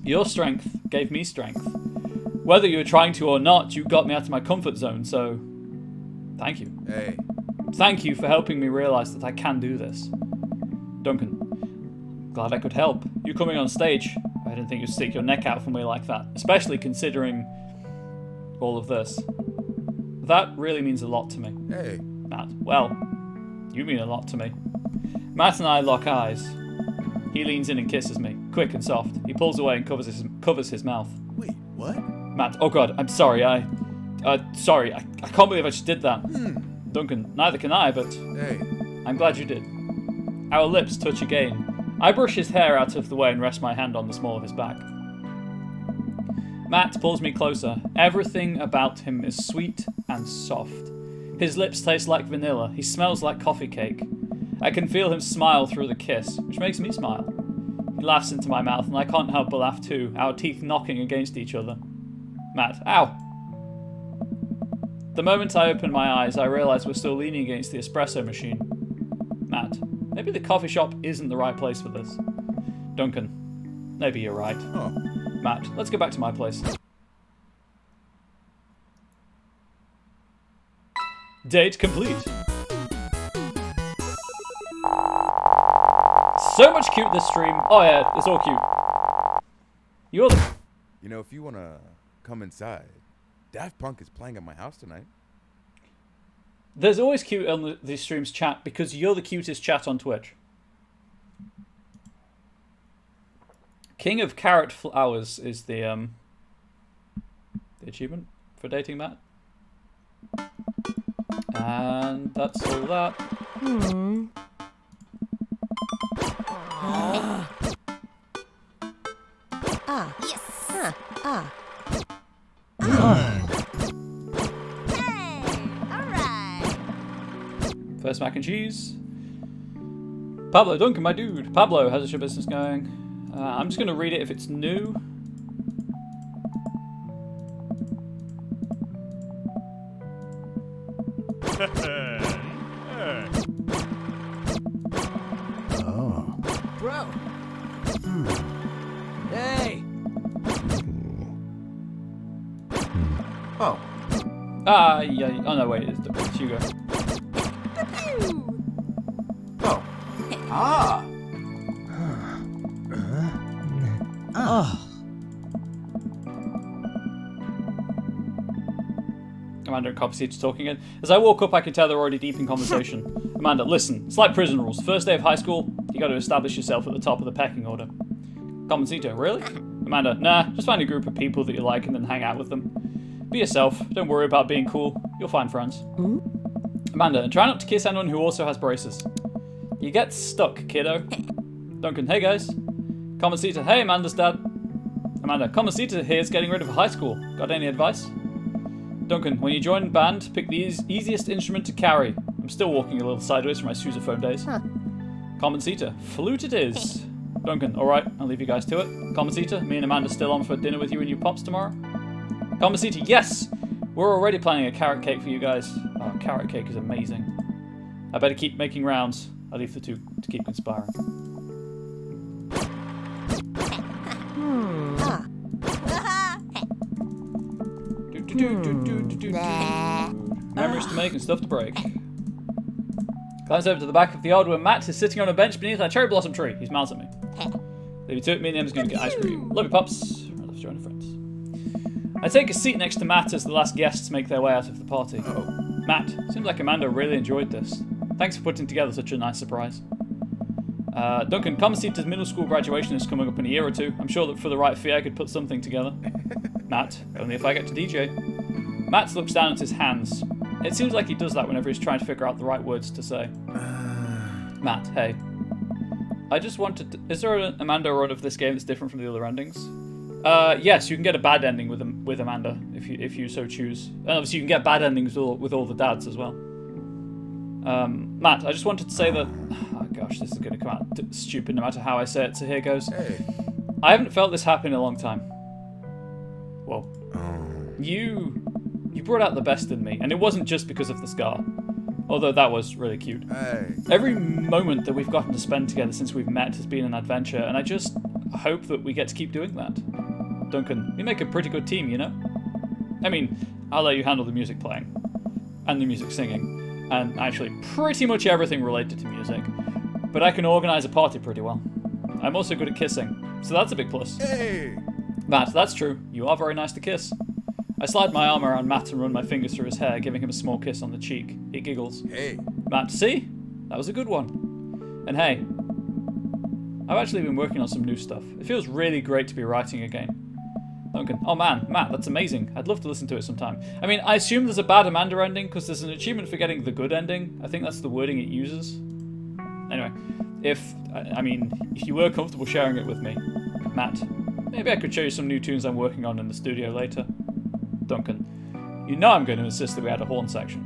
Your strength gave me strength. Whether you were trying to or not, you got me out of my comfort zone, so thank you. Hey. Thank you for helping me realize that I can do this. Duncan, glad I could help. You coming on stage, I didn't think you'd stick your neck out for me like that, especially considering all of this. That really means a lot to me. Hey. Matt, well, you mean a lot to me. Matt and I lock eyes. He leans in and kisses me, quick and soft. He pulls away and covers his mouth. Wait, what? Matt, oh god, I'm sorry, sorry, I can't believe I just did that. Duncan, neither can I, but Hey. I'm glad you did. Our lips touch again. I brush his hair out of the way and rest my hand on the small of his back. Matt pulls me closer. Everything about him is sweet and soft. His lips taste like vanilla. He smells like coffee cake. I can feel him smile through the kiss, which makes me smile. He laughs into my mouth, and I can't help but laugh too, our teeth knocking against each other. Matt, ow! The moment I open my eyes, I realise we're still leaning against the espresso machine. Matt, maybe the coffee shop isn't the right place for this. Duncan, maybe you're right. Oh. Matt, let's go back to my place. Date complete. So much cute this stream. Oh yeah, it's all cute. You're the... You know, if you want to come inside, Daft Punk is playing at my house tonight. There's always cute on these streams chat because you're the cutest chat on Twitch. King of Carrot Flowers is the achievement for dating Matt. And that's all that. Yes. Huh. Hey. All right. First mac and cheese. Pablo, Duncan, my dude. Pablo, how's your business going? I'm just going to read it if it's new. Oh. Bro. Hey. Oh. Yeah. Oh, no, wait. It's Hugo. Oh. Ah. Oh. Amanda and Copperseed's talking again. As I walk up, I can tell they're already deep in conversation. Amanda, listen. It's like prison rules. First day of high school, you got to establish yourself at the top of the pecking order. Commentito, really? Amanda, nah. Just find a group of people that you like and then hang out with them. Be yourself. Don't worry about being cool. You'll find friends. Amanda, and try not to kiss anyone who also has braces. You get stuck, kiddo. Duncan, hey guys. Commentito, hey Amanda's dad. Amanda, Commentito here's getting rid of high school. Got any advice? Duncan, when you join band, pick the easiest instrument to carry. I'm still walking a little sideways from my sousaphone days. Commentito, flute it is. Duncan, alright, I'll leave you guys to it. Commentito, me and Amanda still on for dinner with you and your pops tomorrow. Commentito, yes! We're already planning a carrot cake for you guys. Oh, carrot cake is amazing. I better keep making rounds. I'll leave the two to keep conspiring. Memories to make and stuff to break. Climbs over to the back of the yard where Matt is sitting on a bench beneath a cherry blossom tree. He smiles at me. Leave you to it, me and Em's going to get ice cream. Love you, pups. I love joining friends. I take a seat next to Matt as the last guests make their way out of the party. Matt, seems like Amanda really enjoyed this. Thanks for putting together such a nice surprise. Duncan, come see to middle school graduation is coming up in a year or two. I'm sure that for the right fee I could put something together. Matt, only if I get to DJ. Matt looks down at his hands. It seems like he does that whenever he's trying to figure out the right words to say. Matt, hey. I just wanted to... Is there an Amanda run of this game that's different from the other endings? Yes, you can get a bad ending with Amanda, if you so choose. And obviously you can get bad endings with all the dads as well. Matt, I just wanted to say that... Oh gosh, this is going to come out stupid no matter how I say it, so here goes. Hey. I haven't felt this happy in a long time. Whoa. You brought out the best in me, and it wasn't just because of the scar. Although that was really cute. Hey. Every moment that we've gotten to spend together since we've met has been an adventure, and I just hope that we get to keep doing that. Duncan, we make a pretty good team, you know? I mean, I'll let you handle the music playing, and the music singing, and actually pretty much everything related to music, but I can organise a party pretty well. I'm also good at kissing, so that's a big plus. Hey. Matt, that's true. You are very nice to kiss. I slide my arm around Matt and run my fingers through his hair, giving him a small kiss on the cheek. He giggles. Hey. Matt, see? That was a good one. And hey, I've actually been working on some new stuff. It feels really great to be writing again. Duncan, oh man, Matt, that's amazing. I'd love to listen to it sometime. I mean, I assume there's a bad Amanda ending because there's an achievement for getting the good ending. I think that's the wording it uses. Anyway, if you were comfortable sharing it with me, Matt, maybe I could show you some new tunes I'm working on in the studio later. Duncan, you know I'm going to insist that we add a horn section.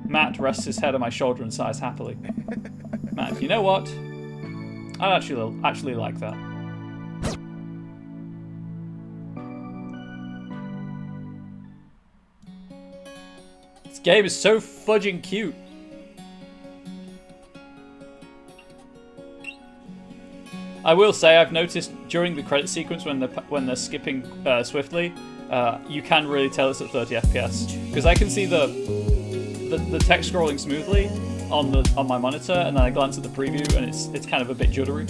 Matt rests his head on my shoulder and sighs happily. Matt, you know what? I'd actually like that. This game is so fudging cute. I will say I've noticed during the credit sequence when they're skipping swiftly, you can really tell it's at 30 FPS because I can see the text scrolling smoothly on my monitor, and then I glance at the preview and it's kind of a bit juddery.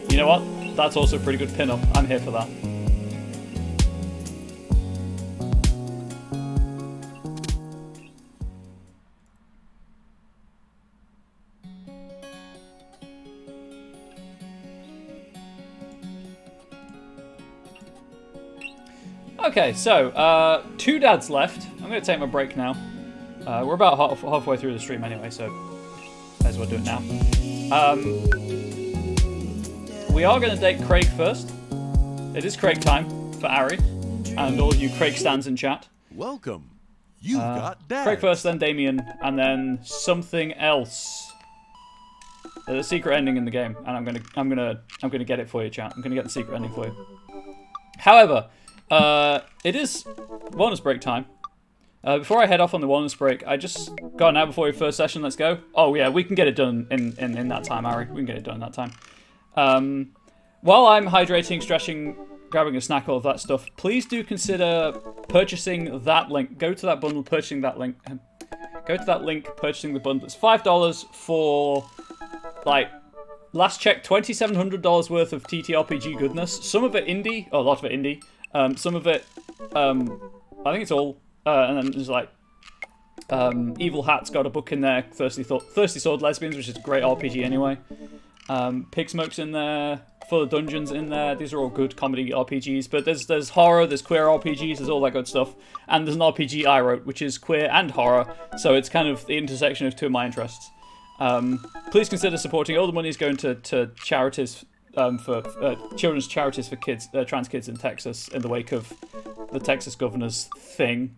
You know what? That's also a pretty good pin-up. I'm here for that. Okay, so, 2 dads left. I'm going to take my break now. We're about halfway through the stream anyway, so may as well do it now. We are going to date Craig first. It is Craig time for Ari, and all of you Craig stands in chat. Welcome. You've got dads. Craig first, then Damien, and then something else. There's a secret ending in the game, and I'm gonna get it for you, chat. I'm gonna get the secret ending for you. However, it is wellness break time. Before I head off on the wellness break, I just got an hour before your first session. Let's go. Oh yeah, we can get it done in that time, Ari. We can get it done in that time. While I'm hydrating, stretching, grabbing a snack, all of that stuff, please do consider purchasing that link. Go to that bundle, purchasing that link. Go to that link, purchasing the bundle. It's $5 for, like, last check, $2,700 worth of TTRPG goodness. Some of it indie, a lot of it indie. Some of it, I think it's all, and then there's like, Evil Hat's got a book in there, Thirsty Sword Lesbians, which is a great RPG anyway. Pig Smoke's in there, Full of Dungeons in there. These are all good comedy RPGs, but there's horror, there's queer RPGs, there's all that good stuff. And there's an RPG I wrote, which is queer and horror, so it's kind of the intersection of two of my interests. Please consider supporting. All the money is going to charities, for children's charities for kids, trans kids in Texas, in the wake of the Texas governor's thing.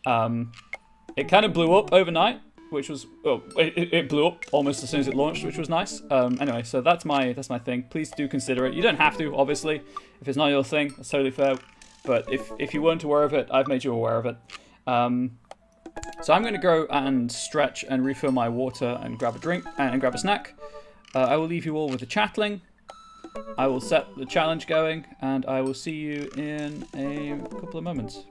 It kind of blew up overnight, which was, it blew up almost as soon as it launched, which was nice. Anyway, so that's my thing. Please do consider it. You don't have to, obviously. If it's not your thing, that's totally fair. But if you weren't aware of it, I've made you aware of it. So I'm going to go and stretch and refill my water and grab a drink and grab a snack. I will leave you all with a chatling. I will set the challenge going, and I will see you in a couple of moments.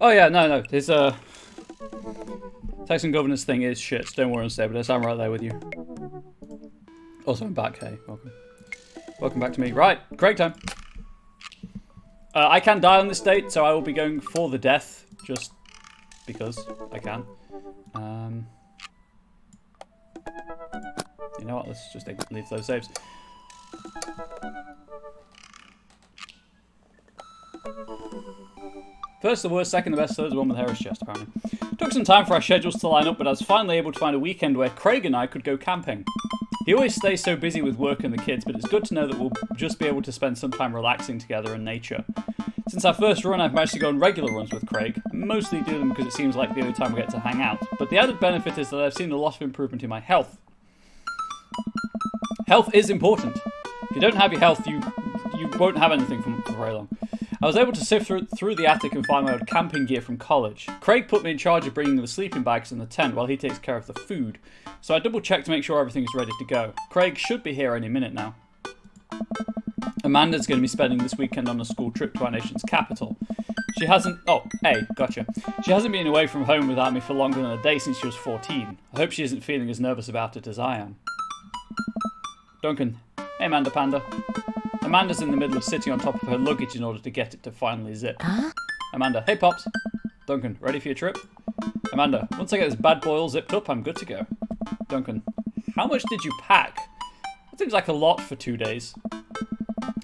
Oh yeah, no. His tax and governance thing is shit. So don't worry, stay with us. I'm right there with you. Also, I'm back. Hey, welcome. Welcome back to me. Right, Craig time. I can die on this date, so I will be going for the death, just because I can. You know what? Let's just leave those saves. First the worst, second the best, third the one with Harris chest, apparently. Took some time for our schedules to line up, but I was finally able to find a weekend where Craig and I could go camping. He always stays so busy with work and the kids, but it's good to know that we'll just be able to spend some time relaxing together in nature. Since our first run, I've managed to go on regular runs with Craig. I mostly do them because it seems like the only time we get to hang out. But the added benefit is that I've seen a lot of improvement in my health. Health is important. If you don't have your health, you won't have anything for very long. I was able to sift through the attic and find my old camping gear from college. Craig put me in charge of bringing the sleeping bags and the tent while he takes care of the food. So I double checked to make sure everything is ready to go. Craig should be here any minute now. Amanda's going to be spending this weekend on a school trip to our nation's capital. She hasn't... Oh, hey, gotcha. She hasn't been away from home without me for longer than a day since she was 14. I hope she isn't feeling as nervous about it as I am. Duncan. Hey, Amanda Panda. Amanda's in the middle of sitting on top of her luggage in order to get it to finally zip. Amanda. Hey, Pops. Duncan. Ready for your trip? Amanda. Once I get this bad boy all zipped up, I'm good to go. Duncan. How much did you pack? That seems like a lot for 2 days.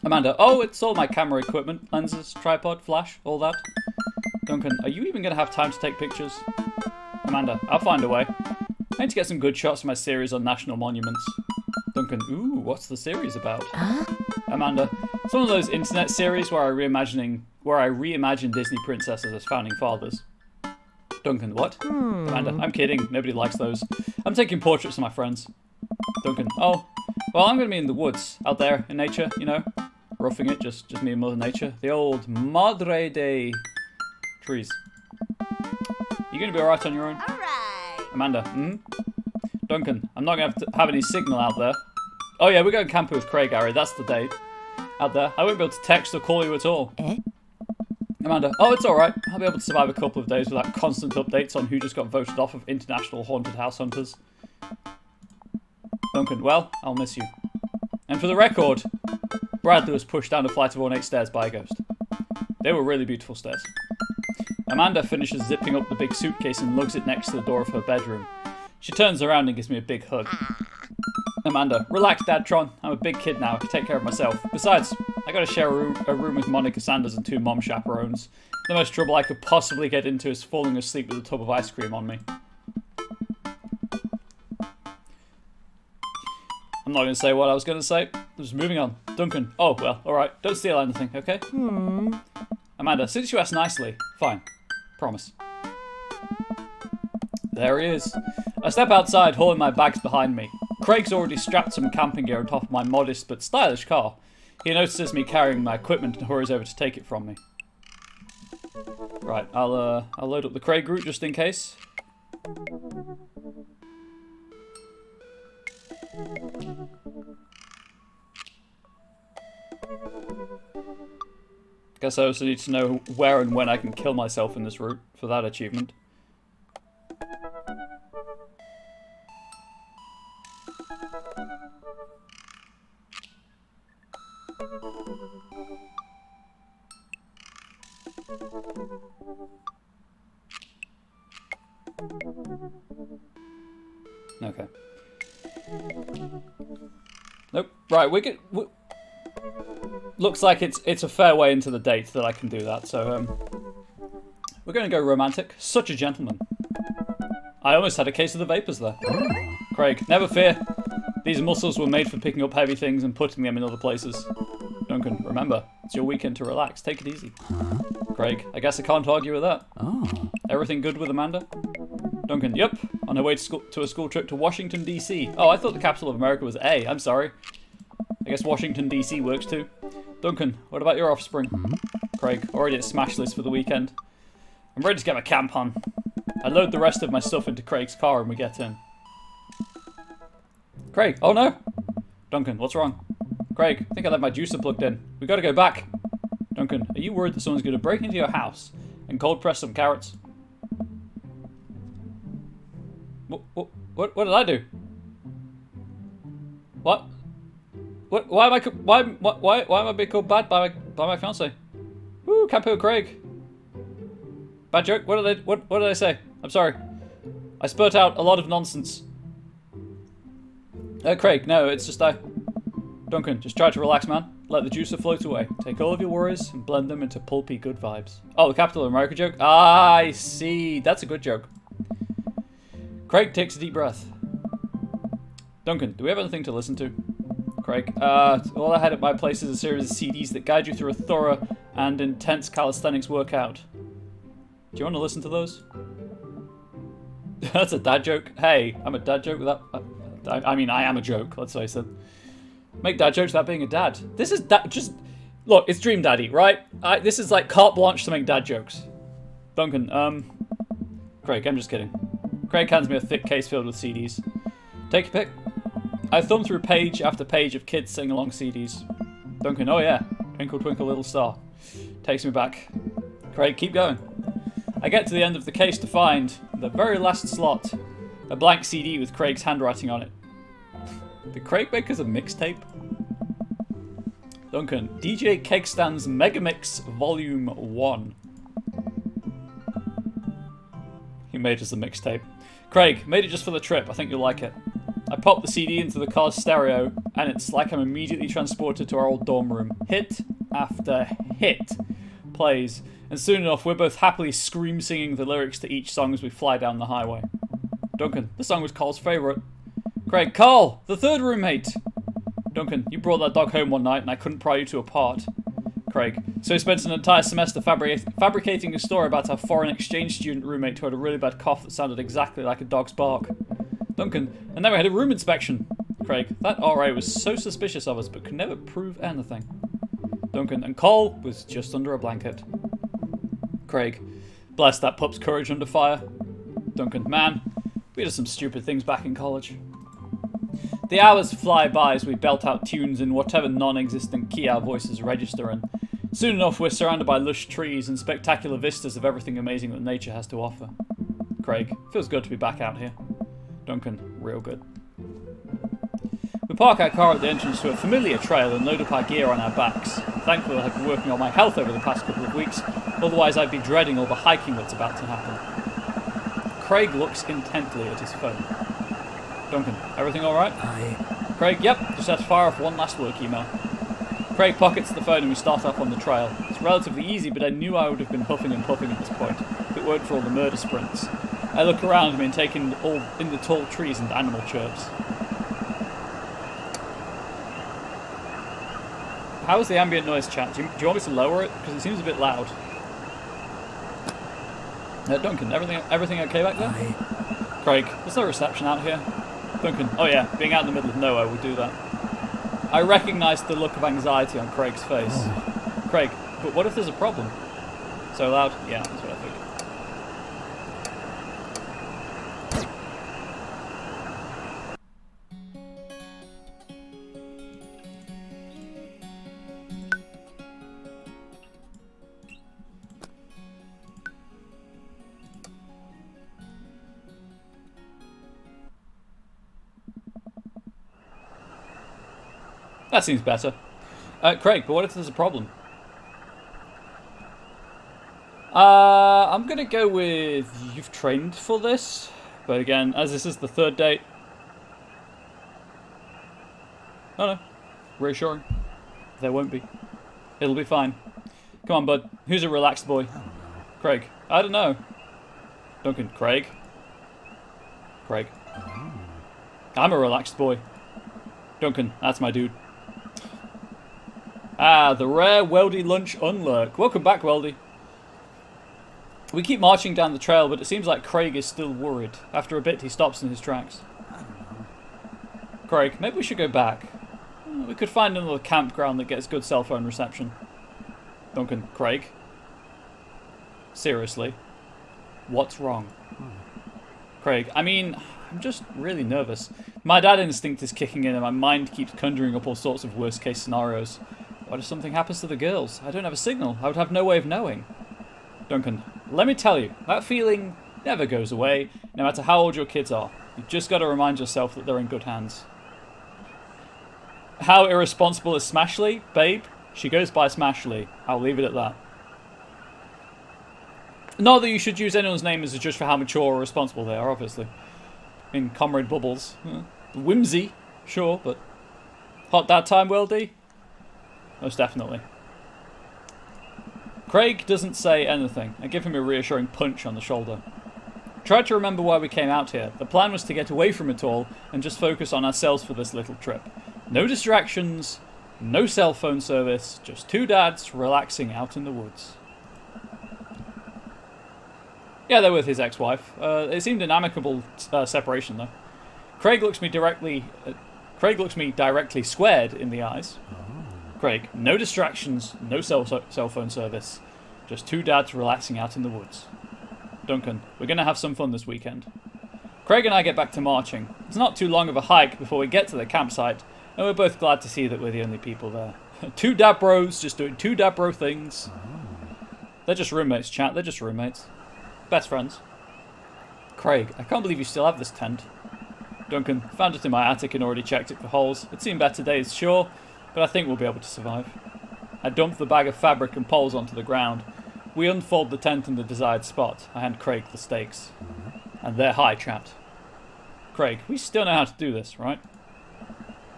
Amanda. Oh, it's all my camera equipment. Lenses, tripod, flash, all that. Duncan. Are you even going to have time to take pictures? Amanda. I'll find a way. I need to get some good shots for my series on national monuments. Duncan. Ooh, what's the series about? Amanda. It's one of those internet series where I reimagine Disney princesses as founding fathers. Duncan. What? Amanda. I'm kidding. Nobody likes those. I'm taking portraits of my friends. Duncan. Oh. Well, I'm going to be in the woods, out there in nature, you know, roughing it, just me and Mother Nature. The old Madre de trees. You going to be alright on your own? Alright. Amanda, Duncan, I'm not going to have any signal out there. Oh yeah, we're going camping with Craig, Harry, that's the date. out there. I won't be able to text or call you at all. Eh? Amanda, oh, it's alright. I'll be able to survive a couple of days without constant updates on who just got voted off of International Haunted House Hunters. Duncan, well, I'll miss you. And for the record, Bradley was pushed down a flight of ornate stairs by a ghost. They were really beautiful stairs. Amanda finishes zipping up the big suitcase and lugs it next to the door of her bedroom. She turns around and gives me a big hug. Amanda, relax, Dadtron. I'm a big kid now. I can take care of myself. Besides, I gotta share a room with Monica Sanders and 2 mom chaperones. The most trouble I could possibly get into is falling asleep with a tub of ice cream on me. I'm not gonna say what I was gonna say. Just moving on. Duncan. Oh, well, alright. Don't steal anything, okay? Amanda, since you asked nicely, fine. Promise. There he is. I step outside, hauling my bags behind me. Craig's already strapped some camping gear on top of my modest but stylish car. He notices me carrying my equipment and hurries over to take it from me. Right, I'll load up the Craig route just in case. Guess I also need to know where and when I can kill myself in this route for that achievement. Okay. Nope. Right, looks like it's a fair way into the date that I can do that, so we're going to go romantic. Such a gentleman. I almost had a case of the vapors there. Craig, never fear. These muscles were made for picking up heavy things and putting them in other places. Duncan, remember, it's your weekend to relax. Take it easy. Craig, I guess I can't argue with that. Everything good with Amanda? Duncan, yep. On her way to a school trip to Washington, D.C. Oh, I thought the capital of America was A. I'm sorry. I guess Washington, D.C. works too. Duncan, what about your offspring? Craig, already at Smash List for the weekend. I'm ready to get my camp on. I load the rest of my stuff into Craig's car and we get in. Craig, oh no! Duncan, what's wrong? Craig, I think I left my juicer plugged in. We gotta go back. Duncan, are you worried that someone's gonna break into your house and cold press some carrots? What did I do? What? Why am I being called bad by my fiance? Woo, Campo Craig. Bad joke. What did I say? I'm sorry. I spurt out a lot of nonsense. Craig, no, it's just Duncan, just try to relax, man. Let the juicer float away. Take all of your worries and blend them into pulpy good vibes. Oh, the capital of America joke? Ah, I see. That's a good joke. Craig takes a deep breath. Duncan, do we have anything to listen to? Craig, all I had at my place is a series of CDs that guide you through a thorough and intense calisthenics workout. Do you want to listen to those? That's a dad joke. Hey, I'm a dad joke without... I mean, I am a joke, let's face it. Make dad jokes without being a dad. This is just... Look, it's Dream Daddy, right? This is like carte blanche to make dad jokes. Duncan, Craig, I'm just kidding. Craig hands me a thick case filled with CDs. Take your pick. I thumb through page after page of kids sing-along CDs. Duncan, oh yeah. Twinkle, twinkle, little star. Takes me back. Craig, keep going. I get to the end of the case to find, the very last slot, a blank CD with Craig's handwriting on it. Did Craig make us a mixtape? Duncan, DJ Kegstan's Megamix Volume 1. He made us a mixtape. Craig, made it just for the trip. I think you'll like it. I pop the CD into the car's stereo, and it's like I'm immediately transported to our old dorm room. Hit after hit plays, and soon enough we're both happily scream-singing the lyrics to each song as we fly down the highway. Duncan, the song was Carl's favourite. Craig, Carl, the third roommate! Duncan, you brought that dog home one night and I couldn't pry you two apart. Craig, so he spent an entire semester fabricating a story about our foreign exchange student roommate who had a really bad cough that sounded exactly like a dog's bark. Duncan, and then we had a room inspection. Craig, that RA was so suspicious of us but could never prove anything. Duncan, and Cole was just under a blanket. Craig, bless that pup's courage under fire. Duncan, man, we did some stupid things back in college. The hours fly by as we belt out tunes in whatever non-existent key our voices register in. Soon enough, we're surrounded by lush trees and spectacular vistas of everything amazing that nature has to offer. Craig, feels good to be back out here. Duncan, real good. We park our car at the entrance to a familiar trail and load up our gear on our backs. Thankfully, I've been working on my health over the past couple of weeks, otherwise I'd be dreading all the hiking that's about to happen. Craig looks intently at his phone. Duncan, everything alright? Craig, yep, just had to fire off one last work email. Craig pockets the phone and we start off on the trail. It's relatively easy, but I knew I would have been huffing and puffing at this point, if it weren't for all the murder sprints. I look around me and take in all in the tall trees and animal chirps. How is the ambient noise, chat? Do you want me to lower it? Because it seems a bit loud. Duncan, everything okay back there? Craig, there's no reception out here. Duncan, oh yeah, being out in the middle of nowhere would do that. I recognised the look of anxiety on Craig's face. Craig, but what if there's a problem? So loud? Yeah, that's what I think. That seems better. Craig, but what if there's a problem? I'm going to go with you've trained for this. But again, as this is the third date... Oh no. Reassuring. There won't be. It'll be fine. Come on, bud. Who's a relaxed boy? Craig. I don't know. Duncan. Craig. Craig. I'm a relaxed boy. Duncan. That's my dude. Ah, the rare Weldy lunch unlurk. Welcome back, Weldy. We keep marching down the trail, but it seems like Craig is still worried. After a bit, he stops in his tracks. Craig, maybe we should go back. We could find another campground that gets good cell phone reception. Duncan, Craig? Seriously? What's wrong? Craig, I mean, I'm just really nervous. My dad instinct is kicking in and my mind keeps conjuring up all sorts of worst case scenarios. What if something happens to the girls? I don't have a signal. I would have no way of knowing. Duncan, let me tell you, that feeling never goes away, no matter how old your kids are. You've just got to remind yourself that they're in good hands. How irresponsible is Smashley? Babe, she goes by Smashley. I'll leave it at that. Not that you should use anyone's name as a judge for how mature or responsible they are, obviously. I mean, Comrade Bubbles. Whimsy, sure, but... Hot dad time, Weldy? Most definitely. Craig doesn't say anything. I give him a reassuring punch on the shoulder. Try to remember why we came out here. The plan was to get away from it all and just focus on ourselves for this little trip. No distractions, no cell phone service, just two dads relaxing out in the woods. Yeah, they're with his ex-wife. It seemed an amicable separation, though. Craig looks me directly squared in the eyes. Craig, no distractions, no cell phone service. Just two dads relaxing out in the woods. Duncan, we're going to have some fun this weekend. Craig and I get back to marching. It's not too long of a hike before we get to the campsite, and we're both glad to see that we're the only people there. Two dad bros just doing two dad bro things. They're just roommates, chat. They're just roommates. Best friends. Craig, I can't believe you still have this tent. Duncan, found it in my attic and already checked it for holes. It's seen better days, sure, but I think we'll be able to survive. I dump the bag of fabric and poles onto the ground. We unfold the tent in the desired spot. I hand Craig the stakes. And they're high, chat. Craig, we still know how to do this, right?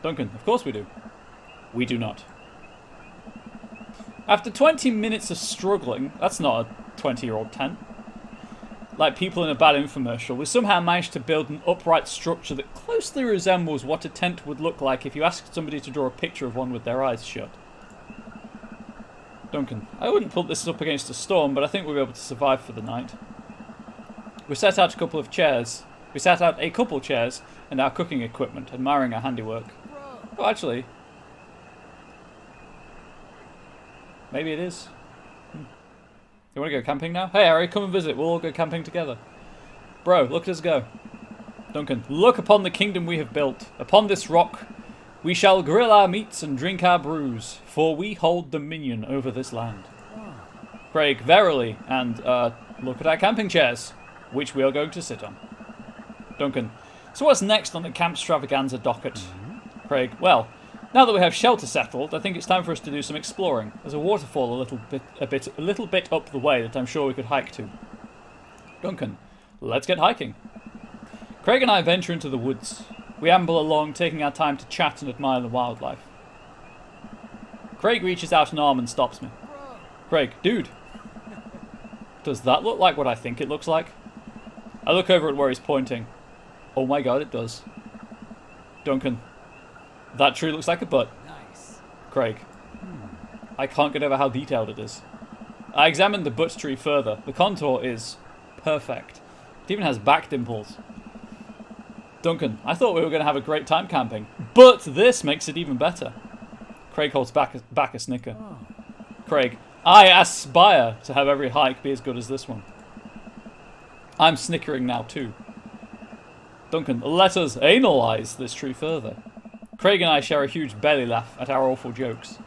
Duncan, of course we do. We do not. After 20 minutes of struggling, that's not a 20-year-old tent. Like people in a bad infomercial, we somehow managed to build an upright structure that closely resembles what a tent would look like if you asked somebody to draw a picture of one with their eyes shut. Duncan, I wouldn't put this up against a storm, but I think we'll be able to survive for the night. We set out a couple of chairs and our cooking equipment, admiring our handiwork. Oh, actually, maybe it is. You want to go camping now? Hey, Harry, come and visit. We'll all go camping together. Bro, look at us go. Duncan, look upon the kingdom we have built. Upon this rock we shall grill our meats and drink our brews, for we hold dominion over this land. Craig, verily, and look at our camping chairs, which we are going to sit on. Duncan, so what's next on the camp extravaganza docket? Craig, well, now that we have shelter settled, I think it's time for us to do some exploring. There's a waterfall a little bit up the way that I'm sure we could hike to. Duncan, let's get hiking. Craig and I venture into the woods. We amble along, taking our time to chat and admire the wildlife. Craig reaches out an arm and stops me. Craig, dude, does that look like what I think it looks like? I look over at where he's pointing. Oh my god, it does. Duncan, that tree looks like a butt. Nice. Craig, I can't get over how detailed it is. I examined the butt tree further. The contour is perfect. It even has back dimples. Duncan, I thought we were going to have a great time camping, but this makes it even better. Craig holds back a snicker. Craig, I aspire to have every hike be as good as this one. I'm snickering now too. Duncan, let us analyse this tree further. Craig and I share a huge belly laugh at our awful jokes.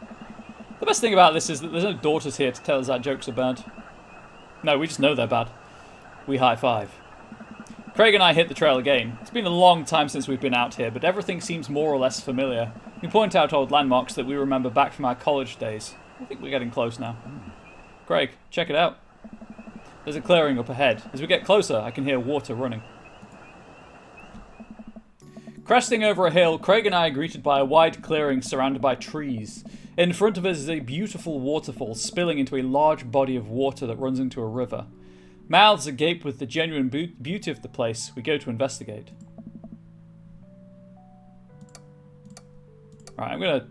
The best thing about this is that there's no daughters here to tell us our jokes are bad. No, we just know they're bad. We high-five. Craig and I hit the trail again. It's been a long time since we've been out here, but everything seems more or less familiar. We point out old landmarks that we remember back from our college days. I think we're getting close now. Craig, check it out. There's a clearing up ahead. As we get closer, I can hear water running. Cresting over a hill, Craig and I are greeted by a wide clearing surrounded by trees. In front of us is a beautiful waterfall spilling into a large body of water that runs into a river. Mouths agape with the genuine beauty of the place, we go to investigate. Right, I'm going to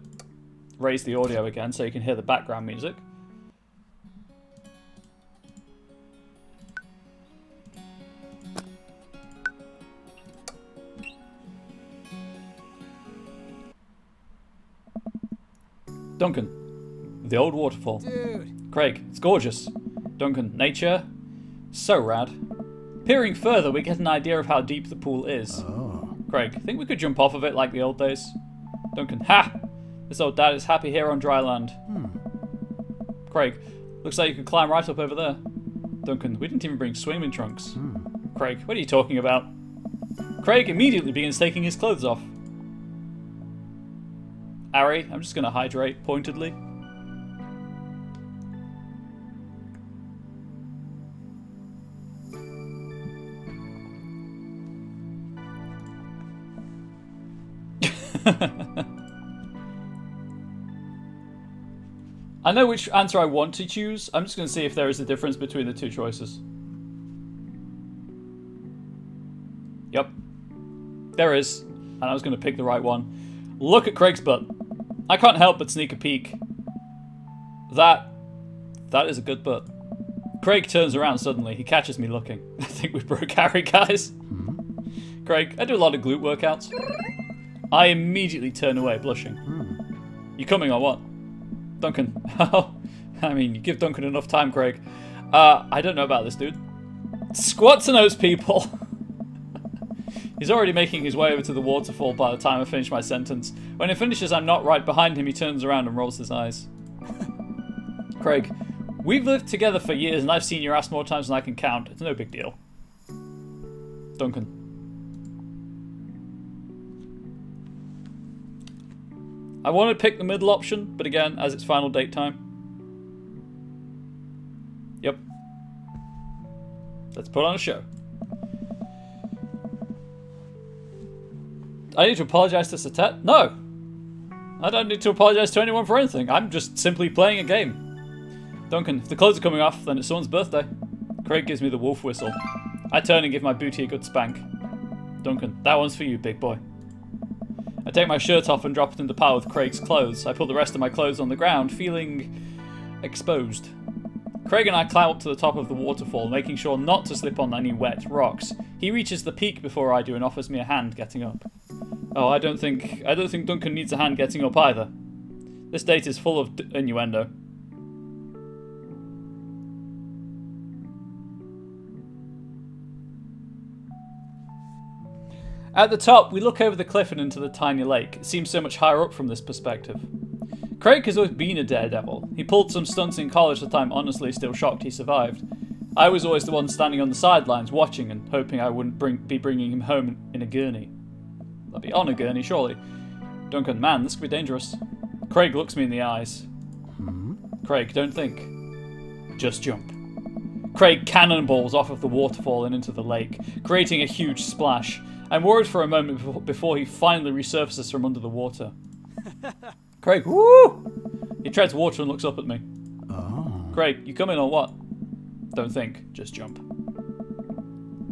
raise the audio again so you can hear the background music. Duncan, the old waterfall. Dude. Craig, it's gorgeous. Duncan, nature, so rad. Peering further, we get an idea of how deep the pool is. Oh. Craig, think we could jump off of it like the old days? Duncan, ha! This old dad is happy here on dry land. Craig, looks like you could climb right up over there. Duncan, we didn't even bring swimming trunks. Craig, what are you talking about? Craig immediately begins taking his clothes off. Ari, I'm just going to hydrate pointedly. I know which answer I want to choose. I'm just going to see if there is a difference between the two choices. Yep. There is. And I was going to pick the right one. Look at Craig's butt. I can't help but sneak a peek. That is a good butt. Craig turns around suddenly. He catches me looking. I think we broke Harry, guys. Craig, I do a lot of glute workouts. I immediately turn away, blushing. You coming or what? Duncan. I mean, you give Duncan enough time, Craig. I don't know about this dude. Squats and those people. He's already making his way over to the waterfall by the time I finish my sentence. When he finishes, I'm not right behind him. He turns around and rolls his eyes. Craig, we've lived together for years and I've seen your ass more times than I can count. It's no big deal. Duncan. I want to pick the middle option, but again, as it's final date time. Yep. Let's put on a show. I need to apologize to Satet? No! I don't need to apologize to anyone for anything. I'm just simply playing a game. Duncan, if the clothes are coming off, then it's someone's birthday. Craig gives me the wolf whistle. I turn and give my booty a good spank. Duncan, that one's for you, big boy. I take my shirt off and drop it in the pile with Craig's clothes. I put the rest of my clothes on the ground, feeling exposed. Craig and I climb up to the top of the waterfall, making sure not to slip on any wet rocks. He reaches the peak before I do and offers me a hand getting up. Oh, I don't think Duncan needs a hand getting up either. This date is full of innuendo. At the top, we look over the cliff and into the tiny lake. It seems so much higher up from this perspective. Craig has always been a daredevil. He pulled some stunts in college that I'm honestly still shocked he survived. I was always the one standing on the sidelines watching and hoping I wouldn't be bringing him home in a gurney. I'll be on a gurney, surely. Duncan, man, this could be dangerous. Craig looks me in the eyes. Craig, don't think. Just jump. Craig cannonballs off of the waterfall and into the lake, creating a huge splash. I'm worried for a moment before he finally resurfaces from under the water. Craig, woo! He treads water and looks up at me. Oh. Craig, you coming or what? Don't think, just jump.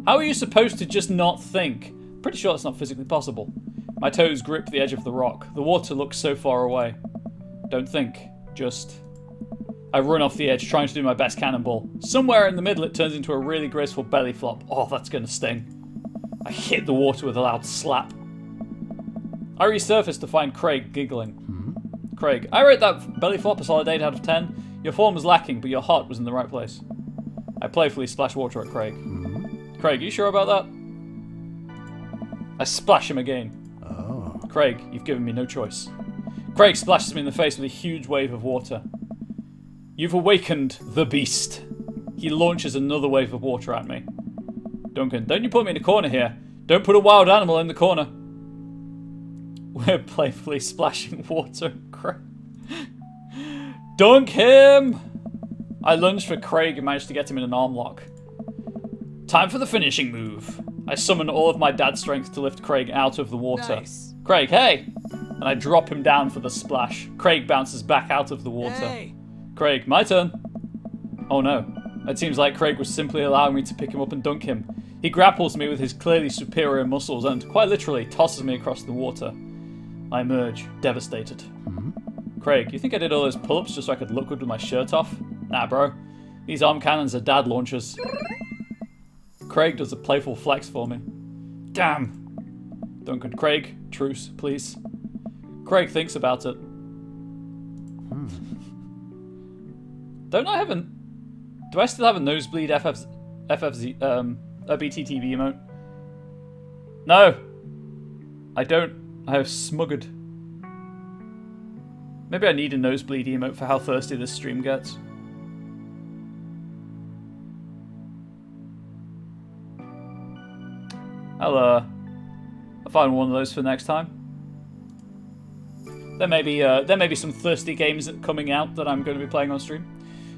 How are you supposed to just not think? Pretty sure that's not physically possible. My toes grip the edge of the rock. The water looks so far away. Don't think, just... I run off the edge, trying to do my best cannonball. Somewhere in the middle, it turns into a really graceful belly flop. Oh, that's gonna sting. I hit the water with a loud slap. I resurface to find Craig giggling. Craig, I rate that belly flop a solid 8 out of 10. Your form was lacking, but your heart was in the right place. I playfully splash water at Craig. Craig, you sure about that? I splash him again. Oh. Craig, you've given me no choice. Craig splashes me in the face with a huge wave of water. You've awakened the beast. He launches another wave of water at me. Duncan, don't you put me in a corner here. Don't put a wild animal in the corner. We're playfully splashing water at Craig. Dunk him! I lunged for Craig and managed to get him in an arm lock. Time for the finishing move. I summon all of my dad's strength to lift Craig out of the water. Nice. Craig, hey! And I drop him down for the splash. Craig bounces back out of the water. Hey. Craig, my turn. Oh no. It seems like Craig was simply allowing me to pick him up and dunk him. He grapples me with his clearly superior muscles and, quite literally, tosses me across the water. I emerge, devastated. Craig, you think I did all those pull-ups just so I could look good with my shirt off? Nah, bro. These arm cannons are dad launchers. Craig does a playful flex for me. Damn. Duncan, Craig, truce, please. Craig thinks about it. Don't I have an... Do I still have a nosebleed BTTV emote? No. I don't. I have smuggered. Maybe I need a nosebleed emote for how thirsty this stream gets. I'll find one of those for next time. There may be some thirsty games coming out that I'm going to be playing on stream.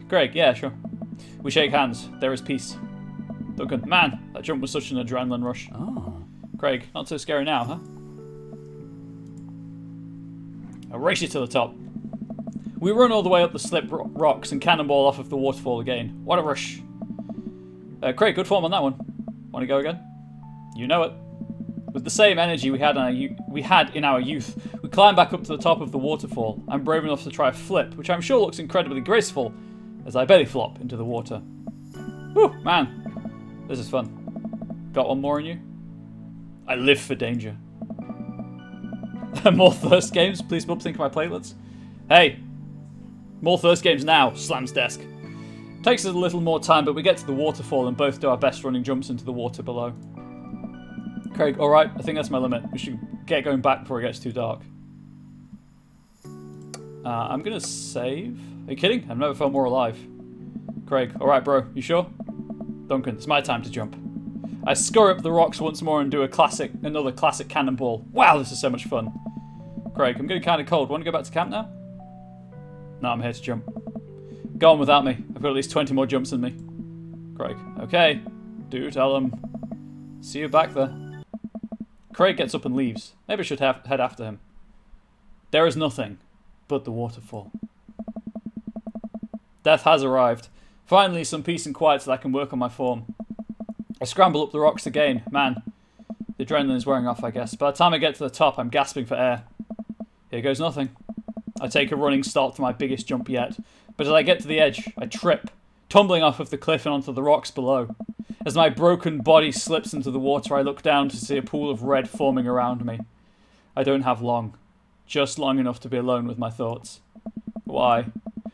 Greg, yeah, sure. We shake hands. There is peace. Duncan, man, that jump was such an adrenaline rush. Oh. Craig, not so scary now, huh? I race you to the top. We run all the way up the slip rocks and cannonball off of the waterfall again. What a rush. Craig, good form on that one. Want to go again? You know it. With the same energy we had in our youth, we climb back up to the top of the waterfall. I'm brave enough to try a flip, which I'm sure looks incredibly graceful, as I belly flop into the water. Whew, man. This is fun. Got one more in you? I live for danger. More thirst games? Please stop thinking my platelets. Hey, more thirst games now. Slams desk. Takes us a little more time, but we get to the waterfall and both do our best running jumps into the water below. Craig, alright, I think that's my limit. We should get going back before it gets too dark. I'm gonna save. Are you kidding? I've never felt more alive. Craig, alright bro, you sure? Duncan, it's my time to jump. I scurry up the rocks once more and do another classic cannonball. Wow, this is so much fun. Craig, I'm getting kind of cold. Want to go back to camp now? No, I'm here to jump. Go on without me. I've got at least 20 more jumps in me. Craig, okay. Do tell him. See you back there. Craig gets up and leaves. Maybe I should head after him. There is nothing but the waterfall. Death has arrived. Finally, some peace and quiet so that I can work on my form. I scramble up the rocks again. Man, the adrenaline is wearing off, I guess. By the time I get to the top, I'm gasping for air. Here goes nothing. I take a running start to my biggest jump yet. But as I get to the edge, I trip, tumbling off of the cliff and onto the rocks below. As my broken body slips into the water, I look down to see a pool of red forming around me. I don't have long. Just long enough to be alone with my thoughts. Why?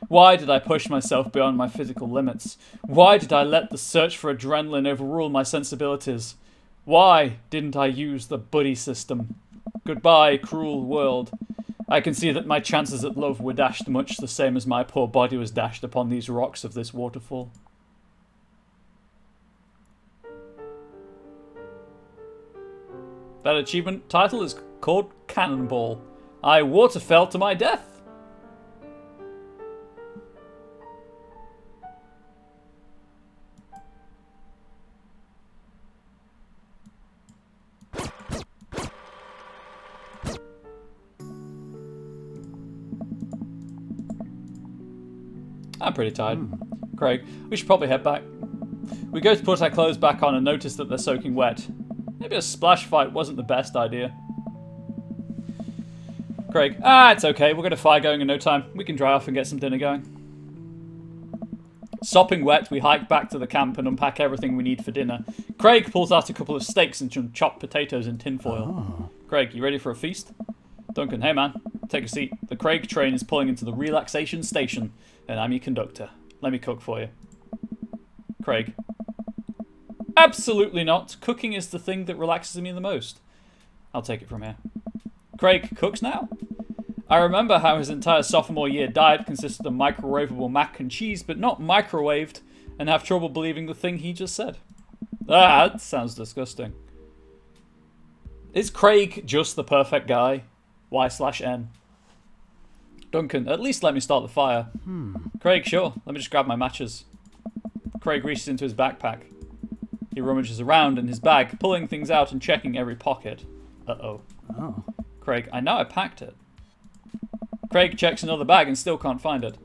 Why did I push myself beyond my physical limits? Why did I let the search for adrenaline overrule my sensibilities? Why didn't I use the buddy system? Goodbye, cruel world. I can see that my chances at love were dashed much the same as my poor body was dashed upon these rocks of this waterfall. That achievement title is called Cannonball. I waterfell to my death. I'm pretty tired. Craig, we should probably head back. We go to put our clothes back on and notice that they're soaking wet. Maybe a splash fight wasn't the best idea. Craig, it's okay. We'll get a fire going in no time. We can dry off and get some dinner going. Sopping wet, we hike back to the camp and unpack everything we need for dinner. Craig pulls out a couple of steaks and some chopped potatoes in tinfoil. Craig, you ready for a feast? Duncan, hey man, take a seat. The Craig train is pulling into the relaxation station, and I'm your conductor. Let me cook for you. Craig. Absolutely not. Cooking is the thing that relaxes me the most. I'll take it from here. Craig cooks now? I remember how his entire sophomore year diet consisted of microwavable mac and cheese, but not microwaved, and have trouble believing the thing he just said. That sounds disgusting. Is Craig just the perfect guy? Y/N. Duncan, at least let me start the fire. Craig, sure. Let me just grab my matches. Craig reaches into his backpack. He rummages around in his bag, pulling things out and checking every pocket. Uh-oh. Oh. Craig, I know I packed it. Craig checks another bag and still can't find it.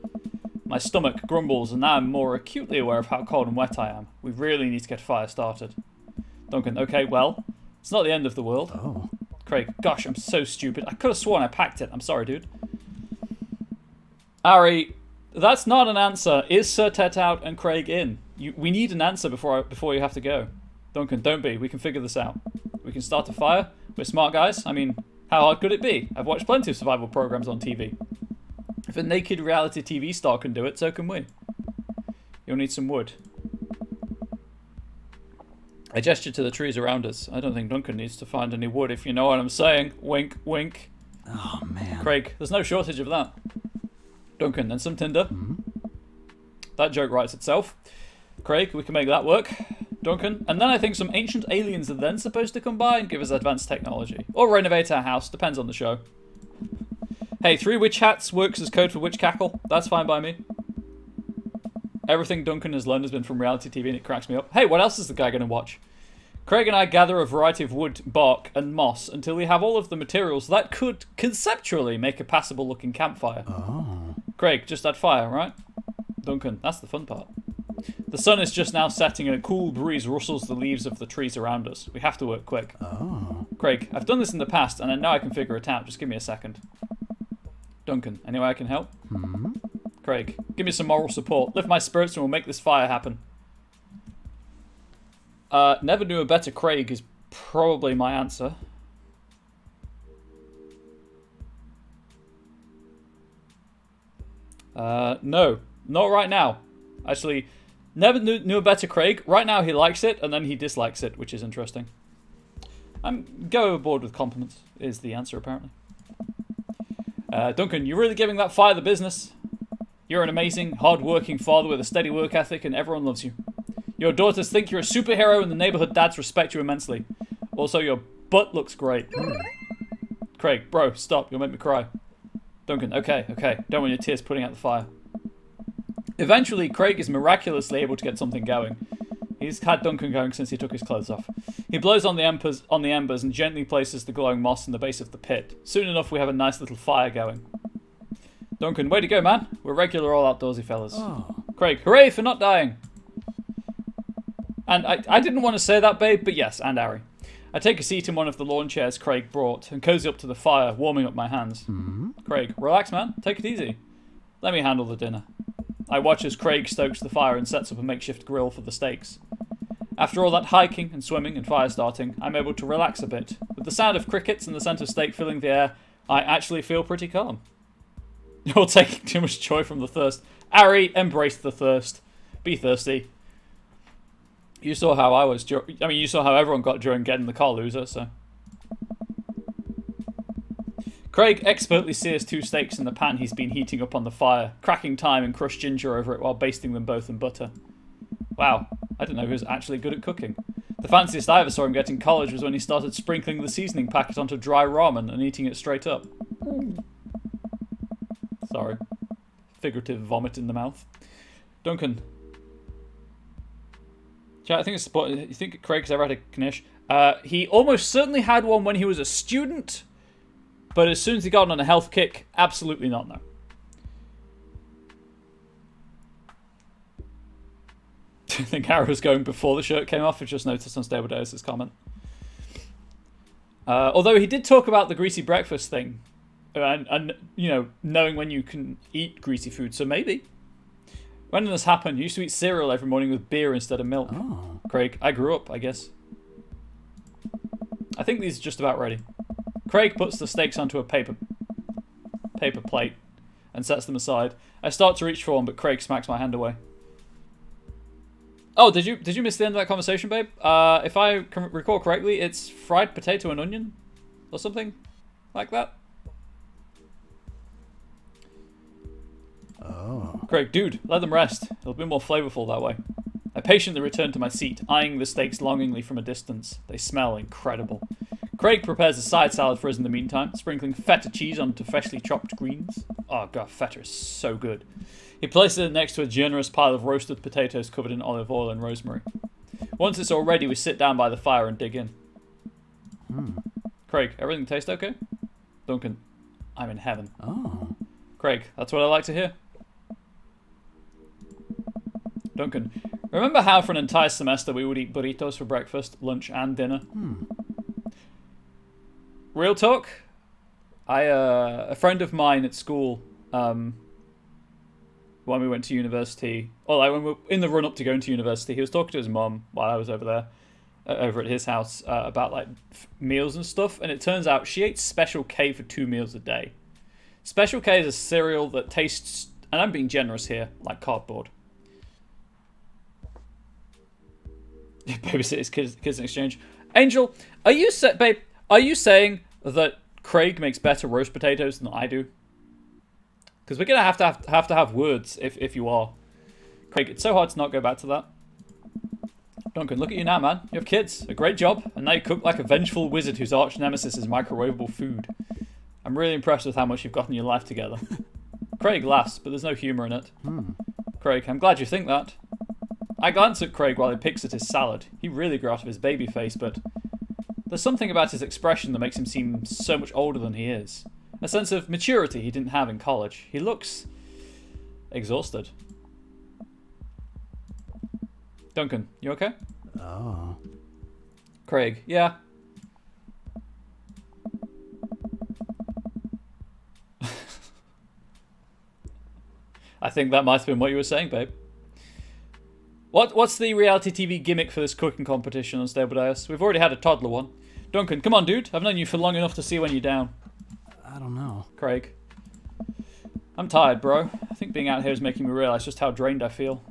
My stomach grumbles, and now I'm more acutely aware of how cold and wet I am. We really need to get a fire started. Duncan, okay, well, it's not the end of the world. Oh. Craig, gosh, I'm so stupid. I could have sworn I packed it. I'm sorry, dude. Ari, that's not an answer. Is Sir Tet out and Craig in? We need an answer before you have to go. Duncan, don't be. We can figure this out. We can start a fire. We're smart guys. I mean, how hard could it be? I've watched plenty of survival programs on TV. If a naked reality TV star can do it, so can we. You'll need some wood. I gesture to the trees around us. I don't think Duncan needs to find any wood, if you know what I'm saying. Wink, wink. Oh, man. Craig, there's no shortage of that. Duncan, then some tinder. That joke writes itself. Craig, we can make that work. Duncan, and then I think some ancient aliens are then supposed to come by and give us advanced technology. Or renovate our house, depends on the show. Hey, 3 witch hats works as code for witch cackle. That's fine by me. Everything Duncan has learned has been from reality TV and it cracks me up. Hey, what else is the guy going to watch? Craig and I gather a variety of wood, bark, and moss until we have all of the materials that could conceptually make a passable looking campfire. Oh. Craig, just add fire, right? Duncan, that's the fun part. The sun is just now setting and a cool breeze rustles the leaves of the trees around us. We have to work quick. Oh. Craig, I've done this in the past and I know I can figure it out. Just give me a second. Duncan, any way I can help? Craig, give me some moral support. Lift my spirits and we'll make this fire happen. Never knew a better Craig is probably my answer. No, not right now. Actually, never knew a better Craig. Right now he likes it and then he dislikes it, which is interesting. Go overboard with compliments is the answer apparently. Duncan, you're really giving that fire the business. You're an amazing, hard-working father with a steady work ethic and everyone loves you. Your daughters think you're a superhero and the neighborhood dads respect you immensely. Also, your butt looks great. Craig, bro, stop. You'll make me cry. Duncan, okay. Don't want your tears putting out the fire. Eventually, Craig is miraculously able to get something going. He's had Duncan going since he took his clothes off. He blows on the embers and gently places the glowing moss in the base of the pit. Soon enough, we have a nice little fire going. Duncan, way to go, man. We're regular all outdoorsy fellas. Oh. Craig, hooray for not dying. And I didn't want to say that, babe, but yes, and Ari. I take a seat in one of the lawn chairs Craig brought and cozy up to the fire, warming up my hands. Craig, relax, man. Take it easy. Let me handle the dinner. I watch as Craig stokes the fire and sets up a makeshift grill for the steaks. After all that hiking and swimming and fire starting, I'm able to relax a bit. With the sound of crickets and the scent of steak filling the air, I actually feel pretty calm. You're taking too much joy from the thirst. Ari, embrace the thirst. Be thirsty. You saw how I was. I mean, you saw how everyone got during getting the car, loser. So. Craig expertly sears 2 steaks in the pan he's been heating up on the fire, cracking thyme and crushed ginger over it while basting them both in butter. Wow, I didn't know he was actually good at cooking. The fanciest I ever saw him get in college was when he started sprinkling the seasoning packet onto dry ramen and eating it straight up. Sorry. Figurative vomit in the mouth. Duncan. I think you think Craig's ever had a Knish? He almost certainly had one when he was a student, but as soon as he got on a health kick, absolutely not, no. I think Harry was going before the shirt came off. I just noticed on Stable Days' comment. Although he did talk about the greasy breakfast thing, and you know, knowing when you can eat greasy food. So maybe when did this happen? You used to eat cereal every morning with beer instead of milk. Oh. Craig, I grew up, I guess. I think these are just about ready. Craig puts the steaks onto a paper plate and sets them aside. I start to reach for one, but Craig smacks my hand away. Oh, did you miss the end of that conversation, babe? If I can recall correctly, it's fried potato and onion or something like that. Oh. Craig, dude, let them rest. It'll be more flavorful that way. I patiently return to my seat, eyeing the steaks longingly from a distance. They smell incredible. Craig prepares a side salad for us in the meantime, sprinkling feta cheese onto freshly chopped greens. Oh god, feta is so good. He places it next to a generous pile of roasted potatoes covered in olive oil and rosemary. Once it's all ready, we sit down by the fire and dig in. Craig, everything taste okay? Duncan, I'm in heaven. Oh. Craig, that's what I like to hear. Duncan, remember how for an entire semester we would eat burritos for breakfast, lunch, and dinner? Real talk? A friend of mine at school, when we went to university, or like when we were in the run up to going to university, he was talking to his mum while I was over there, over at his house, about like meals and stuff. And it turns out she ate Special K for 2 meals a day. Special K is a cereal that tastes, and I'm being generous here, like cardboard. Babysitters, kids in exchange. Angel, are you saying that Craig makes better roast potatoes than I do? Because we're gonna have to have words if you are. Craig, it's so hard to not go back to that. Duncan, look at you now, man. You have kids, a great job, and now you cook like a vengeful wizard whose arch nemesis is microwavable food. I'm really impressed with how much you've gotten your life together. Craig laughs, but there's no humour in it. Craig, I'm glad you think that. I glance at Craig while he picks at his salad. He really grew out of his baby face, but there's something about his expression that makes him seem so much older than he is. A sense of maturity he didn't have in college. He looks exhausted. Duncan, you okay? Oh. Craig, yeah. I think that might have been what you were saying, babe. What's the reality TV gimmick for this cooking competition on Stable Dice? We've already had a toddler one. Duncan, come on, dude. I've known you for long enough to see when you're down. I don't know. Craig. I'm tired, bro. I think being out here is making me realise just how drained I feel.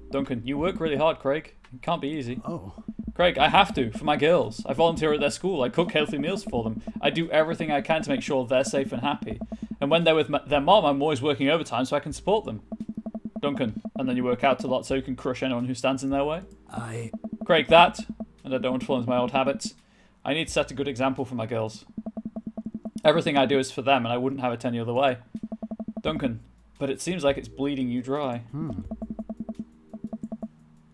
Duncan, you work really hard, Craig. It can't be easy. Oh. Craig, I have to, for my girls. I volunteer at their school. I cook healthy meals for them. I do everything I can to make sure they're safe and happy. And when they're with their mom, I'm always working overtime so I can support them. Duncan, and then you work out a lot so you can crush anyone who stands in their way? Craig, that, and I don't want to fall into my old habits, I need to set a good example for my girls. Everything I do is for them, and I wouldn't have it any other way. Duncan, but it seems like it's bleeding you dry.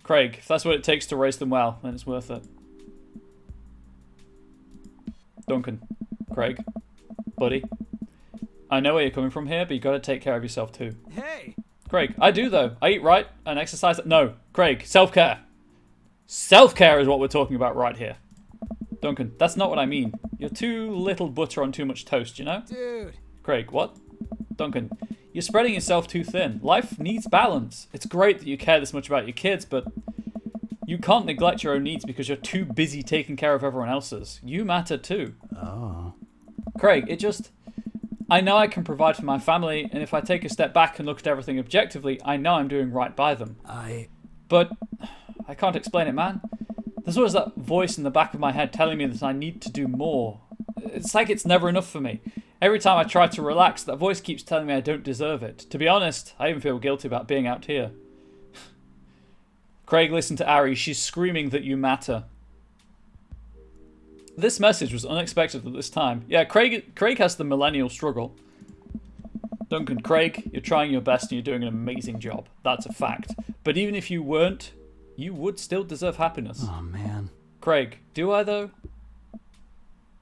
Craig, if that's what it takes to raise them well, then it's worth it. Duncan, Craig, buddy, I know where you're coming from here, but you got to take care of yourself too. Hey! Craig, I do though. I eat right and exercise. No, Craig, self-care. Self-care is what we're talking about right here. Duncan, that's not what I mean. You're too little butter on too much toast, you know? Dude! Craig, what? Duncan, you're spreading yourself too thin. Life needs balance. It's great that you care this much about your kids, but you can't neglect your own needs because you're too busy taking care of everyone else's. You matter too. Oh. Craig, I know I can provide for my family, and if I take a step back and look at everything objectively, I know I'm doing right by them. But I can't explain it, man. There's always that voice in the back of my head telling me that I need to do more. It's like it's never enough for me. Every time I try to relax, that voice keeps telling me I don't deserve it. To be honest, I even feel guilty about being out here. Craig, listen to Ari. She's screaming that you matter. This message was unexpected at this time. Yeah, Craig has the millennial struggle. Duncan, Craig, you're trying your best and you're doing an amazing job. That's a fact. But even if you weren't, you would still deserve happiness. Oh, man. Craig, do I though?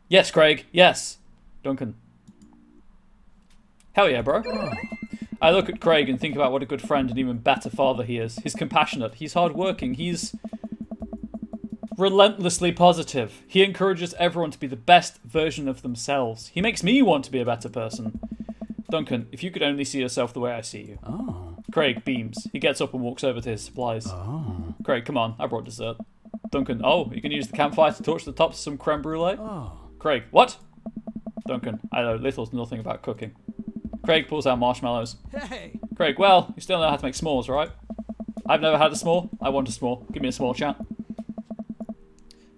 Yes, Craig, yes. Duncan. Hell yeah, bro. I look at Craig and think about what a good friend and even better father he is. He's compassionate, he's hardworking, he's relentlessly positive. He encourages everyone to be the best version of themselves. He makes me want to be a better person. Duncan, if you could only see yourself the way I see you. Oh. Craig beams. He gets up and walks over to his supplies. Oh. Craig, come on, I brought dessert. Duncan, oh, you can use the campfire to torch the tops of some creme brulee? Oh. Craig, what? Duncan, I know little to nothing about cooking. Craig pulls out marshmallows. Hey. Craig, well, you still know how to make s'mores, right? I've never had a s'more. I want a s'more. Give me a s'more, chat.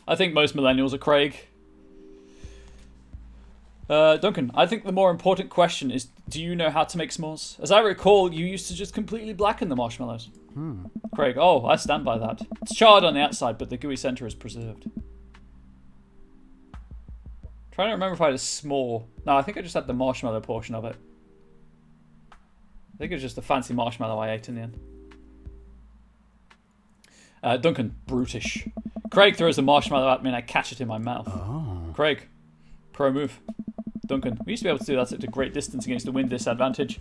I think most millennials are Craig. Duncan, I think the more important question is, do you know how to make s'mores? As I recall, you used to just completely blacken the marshmallows. Craig, oh, I stand by that. It's charred on the outside, but the gooey centre is preserved. Trying to remember if I had a s'more. No, I think I just had the marshmallow portion of it. I think it was just the fancy marshmallow I ate in the end. Duncan, brutish. Craig throws a marshmallow at me and I catch it in my mouth. Oh. Craig, pro move. Duncan, we used to be able to do that at a great distance against a wind disadvantage.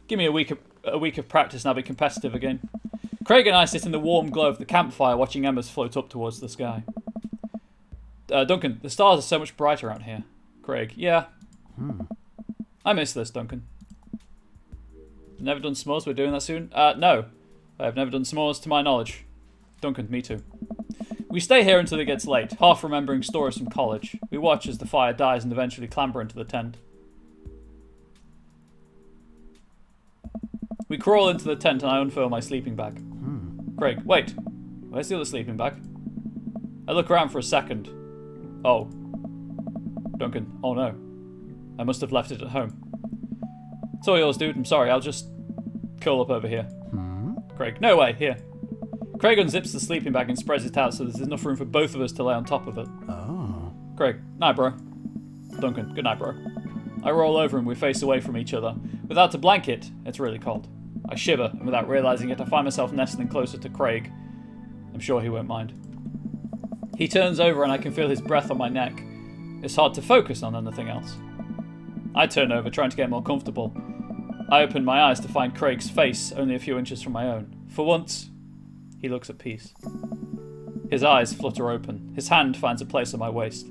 Give me a week of practice and I'll be competitive again. Craig and I sit in the warm glow of the campfire watching embers float up towards the sky. Duncan, the stars are so much brighter out here. Craig, yeah. I miss this, Duncan. Never done s'mores, we're doing that soon? No. I have never done s'mores to my knowledge. Duncan, me too. We stay here until it gets late, half remembering stories from college. We watch as the fire dies and eventually clamber into the tent. We crawl into the tent and I unfurl my sleeping bag. Craig, wait. Where's the other sleeping bag? I look around for a second. Oh. Duncan, oh no. I must have left it at home. It's all yours, dude. I'm sorry, I'll just curl up over here. Craig, no way, here. Craig unzips the sleeping bag and spreads it out so there's enough room for both of us to lay on top of it. Oh. Craig, night, bro. Duncan, good night, bro. I roll over and we face away from each other. Without a blanket, it's really cold. I shiver, and without realising it, I find myself nestling closer to Craig. I'm sure he won't mind. He turns over and I can feel his breath on my neck. It's hard to focus on anything else. I turn over, trying to get more comfortable. I open my eyes to find Craig's face only a few inches from my own. For once, he looks at peace. His eyes flutter open. His hand finds a place on my waist.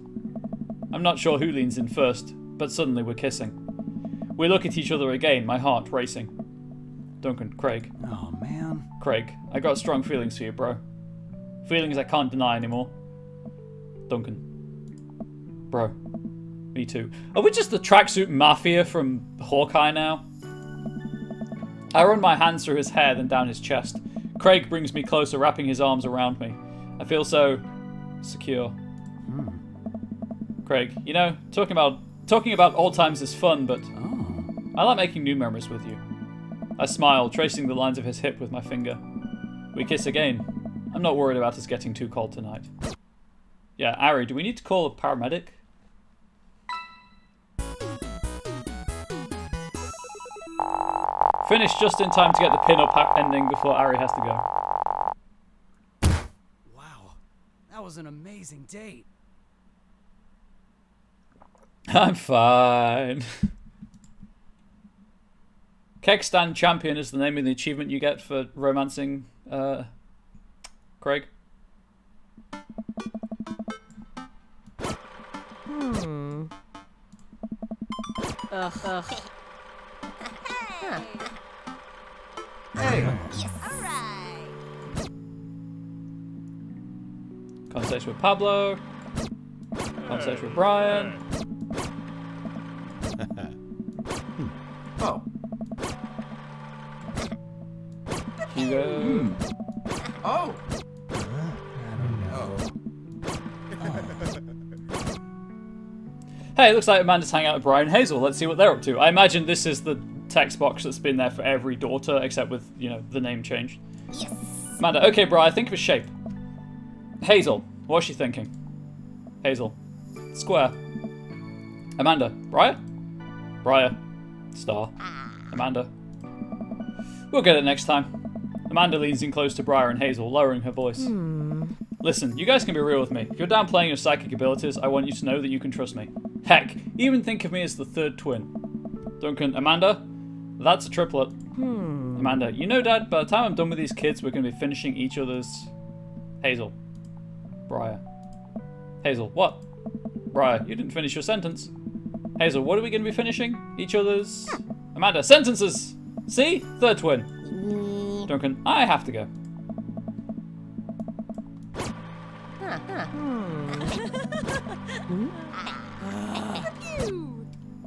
I'm not sure who leans in first, but suddenly we're kissing. We look at each other again, my heart racing. Duncan, Craig. Oh, man. Craig, I got strong feelings for you, bro. Feelings I can't deny anymore. Duncan. Bro. Me too. Are we just the tracksuit mafia from Hawkeye now? I run my hands through his hair, then down his chest. Craig brings me closer, wrapping his arms around me. I feel so secure. Craig, you know, talking about old times is fun, but I like making new memories with you. I smile, tracing the lines of his hip with my finger. We kiss again. I'm not worried about us getting too cold tonight. Yeah, Ari, do we need to call a paramedic? Finished just in time to get the pin-up ending before Ari has to go. Wow. That was an amazing date. I'm fine. Kegstand Champion is the name of the achievement you get for romancing Craig. Hey. All right. Conversation with Pablo. Conversation with Brian. Oh. Hugo. Oh. Hey, it looks like Amanda's hanging out with Brian and Hazel. Let's see what they're up to. I imagine this is the text box that's been there for every daughter, except with, you know, the name changed. Yes. Amanda, okay, Brian, think of a shape. Hazel, what's she thinking? Hazel, square. Amanda, Briar? Briar, star. Amanda. We'll get it next time. Amanda leans in close to Briar and Hazel, lowering her voice. Listen, you guys can be real with me. If you're downplaying your psychic abilities, I want you to know that you can trust me. Heck, even think of me as the third twin. Duncan, Amanda, that's a triplet. Amanda, you know, Dad, by the time I'm done with these kids, we're going to be finishing each other's... Hazel. Briar. Hazel, what? Briar, you didn't finish your sentence. Hazel, what are we going to be finishing? Each other's... Amanda, sentences! See? Third twin. Duncan, I have to go.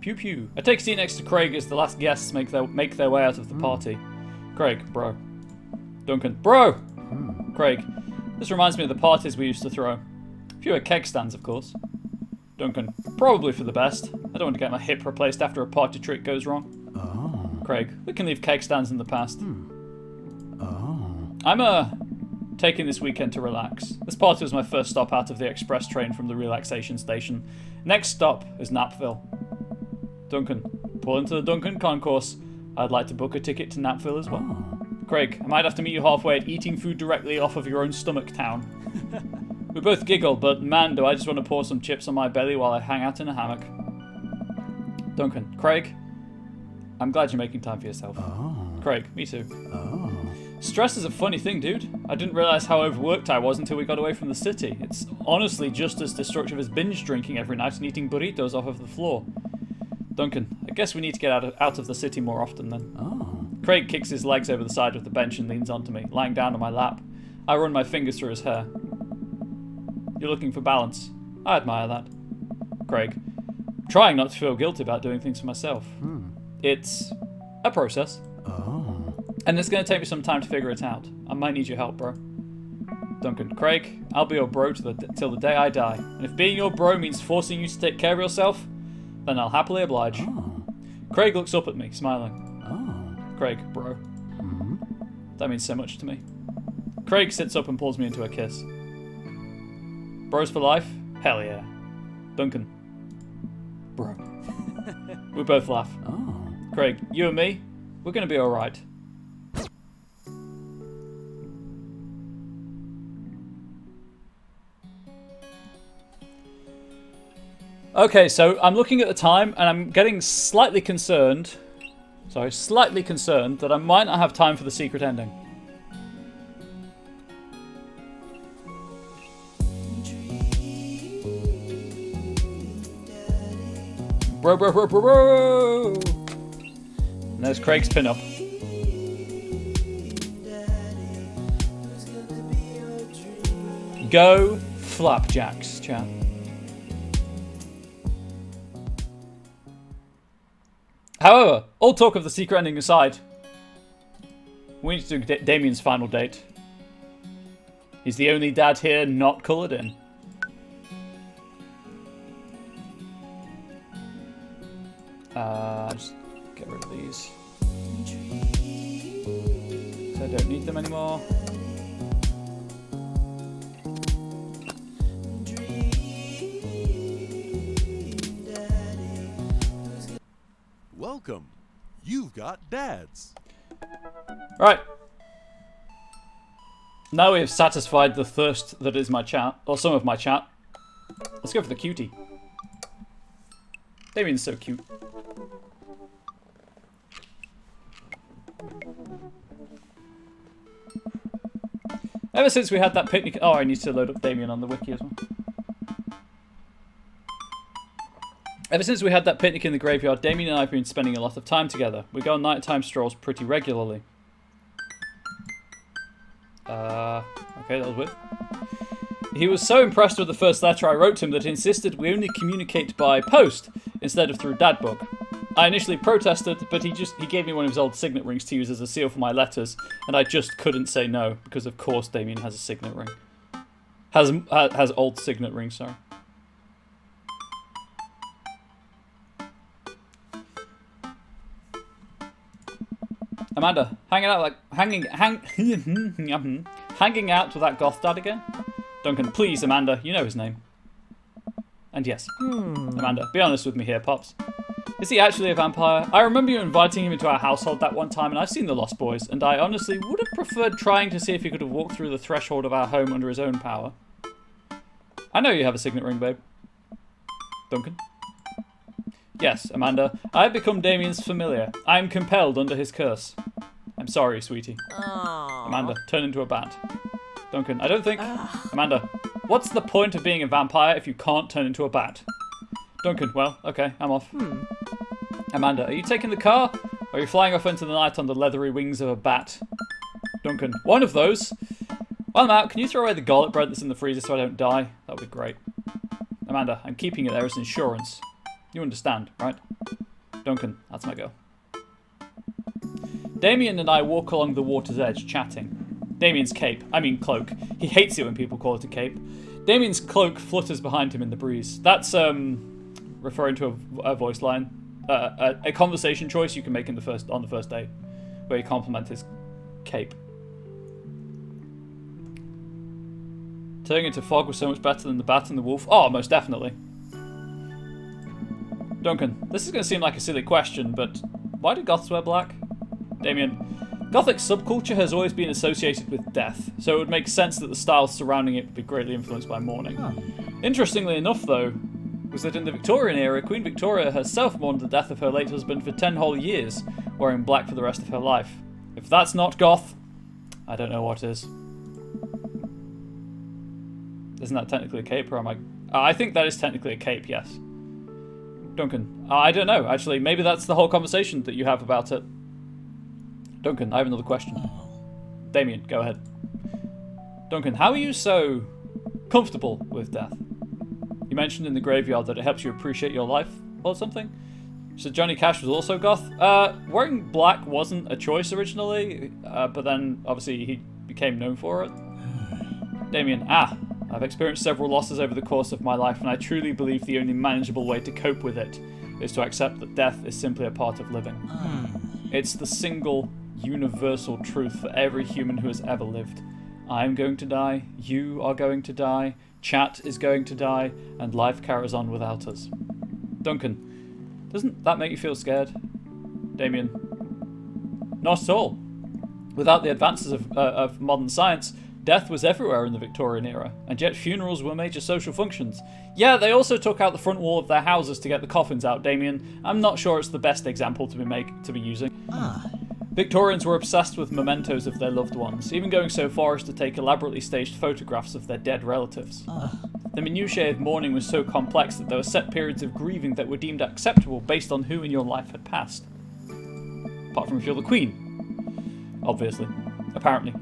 Pew pew. I take a seat next to Craig as the last guests make their way out of the party. Craig, bro. Duncan, bro! Craig, this reminds me of the parties we used to throw. Fewer keg stands, of course. Duncan, probably for the best. I don't want to get my hip replaced after a party trick goes wrong. Craig, we can leave keg stands in the past. I'm taking this weekend to relax. This party was my first stop out of the express train from the relaxation station. Next stop is Napville. Duncan, pull into the Duncan concourse. I'd like to book a ticket to Napville as well. Craig, I might have to meet you halfway at eating food directly off of your own stomach town. We both giggle, but man, do I just want to pour some chips on my belly while I hang out in a hammock. Duncan, Craig, I'm glad you're making time for yourself. Craig, me too. Stress is a funny thing, dude. I didn't realize how overworked I was until we got away from the city. It's honestly just as destructive as binge drinking every night and eating burritos off of the floor. Duncan, I guess we need to get out of the city more often then. Craig kicks his legs over the side of the bench and leans onto me, lying down on my lap. I run my fingers through his hair. You're looking for balance. I admire that. Craig, trying not to feel guilty about doing things for myself. It's a process. And it's going to take me some time to figure it out. I might need your help, bro. Duncan, Craig, I'll be your bro till the day I die. And if being your bro means forcing you to take care of yourself, then I'll happily oblige. Craig looks up at me, smiling. Craig, bro. That means so much to me. Craig sits up and pulls me into a kiss. Bros for life? Hell yeah. Duncan. Bro. We both laugh. Craig, you and me, we're going to be alright. Okay, so I'm looking at the time and I'm getting slightly concerned that I might not have time for the secret ending. Bro, bro, bro, bro, bro! And there's Craig's pin-up. Go flapjacks, chat. However, all talk of the secret ending aside, we need to do Damien's final date. He's the only dad here not coloured in. Just get rid of these. So I don't need them anymore. Welcome. You've got dads. Right. Now we have satisfied the thirst that is my chat, or some of my chat. Let's go for the cutie. Damien's so cute. Ever since we had that picnic... Oh, I need to load up Damien on the wiki as well. Ever since we had that picnic in the graveyard, Damien and I have been spending a lot of time together. We go on nighttime strolls pretty regularly. Okay, that was weird. He was so impressed with the first letter I wrote to him that he insisted we only communicate by post instead of through Dadbook. I initially protested, but he gave me one of his old signet rings to use as a seal for my letters, and I just couldn't say no, because of course Damien has a signet ring. Has old signet rings, sorry. Amanda, hanging out with that goth dad again? Duncan, please, Amanda, you know his name. And yes, Amanda, be honest with me here, Pops. Is he actually a vampire? I remember you inviting him into our household that one time, and I've seen The Lost Boys, and I honestly would have preferred trying to see if he could have walked through the threshold of our home under his own power. I know you have a signet ring, babe. Duncan? Yes, Amanda, I have become Damien's familiar. I am compelled under his curse. I'm sorry, sweetie. Aww. Amanda, turn into a bat. Duncan, I don't think... Amanda, what's the point of being a vampire if you can't turn into a bat? Duncan, well, okay, I'm off. Amanda, are you taking the car? Or are you flying off into the night on the leathery wings of a bat? Duncan, one of those. While I'm out, can you throw away the garlic bread that's in the freezer so I don't die? That would be great. Amanda, I'm keeping it there as insurance. You understand, right? Duncan, that's my girl. Damien and I walk along the water's edge, chatting. Damien's cloak. He hates it when people call it a cape. Damien's cloak flutters behind him in the breeze. That's, referring to a voice line. A conversation choice you can make on the first date, where you compliment his cape. Turning into fog was so much better than the bat and the wolf. Oh, most definitely. Duncan, this is going to seem like a silly question, but why do goths wear black? Damien, Gothic subculture has always been associated with death, so it would make sense that the styles surrounding it would be greatly influenced by mourning. Interestingly enough, though, was that in the Victorian era, Queen Victoria herself mourned the death of her late husband for 10 whole years, wearing black for the rest of her life. If that's not goth, I don't know what is. Isn't that technically a cape, or am I... I think that is technically a cape, yes. Duncan, I don't know, actually. Maybe that's the whole conversation that you have about it. Duncan, I have another question. Damien, go ahead. Duncan, how are you so comfortable with death? You mentioned in the graveyard that it helps you appreciate your life or something. So Johnny Cash was also goth. Wearing black wasn't a choice originally, but then obviously he became known for it. Damien, I've experienced several losses over the course of my life, and I truly believe the only manageable way to cope with it is to accept that death is simply a part of living. It's the single, universal truth for every human who has ever lived. I'm going to die, you are going to die, chat is going to die, and life carries on without us. Duncan, doesn't that make you feel scared? Damien, not at all. Without the advances of modern science, death was everywhere in the Victorian era, and yet funerals were major social functions. Yeah, they also took out the front wall of their houses to get the coffins out, Damien. I'm not sure it's the best example to be using. Victorians were obsessed with mementos of their loved ones, even going so far as to take elaborately staged photographs of their dead relatives. The minutiae of mourning was so complex that there were set periods of grieving that were deemed acceptable based on who in your life had passed. Apart from if you're the Queen. Obviously. Apparently.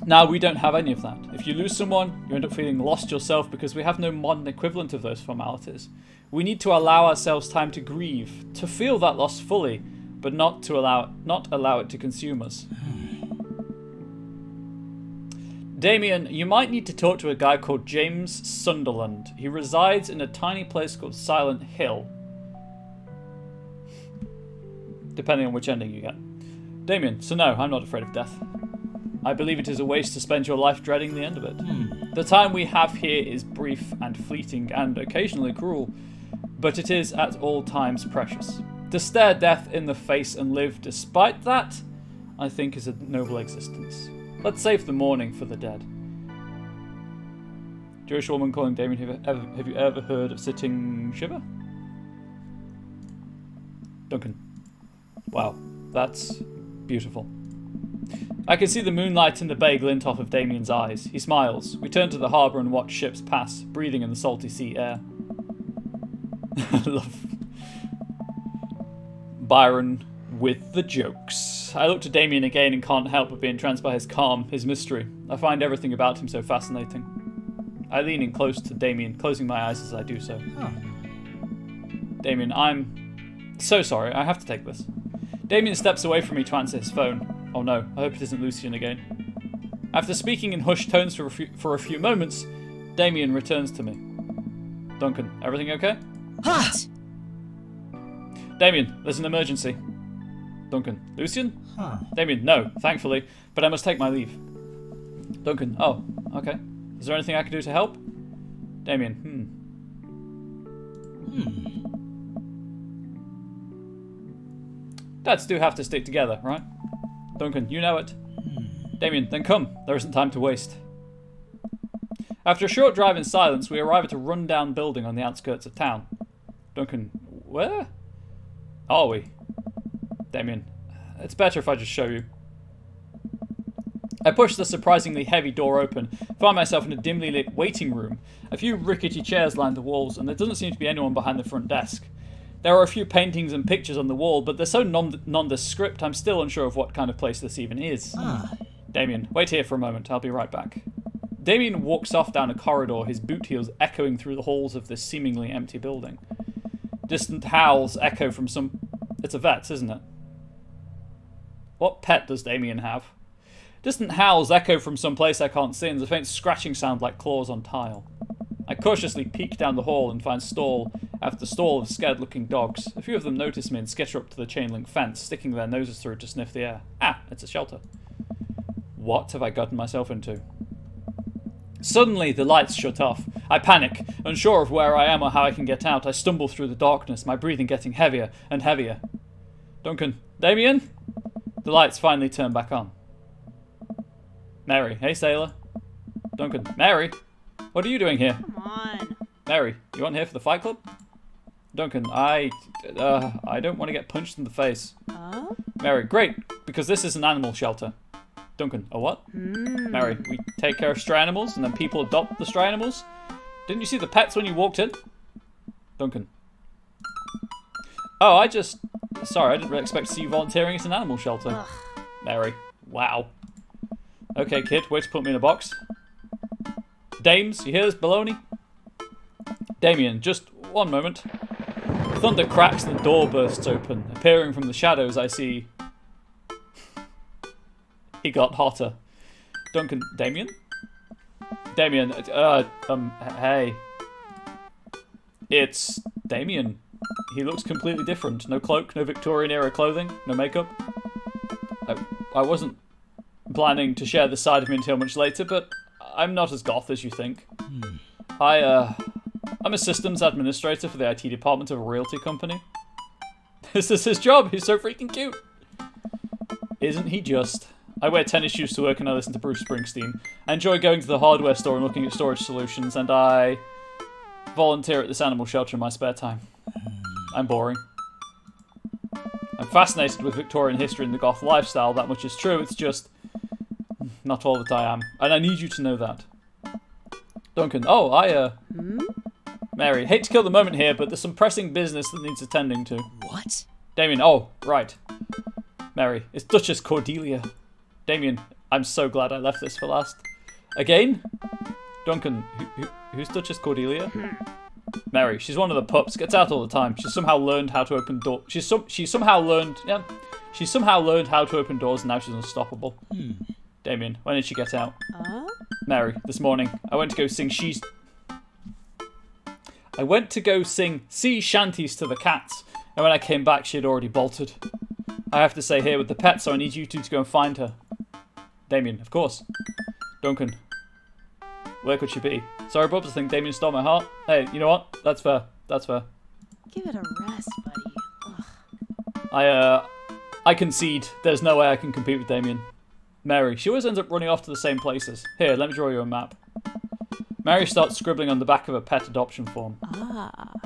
Now, we don't have any of that. If you lose someone, you end up feeling lost yourself because we have no modern equivalent of those formalities. We need to allow ourselves time to grieve, to feel that loss fully, but not allow it to consume us. Damien, you might need to talk to a guy called James Sunderland. He resides in a tiny place called Silent Hill. Depending on which ending you get. Damien, so no, I'm not afraid of death. I believe it is a waste to spend your life dreading the end of it. The time we have here is brief and fleeting and occasionally cruel, but it is at all times precious. To stare death in the face and live despite that, I think is a noble existence. Let's save the mourning for the dead. Jewish woman calling Damien, have you ever heard of sitting Shiva? Duncan. Wow, that's beautiful. I can see the moonlight in the bay glint off of Damien's eyes. He smiles. We turn to the harbour and watch ships pass, breathing in the salty sea air. I love Byron with the jokes. I look to Damien again and can't help but be entranced by his calm, his mystery. I find everything about him so fascinating. I lean in close to Damien, closing my eyes as I do so. Damien, I'm so sorry. I have to take this. Damien steps away from me to answer his phone. Oh no, I hope it isn't Lucian again. After speaking in hushed tones for a few moments, Damien returns to me. Duncan, everything okay? What? Damien, there's an emergency. Duncan. Lucian? Damien, no, thankfully, but I must take my leave. Duncan. Oh, okay. Is there anything I can do to help? Damien. Dads do have to stick together, right? Duncan, you know it. Damien, then come. There isn't time to waste. After a short drive in silence, we arrive at a run-down building on the outskirts of town. Duncan, where are we? Damien, it's better if I just show you. I push the surprisingly heavy door open, find myself in a dimly lit waiting room. A few rickety chairs line the walls, and there doesn't seem to be anyone behind the front desk. There are a few paintings and pictures on the wall, but they're so nondescript I'm still unsure of what kind of place this even is. Damien, wait here for a moment, I'll be right back. Damien walks off down a corridor, his boot heels echoing through the halls of this seemingly empty building. Distant howls echo from some... It's a vet's, isn't it? What pet does Damien have? Distant howls echo from some place I can't see, and there's a faint scratching sound like claws on tile. I cautiously peek down the hall and find stall after stall of scared-looking dogs. A few of them notice me and skitter up to the chain-link fence, sticking their noses through to sniff the air. Ah, it's a shelter. What have I gotten myself into? Suddenly, the lights shut off. I panic, unsure of where I am or how I can get out. I stumble through the darkness, my breathing getting heavier and heavier. Duncan, Damien? The lights finally turn back on. Mary, hey sailor. Duncan, Mary? What are you doing here? Come on. Mary, you aren't here for the fight club? Duncan, I don't want to get punched in the face. Mary, great, because this is an animal shelter. Duncan, a what? Mary, we take care of stray animals and then people adopt the stray animals? Didn't you see the pets when you walked in? Duncan. Oh, sorry, I didn't really expect to see you volunteering at an animal shelter. Ugh. Mary, wow. Okay, kid, wait to put me in a box. Dames, you hear this baloney? Damien, just one moment. Thunder cracks and the door bursts open. Appearing from the shadows, I see... He got hotter. Duncan, Damien? Damien, hey. It's Damien. He looks completely different. No cloak, no Victorian era clothing, no makeup. I wasn't planning to share this side of me until much later, but I'm not as goth as you think. I'm a systems administrator for the IT department of a realty company. This is his job. He's so freaking cute. Isn't he just? I wear tennis shoes to work and I listen to Bruce Springsteen. I enjoy going to the hardware store and looking at storage solutions, and I volunteer at this animal shelter in my spare time. I'm boring. I'm fascinated with Victorian history and the goth lifestyle, that much is true, it's just not all that I am. And I need you to know that. Duncan, Mary, hate to kill the moment here, but there's some pressing business that needs attending to. What? Damien, oh, right. Mary, it's Duchess Cordelia. Damien, I'm so glad I left this for last. Again? Duncan, who's Duchess Cordelia? Mary, she's one of the pups. Gets out all the time. She's somehow learned how to open doors. She's somehow learned how to open doors, and now she's unstoppable. Damien, when did she get out? Mary, this morning. I went to go sing sea shanties to the cats, and when I came back, she had already bolted. I have to stay here with the pet, so I need you two to go and find her. Damien, of course. Duncan, where could she be? Sorry, Bubs, I think Damien stole my heart. Hey, you know what? That's fair. That's fair. Give it a rest, buddy. Ugh. I concede. There's no way I can compete with Damien. Mary, she always ends up running off to the same places. Here, let me draw you a map. Mary starts scribbling on the back of a pet adoption form.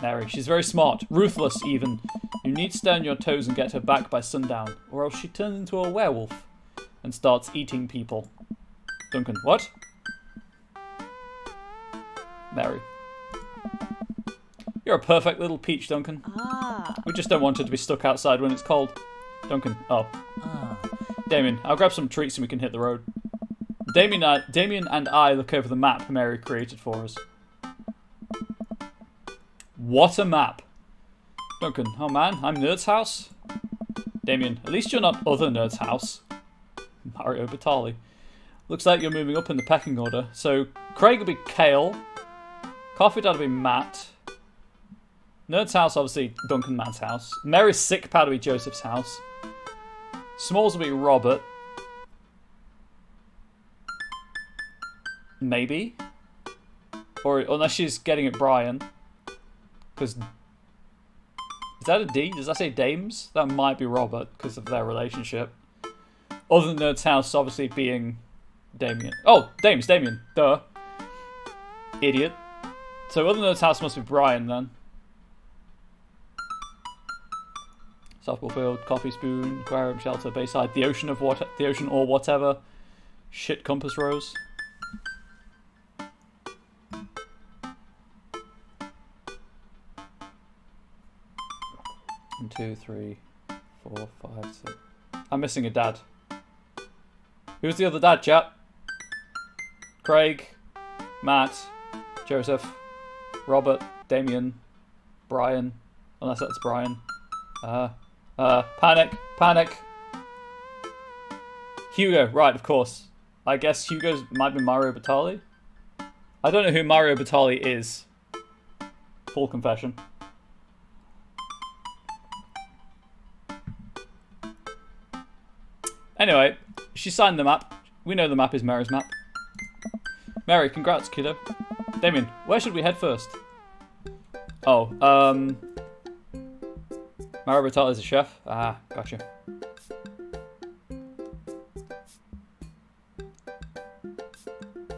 Mary, she's very smart, ruthless even. You need to stay on your toes and get her back by sundown, or else she turns into a werewolf and starts eating people. Duncan, what? Mary. You're a perfect little peach, Duncan. We just don't want her to be stuck outside when it's cold. Duncan, oh. Damien, I'll grab some treats and we can hit the road. Damien and I look over the map Mary created for us. What a map. Duncan, oh man, I'm Nerd's house? Damien, at least you're not other Nerd's house. Mario Batali. Looks like you're moving up in the pecking order. So, Craig will be Kale. Coffee Dad will be Matt. Nerd's house, obviously, Duncan Matt's house. Mary's sick pad will be Joseph's house. Smalls will be Robert. Maybe. Or unless she's getting at Brian. Because... Is that a D? Does that say dames? That might be Robert because of their relationship. Other than Nerd's house obviously being Damien. Oh, dames, Damien. Duh. Idiot. So other than Nerd's house must be Brian then. Softball field, coffee spoon, aquarium, shelter, bayside, the ocean or whatever. Shit compass rose. One, two, three, 4, 5, 6. I'm missing a dad. Who's the other dad, chat? Craig, Matt, Joseph, Robert, Damien, Brian. Unless that's Brian. Panic. Hugo, right, of course. I guess Hugo's might be Mario Batali. I don't know who Mario Batali is. Full confession. Anyway, she signed the map. We know the map is Mary's map. Mary, congrats, kiddo. Damien, where should we head first? Oh, Mario Batali is a chef. Ah, gotcha.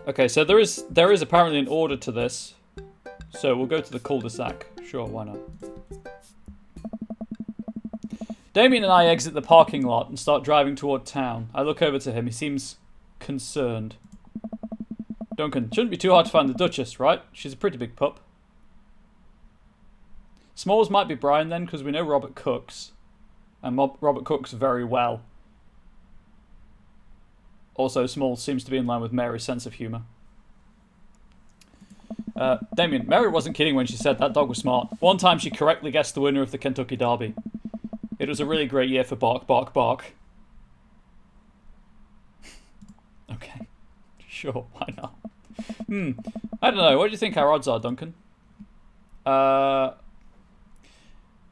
Okay, so there is apparently an order to this. So we'll go to the cul-de-sac. Sure, why not? Damien and I exit the parking lot and start driving toward town. I look over to him. He seems concerned. Duncan, shouldn't be too hard to find the Duchess, right? She's a pretty big pup. Smalls might be Brian then, because we know Robert cooks. And Robert cooks very well. Also, Smalls seems to be in line with Mary's sense of humour. Damien, Mary wasn't kidding when she said that dog was smart. One time she correctly guessed the winner of the Kentucky Derby. It was a really great year for Bark, Bark, Bark. Okay. Sure, why not? I don't know. What do you think our odds are, Duncan? I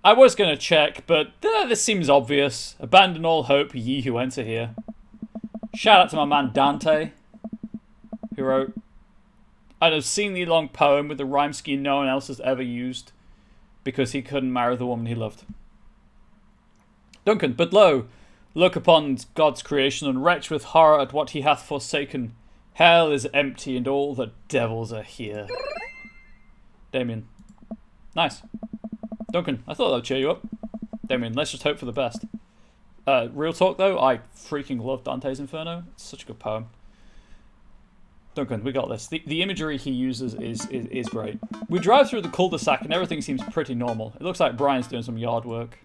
was going to check, but this seems obvious. Abandon all hope, ye who enter here. Shout out to my man Dante, who wrote, I'd have seen the long poem with the rhyme scheme no one else has ever used because he couldn't marry the woman he loved. Duncan, but lo, look upon God's creation and retch with horror at what he hath forsaken. Hell is empty and all the devils are here. Damien. Nice. Duncan, I thought that would cheer you up. Damien, let's just hope for the best. Real talk though, I freaking love Dante's Inferno. It's such a good poem. Duncan, we got this. The imagery he uses is great. We drive through the cul-de-sac and everything seems pretty normal. It looks like Brian's doing some yard work.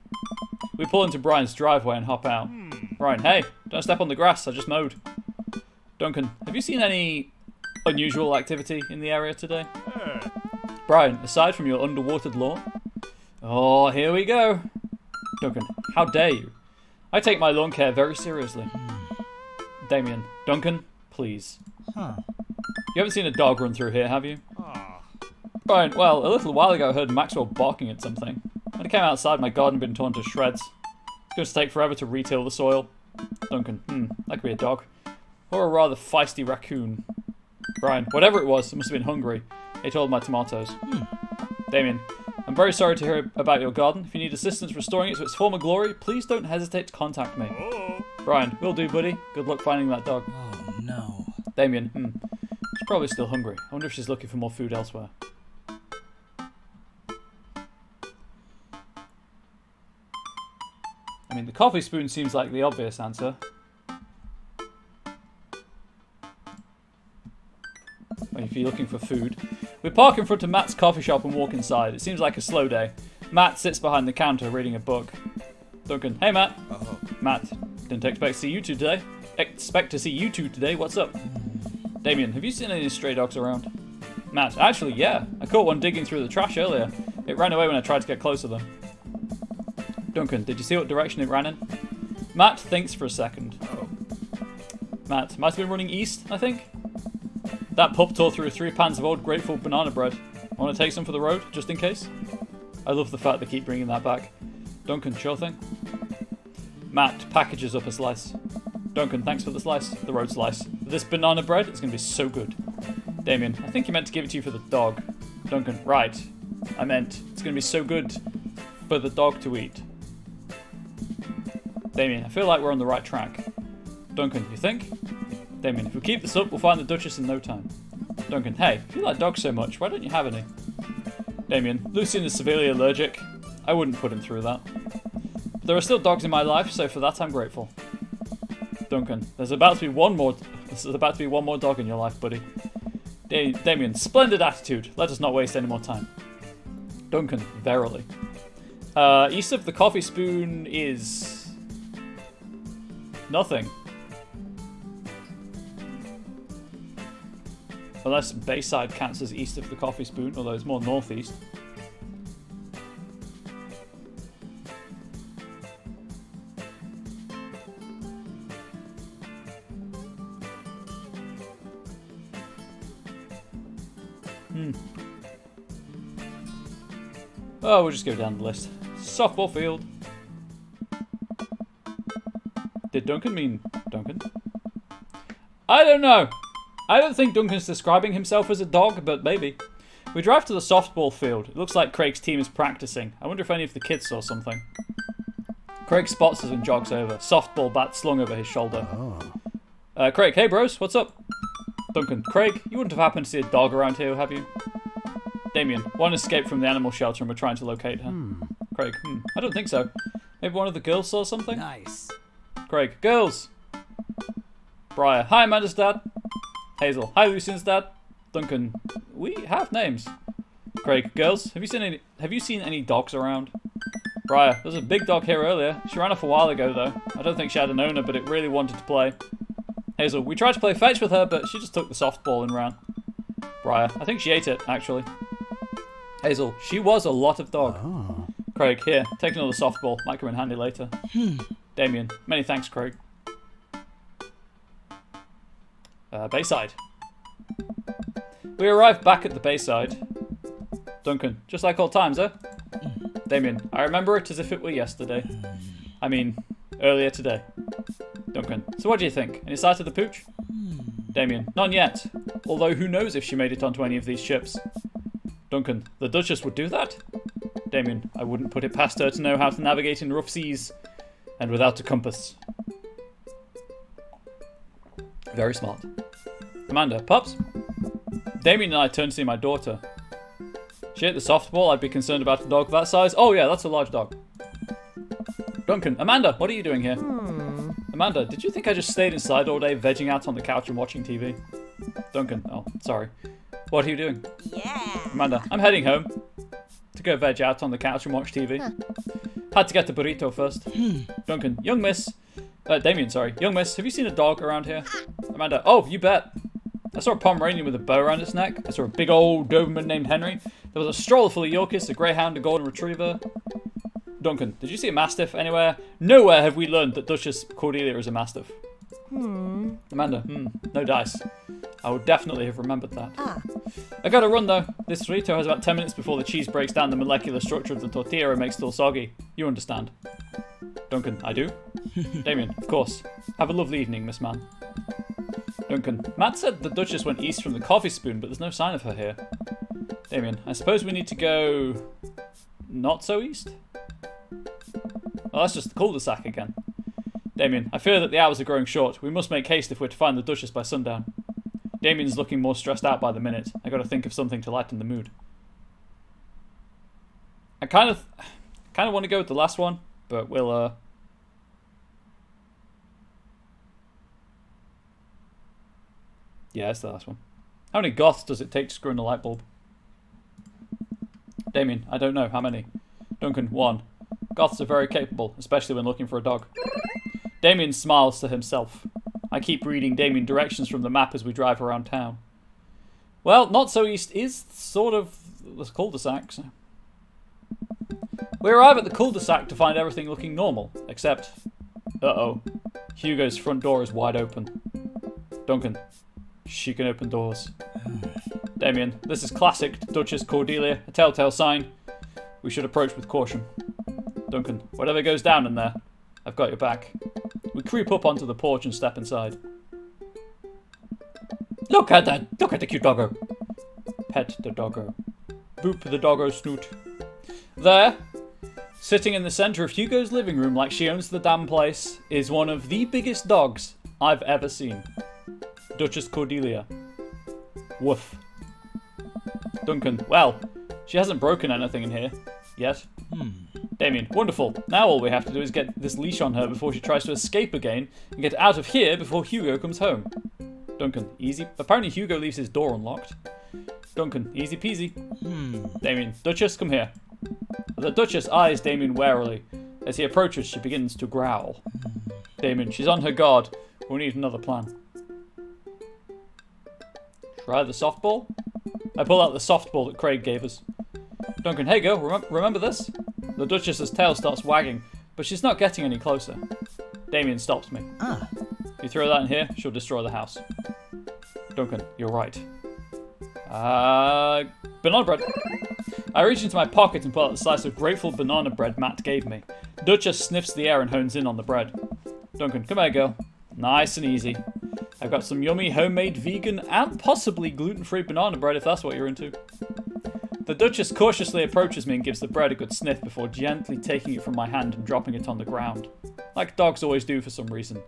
We pull into Brian's driveway and hop out. Brian, hey, don't step on the grass, I just mowed. Duncan, have you seen any unusual activity in the area today? Brian, aside from your underwatered lawn? Oh, here we go. Duncan, how dare you? I take my lawn care very seriously. Damien, Duncan, please. You haven't seen a dog run through here, have you? Brian, well, a little while ago I heard Maxwell barking at something. When I came outside, my garden had been torn to shreds. It's going to take forever to retill the soil. Duncan, that could be a dog. Or a rather feisty raccoon. Brian, whatever it was, it must have been hungry. Ate all my tomatoes. Damien, I'm very sorry to hear about your garden. If you need assistance restoring it to its former glory, please don't hesitate to contact me. Brian, will do, buddy. Good luck finding that dog. Oh, no. Damien, she's probably still hungry. I wonder if she's looking for more food elsewhere. I mean, the coffee spoon seems like the obvious answer. If you're looking for food. We park in front of Matt's coffee shop and walk inside. It seems like a slow day. Matt sits behind the counter reading a book. Duncan, hey Matt. Matt, didn't expect to see you two today. What's up? Damien, have you seen any stray dogs around? Matt, actually, yeah. I caught one digging through the trash earlier. It ran away when I tried to get close to them. Duncan, did you see what direction it ran in? Matt thinks for a second. Matt, might have been running east, I think. That pup tore through 3 pans of old grateful banana bread. Want to take some for the road, just in case? I love the fact they keep bringing that back. Duncan, sure thing. Matt packages up a slice. Duncan, thanks for the slice. The road slice. This banana bread is going to be so good. Damien, I think you meant to give it to you for the dog. Duncan, right. I meant it's going to be so good for the dog to eat. Damien, I feel like we're on the right track. Duncan, you think? Damien, if we keep this up, we'll find the Duchess in no time. Duncan, hey, if you like dogs so much, why don't you have any? Damien, Lucian is severely allergic. I wouldn't put him through that. But there are still dogs in my life, so for that I'm grateful. Duncan, there's about to be one more dog in your life, buddy. Damien, splendid attitude. Let us not waste any more time. Duncan, verily. East of the coffee spoon is nothing. Unless Bayside counts as east of the coffee spoon, although it's more northeast. Oh, we'll just go down the list. Softball field. Did Duncan mean Duncan? I don't know. I don't think Duncan's describing himself as a dog, but maybe. We drive to the softball field. It looks like Craig's team is practicing. I wonder if any of the kids saw something. Craig spots us and jogs over. Softball bat slung over his shoulder. Craig, hey bros, what's up? Duncan, Craig, you wouldn't have happened to see a dog around here, have you? Damien, one escaped from the animal shelter and we're trying to locate her. Craig, I don't think so. Maybe one of the girls saw something? Nice. Craig, girls! Briar, hi Amanda's dad. Hazel, hi Lucian's dad. Duncan, we have names. Craig, girls, have you seen any dogs around? Briar, there's a big dog here earlier. She ran off a while ago though. I don't think she had an owner, but it really wanted to play. Hazel, we tried to play fetch with her, but she just took the softball and ran. Briar, I think she ate it, actually. Hazel, she was a lot of dog. Oh. Craig, here, take another softball. Might come in handy later. Damien, many thanks, Craig. Bayside. We arrived back at the Bayside. Duncan, just like old times, eh? Damien, I remember it as if it were yesterday. I mean, earlier today. Duncan, so what do you think? Any sight of the pooch? Damien, none yet. Although who knows if she made it onto any of these ships. Duncan, the Duchess would do that? Damien, I wouldn't put it past her to know how to navigate in rough seas and without a compass. Very smart. Amanda, pups? Damien and I turned to see my daughter. She ate the softball. I'd be concerned about a dog that size. Oh yeah, that's a large dog. Duncan, Amanda, what are you doing here? Amanda, did you think I just stayed inside all day, vegging out on the couch and watching TV? Duncan, oh, sorry. What are you doing? Yeah. Amanda, I'm heading home to go veg out on the couch and watch TV. Had to get the burrito first. Duncan, young miss. Damien, sorry. Young miss, have you seen a dog around here? Amanda, oh, you bet. I saw a Pomeranian with a bow around its neck. I saw a big old Doberman named Henry. There was a stroller full of Yorkies, a greyhound, a golden retriever. Duncan, did you see a mastiff anywhere? Nowhere have we learned that Duchess Cordelia is a mastiff. Amanda, no dice. I would definitely have remembered that. I gotta run though. This burrito has about 10 minutes before the cheese breaks down the molecular structure of the tortilla and makes it all soggy. You understand. Duncan, I do. Damien, of course. Have a lovely evening, Miss Mann. Duncan, Matt said the Duchess went east from the coffee spoon, but there's no sign of her here. Damien, I suppose we need to go not so east? Well, that's just the cul-de-sac again. Damien, I fear that the hours are growing short. We must make haste if we're to find the Duchess by sundown. Damien's looking more stressed out by the minute. I gotta think of something to lighten the mood. I kind of want to go with the last one, but we'll yeah, it's the last one. How many goths does it take to screw in a light bulb? Damien, I don't know. How many? Duncan, 1. Goths are very capable, especially when looking for a dog. Damien smiles to himself. I keep reading Damien directions from the map as we drive around town. Well, not so east is sort of the cul-de-sac. So. We arrive at the cul-de-sac to find everything looking normal, except... Uh-oh. Hugo's front door is wide open. Duncan, she can open doors. Damien, this is classic Duchess Cordelia, a telltale sign. We should approach with caution. Duncan, whatever goes down in there, I've I've got your back. We creep up onto the porch and step inside. Look at that! Look at the cute doggo! Pet the doggo. Boop the doggo snoot. There, sitting in the centre of Hugo's living room like she owns the damn place, is one of the biggest dogs I've ever seen. Duchess Cordelia. Woof. Duncan, well, she hasn't broken anything in here. Yet. Damien, wonderful. Now all we have to do is get this leash on her before she tries to escape again and get out of here before Hugo comes home. Duncan, easy. Apparently Hugo leaves his door unlocked. Duncan, easy peasy. Damien, Duchess, come here. The Duchess eyes Damien warily. As he approaches, she begins to growl. Damien, she's on her guard. We'll need another plan. Try the softball? I pull out the softball that Craig gave us. Duncan, hey girl, remember this? The Duchess's tail starts wagging, but she's not getting any closer. Damien stops me. If you throw that in here, she'll destroy the house. Duncan, you're right. Banana bread. I reach into my pocket and pull out the slice of grateful banana bread Matt gave me. Duchess sniffs the air and hones in on the bread. Duncan, come here, girl. Nice and easy. I've got some yummy homemade vegan and possibly gluten-free banana bread if that's what you're into. The Duchess cautiously approaches me and gives the bread a good sniff before gently taking it from my hand and dropping it on the ground. Like dogs always do for some reason.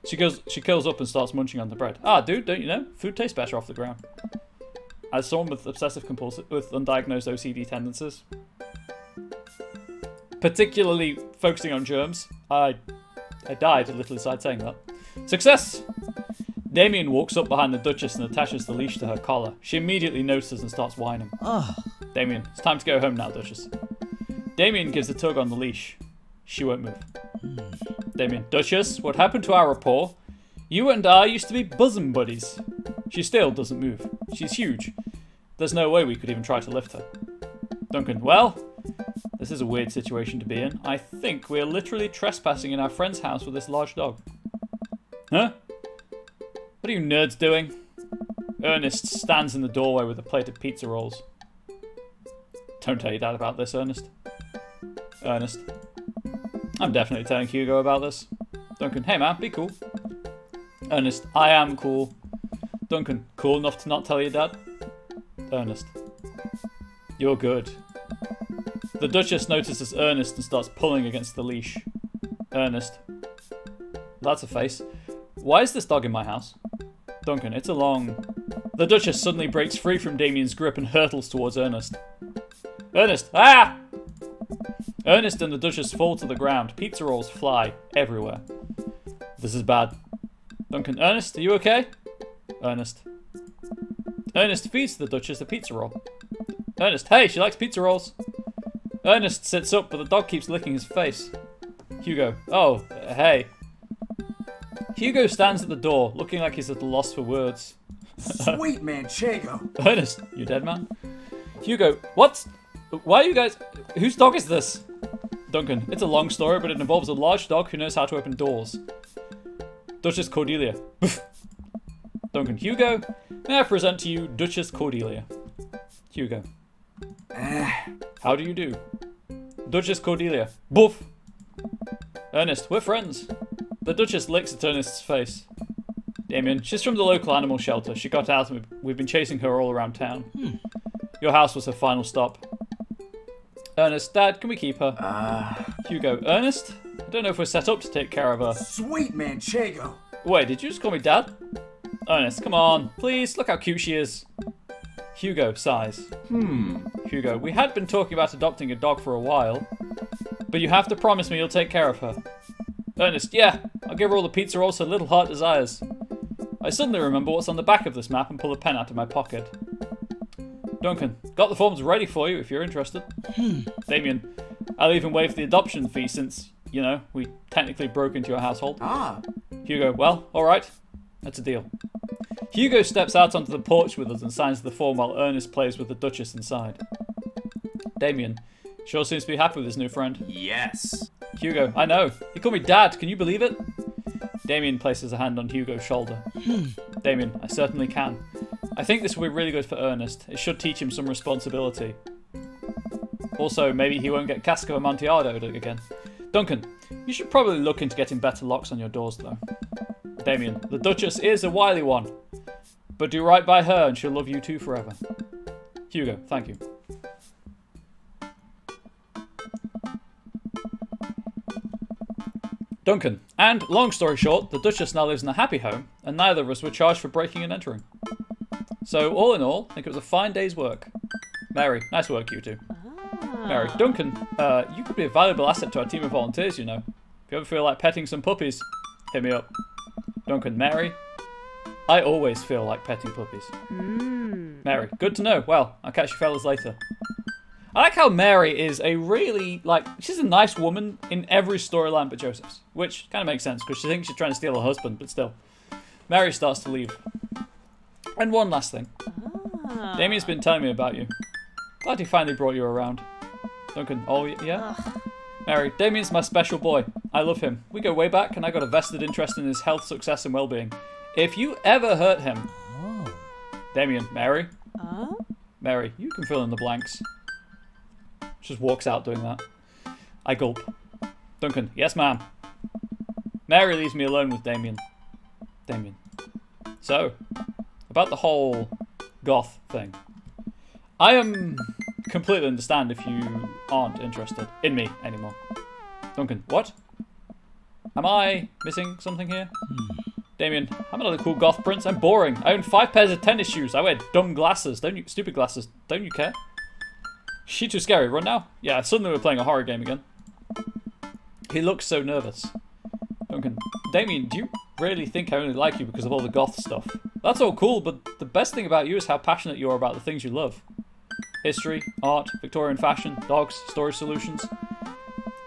She curls up and starts munching on the bread. Ah, dude, don't you know? Food tastes better off the ground. As someone with with undiagnosed OCD tendencies, particularly focusing on germs, I died a little inside saying that. Success! Damien walks up behind the Duchess and attaches the leash to her collar. She immediately notices and starts whining. Damien, it's time to go home now, Duchess. Damien gives a tug on the leash. She won't move. Damien, Duchess, what happened to our rapport? You and I used to be bosom buddies. She still doesn't move. She's huge. There's no way we could even try to lift her. Duncan, well, this is a weird situation to be in. I think we're literally trespassing in our friend's house with this large dog. Huh? What are you nerds doing? Ernest stands in the doorway with a plate of pizza rolls. Don't tell your dad about this, Ernest. Ernest. I'm definitely telling Hugo about this. Duncan, hey man, be cool. Ernest, I am cool. Duncan, cool enough to not tell your dad? Ernest. You're good. The Duchess notices Ernest and starts pulling against the leash. Ernest. That's a face. Why is this dog in my house? Duncan, it's a long... The Duchess suddenly breaks free from Damien's grip and hurtles towards Ernest. Ernest! Ah! Ernest and the Duchess fall to the ground. Pizza rolls fly everywhere. This is bad. Duncan, Ernest, are you okay? Ernest. Ernest feeds the Duchess a pizza roll. Ernest, hey, she likes pizza rolls. Ernest sits up, but the dog keeps licking his face. Hugo, oh, hey. Hugo stands at the door, looking like he's at a loss for words. Sweet manchego. Ernest, you dead man? Hugo, what? Why are you guys... Whose dog is this? Duncan, it's a long story, but it involves a large dog who knows how to open doors. Duchess Cordelia. Duncan, Hugo, may I present to you Duchess Cordelia? Hugo. How do you do? Duchess Cordelia. Boof. Ernest, we're friends. The Duchess licks at Ernest's face. Damien, she's from the local animal shelter. She got out and we've been chasing her all around town. Your house was her final stop. Ernest, Dad, can we keep her? Hugo, Ernest? I don't know if we're set up to take care of her. Sweet manchego. Wait, did you just call me Dad? Ernest, come on. Please, look how cute she is. Hugo sighs. Hugo, we had been talking about adopting a dog for a while, but you have to promise me you'll take care of her. Ernest, yeah, I'll give her all the pizza rolls her little heart desires. I suddenly remember what's on the back of this map and pull a pen out of my pocket. Duncan, got the forms ready for you if you're interested. Damien, I'll even waive the adoption fee since, you know, we technically broke into your household. Hugo, well, alright. That's a deal. Hugo steps out onto the porch with us and signs the form while Ernest plays with the Duchess inside. Damien, sure seems to be happy with his new friend. Yes. Hugo, I know. He called me Dad, can you believe it? Damien places a hand on Hugo's shoulder. Damien, I certainly can. I think this will be really good for Ernest. It should teach him some responsibility. Also, maybe he won't get cask of Amontillado again. Duncan, You should probably look into getting better locks on your doors, though. Damien, the Duchess is a wily one. But do right by her and she'll love you too forever. Hugo, thank you. Duncan, and long story short, the Duchess now lives in a happy home, and neither of us were charged for breaking and entering. So, all in all, I think it was a fine day's work. Mary, nice work, you two. Mary, Duncan, you could be a valuable asset to our team of volunteers, you know. If you ever feel like petting some puppies, hit me up. Duncan, Mary, I always feel like petting puppies. Mary, good to know. Well, I'll catch you fellas later. I like how Mary is a really, she's a nice woman in every storyline but Joseph's. Which kind of makes sense, because she thinks she's trying to steal her husband, but still. Mary starts to leave. And one last thing. Damien's been telling me about you. Glad he finally brought you around. Duncan, oh yeah? Mary, Damien's my special boy. I love him. We go way back, and I got a vested interest in his health, success, and well-being. If you ever hurt him... Damien, Mary? Mary, you can fill in the blanks. Just walks out doing that. I gulp. Duncan, yes ma'am. Mary leaves me alone with Damien. Damien. So, about the whole goth thing. I completely understand if you aren't interested in me anymore. Duncan, what? Am I missing something here? Damien, I'm not a cool goth prince. I'm boring. I own 5 pairs of tennis shoes. I wear dumb glasses. Stupid glasses. Don't you care? She too scary. Run now? Yeah, suddenly we're playing a horror game again. He looks so nervous. Duncan, Damien, do you really think I only like you because of all the goth stuff? That's all cool, but the best thing about you is how passionate you are about the things you love. History, art, Victorian fashion, dogs, storage solutions.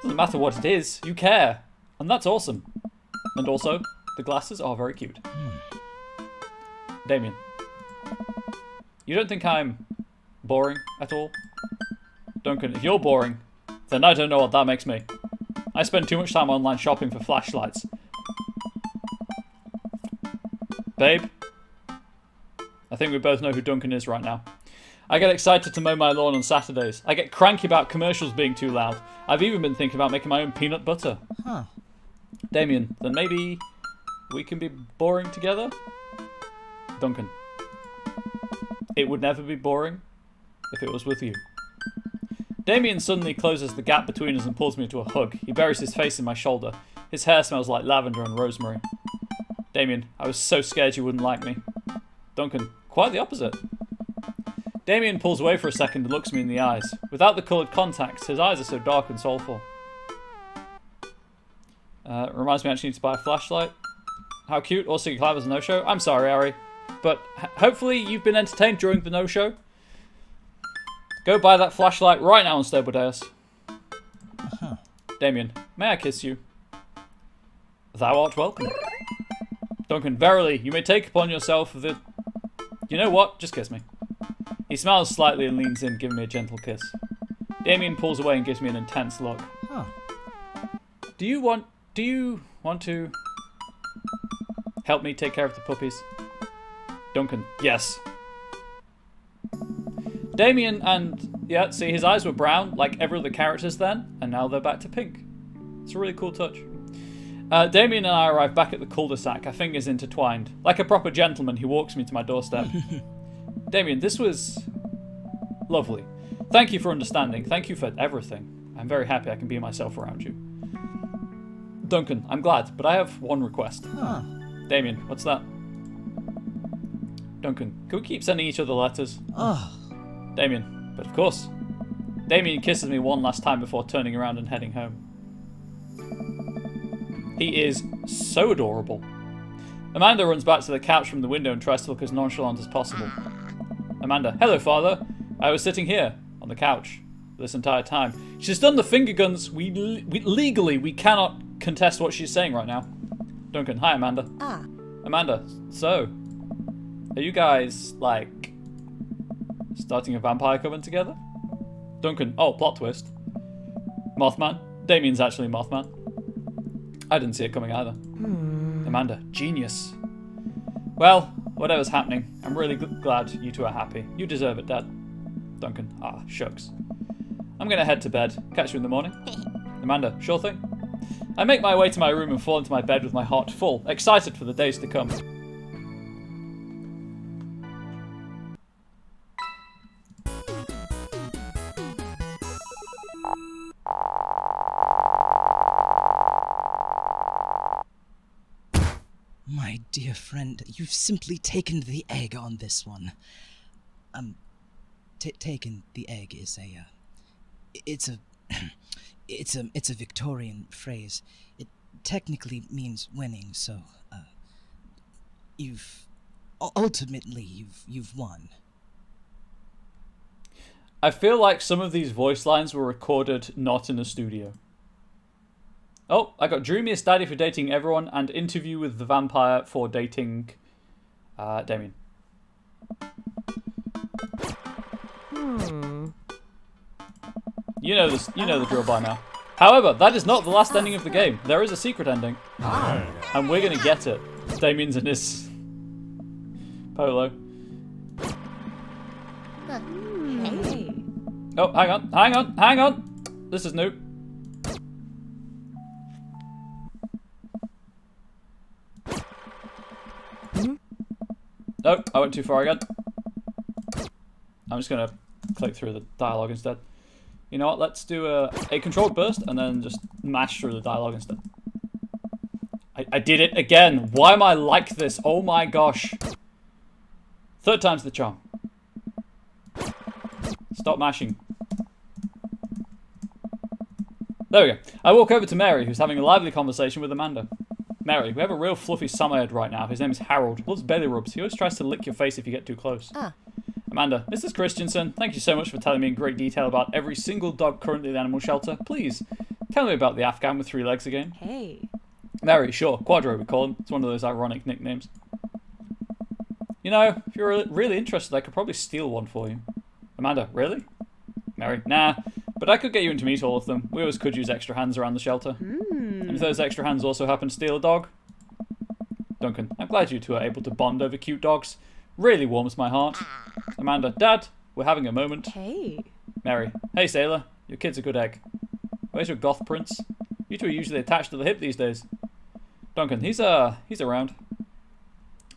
Doesn't matter what it is, you care. And that's awesome. And also, the glasses are very cute. Damien, you don't think I'm boring at all? Duncan, if you're boring, then I don't know what that makes me. I spend too much time online shopping for flashlights. Babe, I think we both know who Duncan is right now. I get excited to mow my lawn on Saturdays. I get cranky about commercials being too loud. I've even been thinking about making my own peanut butter. Damien, then maybe we can be boring together? Duncan, it would never be boring if it was with you. Damien suddenly closes the gap between us and pulls me into a hug. He buries his face in my shoulder. His hair smells like lavender and rosemary. Damien, I was so scared you wouldn't like me. Duncan, quite the opposite. Damien pulls away for a second and looks me in the eyes. Without the coloured contacts, his eyes are so dark and soulful. Reminds me I actually need to buy a flashlight. How cute. Also, you clap as a no-show. I'm sorry, Ari. But hopefully you've been entertained during the no-show. Go buy that flashlight right now on Sturbodeus. Damien, may I kiss you? Thou art welcome. Duncan, verily, you may take upon yourself the... You know what? Just kiss me. He smiles slightly and leans in, giving me a gentle kiss. Damien pulls away and gives me an intense look. Do you want to help me take care of the puppies? Duncan, yes. Damien and, yeah, see, his eyes were brown, like every other character's then, and now they're back to pink. It's a really cool touch. Damien and I arrive back at the cul-de-sac, our fingers intertwined. Like a proper gentleman, he walks me to my doorstep. Damien, this was lovely. Thank you for understanding. Thank you for everything. I'm very happy I can be myself around you. Duncan, I'm glad, but I have one request. Damien, what's that? Duncan, can we keep sending each other letters? Damien, but of course. Damien kisses me one last time before turning around and heading home. He is so adorable. Amanda runs back to the couch from the window and tries to look as nonchalant as possible. Amanda, hello father. I was sitting here, on the couch, this entire time. She's done the finger guns. Legally, we cannot contest what she's saying right now. Duncan, hi Amanda. Amanda, so, are you guys, like, starting a vampire coven together? Duncan, oh, plot twist. Mothman? Damien's actually Mothman. I didn't see it coming either. Amanda, genius. Well, whatever's happening, I'm really glad you two are happy. You deserve it, Dad. Duncan, shucks. I'm gonna head to bed. Catch you in the morning. Amanda, sure thing. I make my way to my room and fall into my bed with my heart full, excited for the days to come. My dear friend, you've simply taken the egg on this one. Taken the egg is it's a Victorian phrase. It technically means winning, so, ultimately, you've won. I feel like some of these voice lines were recorded not in a studio. Oh, I got Droomiest Daddy for dating everyone and Interview with the Vampire for dating Damien. You know this. You know the drill by now. However, that is not the last ending of the game. There is a secret ending, and we're gonna get it. Damien's in his polo. Hey. Oh, hang on. This is new. Oh, I went too far again. I'm just gonna click through the dialogue instead. You know what? Let's do a controlled burst and then just mash through the dialogue instead. I did it again. Why am I like this? Oh my gosh. Third time's the charm. Stop mashing. There we go. I walk over to Mary, who's having a lively conversation with Amanda. Mary, we have a real fluffy summerhead right now. His name is Harold. Loves belly rubs. He always tries to lick your face if you get too close. Amanda, Mrs. Christensen, thank you so much for telling me in great detail about every single dog currently in the animal shelter. Please, tell me about the Afghan with 3 legs again. Hey. Mary, sure. Quadro, we call him. It's one of those ironic nicknames. You know, if you're really interested, I could probably steal one for you. Amanda, really? Mary, nah. But I could get you in to meet all of them. We always could use extra hands around the shelter. And if those extra hands also happen to steal a dog? Duncan, I'm glad you two are able to bond over cute dogs. Really warms my heart. Amanda, Dad, we're having a moment. Hey. Mary, hey sailor, your kid's a good egg. Where's your goth prince? You two are usually attached to the hip these days. Duncan, he's around.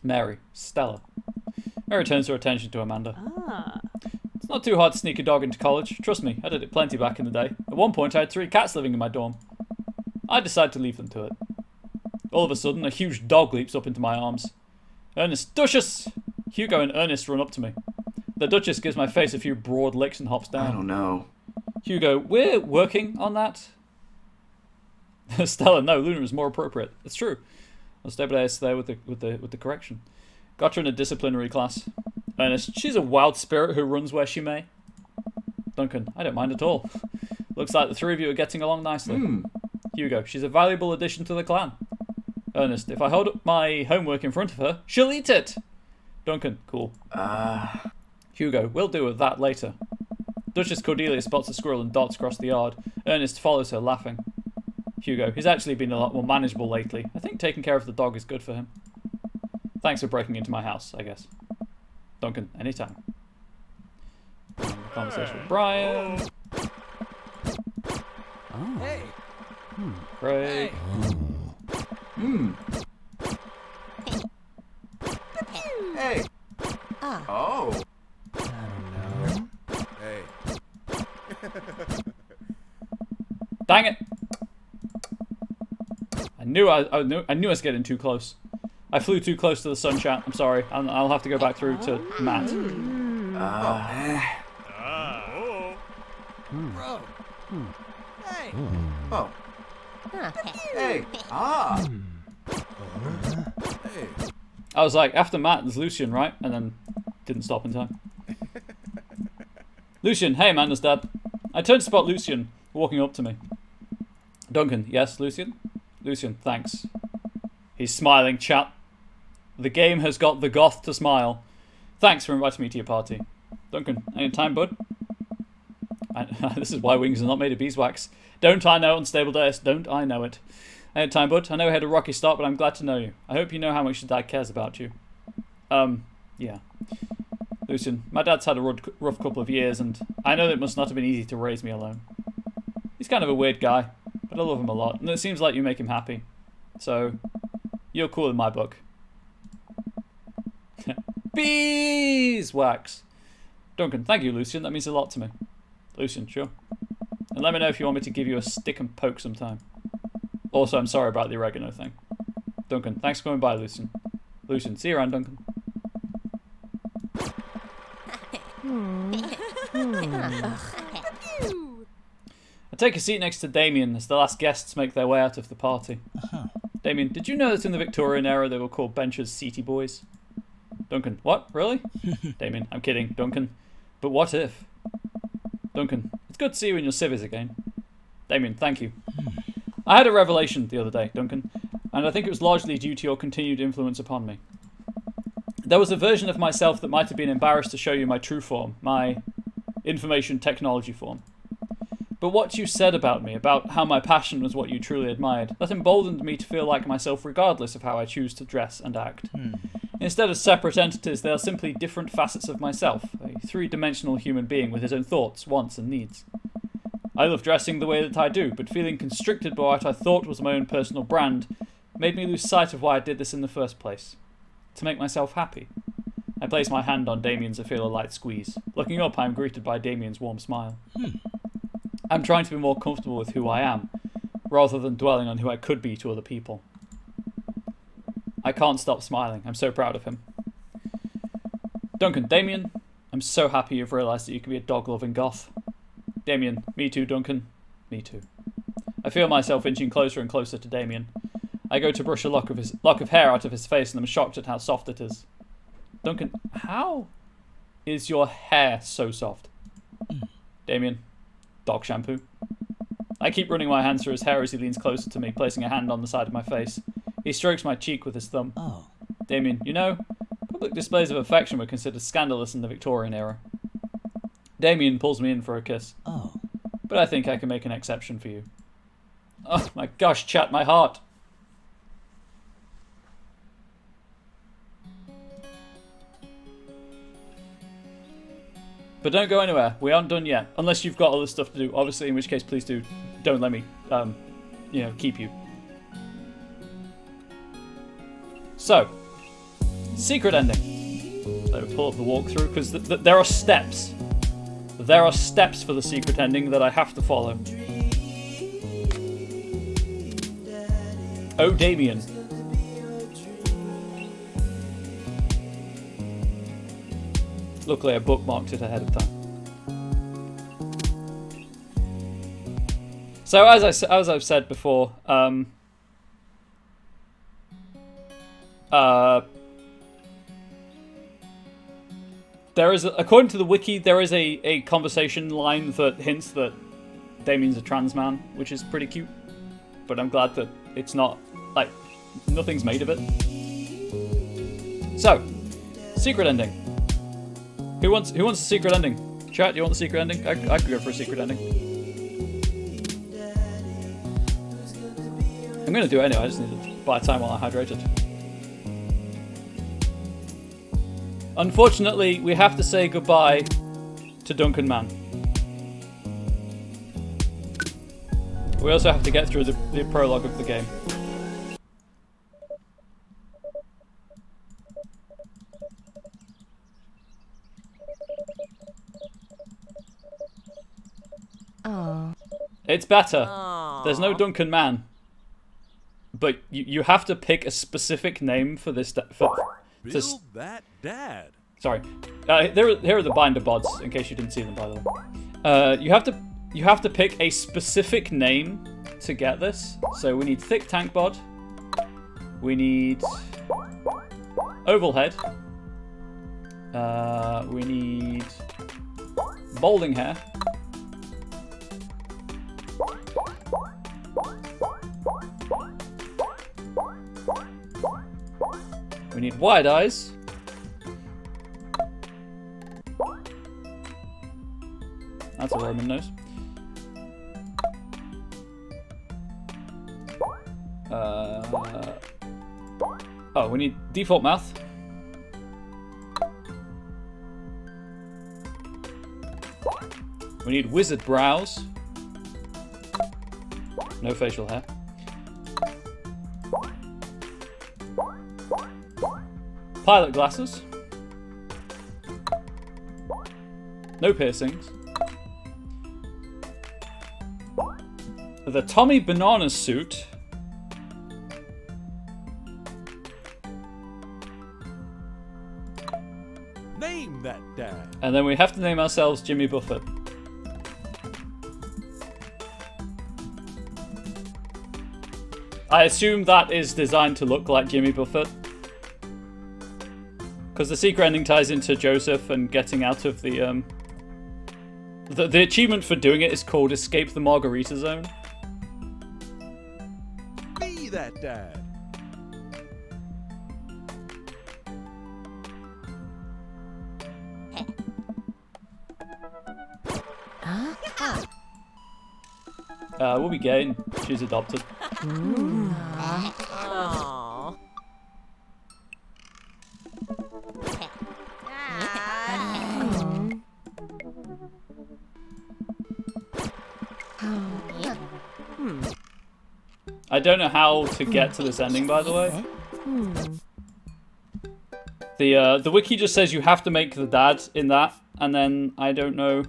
Mary, Stella. Mary turns her attention to Amanda. It's not too hard to sneak a dog into college. Trust me, I did it plenty back in the day. At one point I had 3 cats living in my dorm. I decided to leave them to it. All of a sudden, a huge dog leaps up into my arms. Ernest, Duchess! Hugo and Ernest run up to me. The Duchess gives my face a few broad licks and hops down. I don't know. Hugo, we're working on that. Stella, no, Luna is more appropriate. It's true. I'll stabilize there with the correction. Got her in a disciplinary class. Ernest, she's a wild spirit who runs where she may. Duncan, I don't mind at all. Looks like the 3 of you are getting along nicely. Hugo, she's a valuable addition to the clan. Ernest, if I hold up my homework in front of her, she'll eat it. Duncan, cool. Hugo, we'll deal with that later. Duchess Cordelia spots a squirrel and darts across the yard. Ernest follows her, laughing. Hugo, he's actually been a lot more manageable lately. I think taking care of the dog is good for him. Thanks for breaking into my house, I guess. Duncan, anytime. Conversation with Brian. Hey. Craig. Hey. Oh. Hey. Dang it! I knew I was getting too close. I flew too close to the sun chat. I'm sorry. I'll have to go back through to Matt. Bro. Hey. Oh. Hey. Hey. I was like, after Matt, there's Lucian, right? And then didn't stop in time. Lucian, hey, Amanda's dad. I turned to spot Lucian walking up to me. Duncan, yes, Lucian? Lucian, thanks. He's smiling, chat. The game has got the goth to smile. Thanks for inviting me to your party. Duncan, any time, bud? This is why wings are not made of beeswax. Don't I know, unstable dice? Don't I know it? Any time, bud? I know we had a rocky start, but I'm glad to know you. I hope you know how much your dad cares about you. Yeah. Lucian, my dad's had a rough couple of years, and I know that it must not have been easy to raise me alone. He's kind of a weird guy, but but I love him a lot, and it seems like you make him happy. So, you're cool in my book. Beeswax! Duncan, thank you, Lucian. That means a lot to me. Lucian, sure. And let me know if you want me to give you a stick and poke sometime. Also, I'm sorry about the oregano thing. Duncan, thanks for coming by, Lucian. Lucian, see you around, Duncan. I take a seat next to Damien as the last guests make their way out of the party. Damien, did you know that in the Victorian era they were called benchers seaty boys? Duncan, what? Really? Damien, I'm kidding. Duncan, but what if? Duncan, it's good to see you in your civvies again. Damien, thank you. I had a revelation the other day, Duncan, and I think it was largely due to your continued influence upon me. There was a version of myself that might have been embarrassed to show you my true form, my information technology form. But what you said about me, about how my passion was what you truly admired, that emboldened me to feel like myself regardless of how I choose to dress and act. Instead of separate entities, they are simply different facets of myself, a three-dimensional human being with his own thoughts, wants, and needs. I love dressing the way that I do, but feeling constricted by what I thought was my own personal brand made me lose sight of why I did this in the first place. To make myself happy. I place my hand on Damien's and feel a light squeeze. Looking up, I am greeted by Damien's warm smile. I'm trying to be more comfortable with who I am, rather than dwelling on who I could be to other people. I can't stop smiling. I'm so proud of him. Duncan, Damien, I'm so happy you've realised that you can be a dog-loving goth. Damien, me too, Duncan. Me too. I feel myself inching closer and closer to Damien. I go to brush a lock of hair out of his face and I'm shocked at how soft it is. Duncan, how is your hair so soft? Damien, dog shampoo. I keep running my hands through his hair as he leans closer to me, placing a hand on the side of my face. He strokes my cheek with his thumb. Oh. Damien, you know, public displays of affection were considered scandalous in the Victorian era. Damien pulls me in for a kiss. Oh. But I think I can make an exception for you. Oh my gosh, chat, my heart. But don't go anywhere. We aren't done yet. Unless you've got other stuff to do. Obviously, in which case, please do. Don't let me, keep you. So, secret ending. So pull up the walkthrough, because there are steps. There are steps for the secret ending that I have to follow. Oh, Damien. Luckily, I bookmarked it ahead of time. So, as I've said before, there is, according to the wiki, there is a conversation line that hints that Damien's a trans man, which is pretty cute. But I'm glad that it's not, like, nothing's made of it. So, secret ending. Who wants a secret ending? Chat, do you want the secret ending? I could go for a secret ending. I'm going to do it anyway, I just need to buy time while I'm hydrated. Unfortunately, we have to say goodbye to Duncan Mann. We also have to get through the prologue of the game. Oh. It's better. There's no Duncan Mann. But you have to pick a specific name for this. Build that dad. Sorry. Here are the binder bods, in case you didn't see them, by the way. You have to pick a specific name to get this. So we need thick tank bod. We need oval head. We need balding hair. We need wide eyes. That's a Roman nose. Oh, we need default mouth. We need wizard brows. No facial hair. Pilot glasses. No piercings. The Tommy Banana suit. Name that dad. And then we have to name ourselves Jimmy Buffett. I assume that is designed to look like Jimmy Buffett. Because the secret ending ties into Joseph and getting out of the The achievement for doing it is called Escape the Margarita Zone. Be that dad. We'll be gay. She's adopted. Aww. I don't know how to get to this ending, by the way. The wiki just says you have to make the dad in that, and then I don't know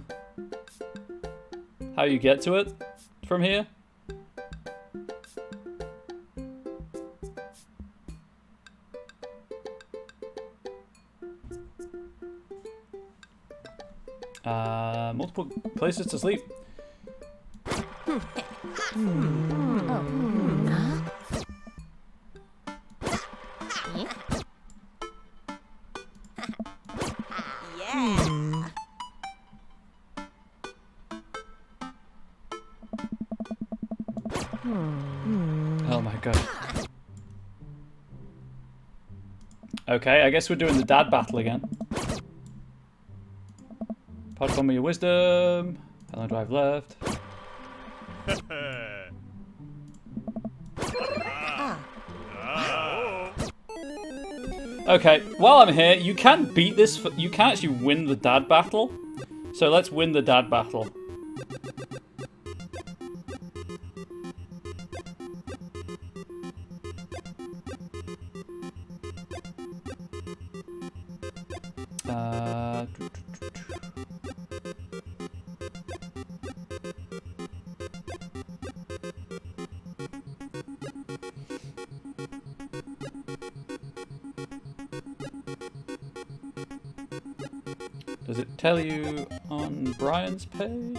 how you get to it from here. Multiple places to sleep. Oh my god. Okay, I guess we're doing the dad battle again. Part from your wisdom. How long do I have left? Okay, while I'm here, you can beat this. You can actually win the dad battle. So let's win the dad battle. Does it tell you on Brian's page?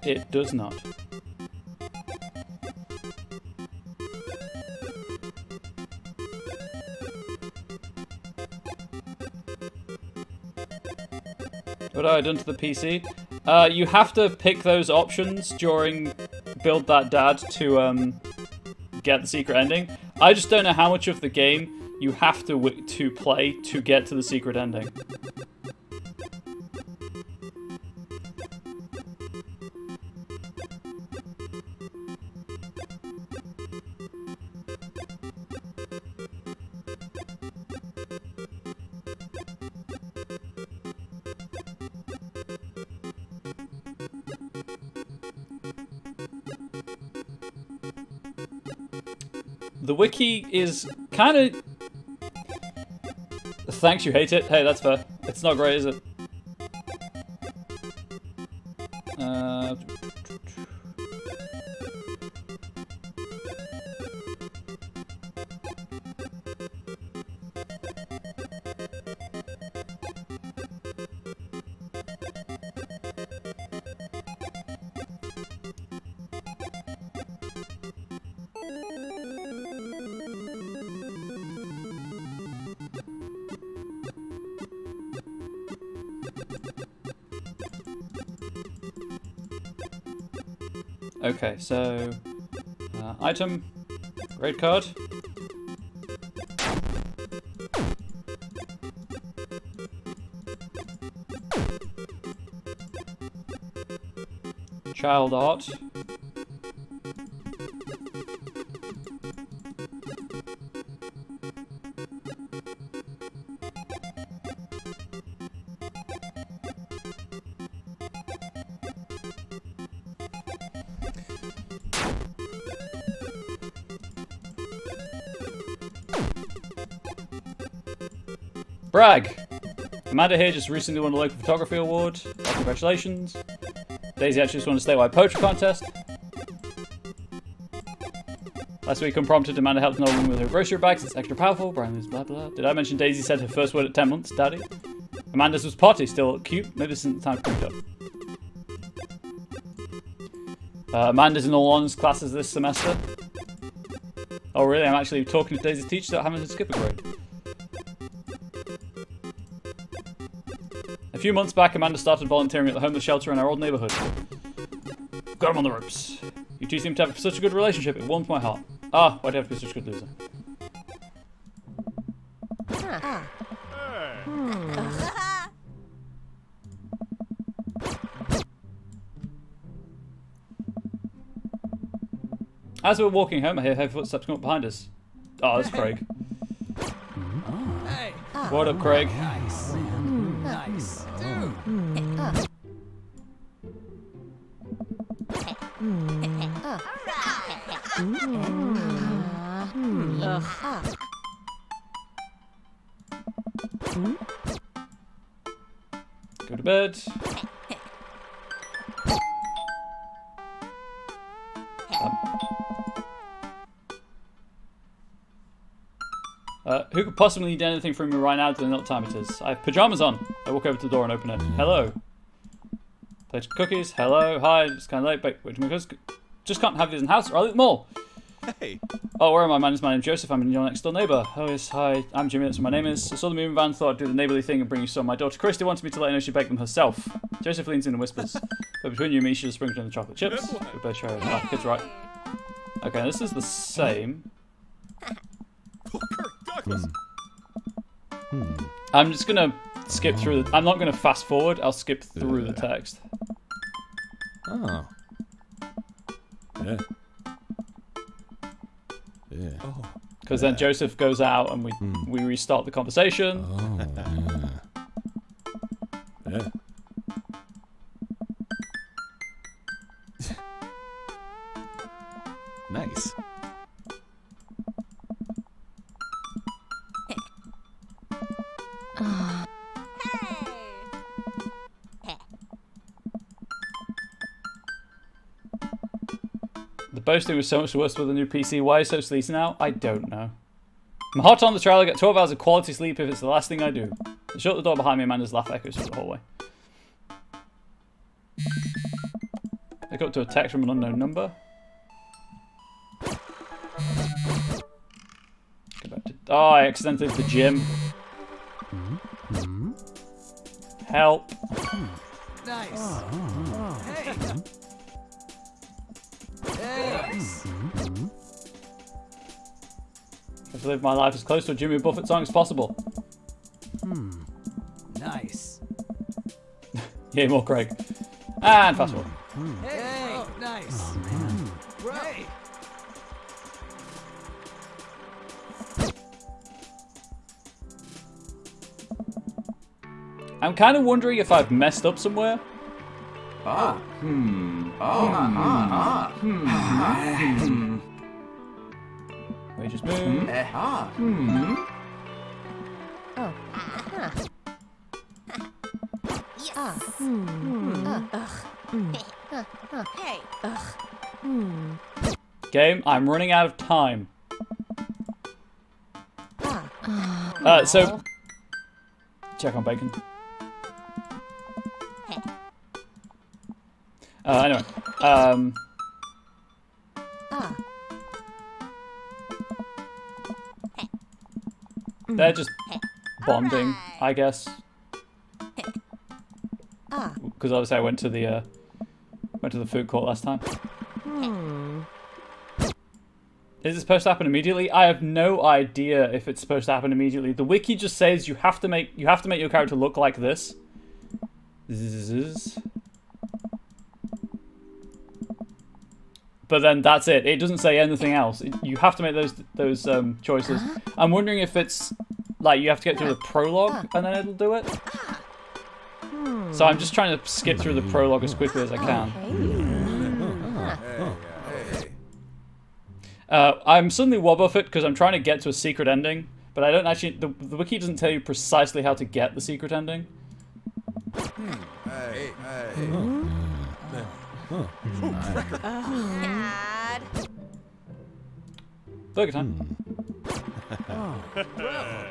It does not. What have I done to the PC? You have to pick those options during Build That Dad to get the secret ending. I just don't know how much of the game you have to play to get to the secret ending. The wiki is kind of... Thanks, you hate it? Hey, that's fair. It's not great, is it? Okay, so item, grade card. Child art. Brag! Amanda here just recently won a local photography award. Well, congratulations. Daisy actually just won a statewide poetry contest. Last week, unprompted, Amanda helped an old woman with her grocery bags. It's extra powerful. Brian is blah blah. Did I mention Daisy said her first word at 10 months? Daddy. Amanda's was potty, still cute. Maybe this isn't the time to pick it up. Amanda's in all honors classes this semester. Oh really? I'm actually talking to Daisy's teacher about having to skip a grade. A few months back, Amanda started volunteering at the homeless shelter in our old neighborhood. Got him on the ropes. You two seem to have such a good relationship, it warms my heart. Ah, why'd you have to be such a good loser? As we're walking home, I hear heavy footsteps come up behind us. Oh, that's Craig. Hey. What up, Craig? Nice. Nice. Dude. Go to bed. Who could possibly need anything from me right now? Do they know what time it is? I have pajamas on. I walk over to the door and open it. Hello. Plate of cookies. Hello. Hi. It's kind of late. Wait, just can't have these in the house or I'll eat them all. Hey. Oh, where am I? My name's Joseph. I'm your next door neighbour. Oh, yes. Hi. I'm Jimmy. That's what my name is. I saw the moving van. Thought I'd do the neighbourly thing and bring you some. My daughter Christy wanted me to let her know she baked them herself. Joseph leans in and whispers. But between you and me, she just sprinkled in the chocolate chips. We both try it. Oh, kid's right. Okay, this is the same. Douglas. I'm just gonna skip through the... I'm not gonna fast forward. I'll skip through the text. Oh. Yeah. Yeah. Because then Joseph goes out and we restart the conversation. Oh, yeah. Yeah. Nice. The boasting was so much worse with the new PC. Why are you so sleazy now? I don't know. I'm hot on the trail. I get 12 hours of quality sleep if it's the last thing I do. I shut the door behind me. Amanda's laugh echoes through the hallway. I got to a text from an unknown number. Go back to... Oh, I accidentally did the gym. Help. Nice. Hey. Hey. I have to live my life as close to a Jimmy Buffett song as possible. Nice. Yeah, more Craig. And fast forward. Hey. Oh, nice. Right. I'm kind of wondering if I've messed up somewhere. We just move. Game, I'm running out of time. So check on bacon. Anyway, they're just bonding, I guess. Because obviously I went to the food court last time. Is it supposed to happen immediately? I have no idea if it's supposed to happen immediately. The wiki just says you have to make your character look like this. But then that's it. It doesn't say anything else. You have to make those choices. I'm wondering if it's like you have to get through the prologue and then it'll do it. So I'm just trying to skip through the prologue as quickly as I can. I'm suddenly Wobuffet because I'm trying to get to a secret ending, But I don't actually... The wiki doesn't tell you precisely how to get the secret ending. Hey. Dad. Burger time. Ah.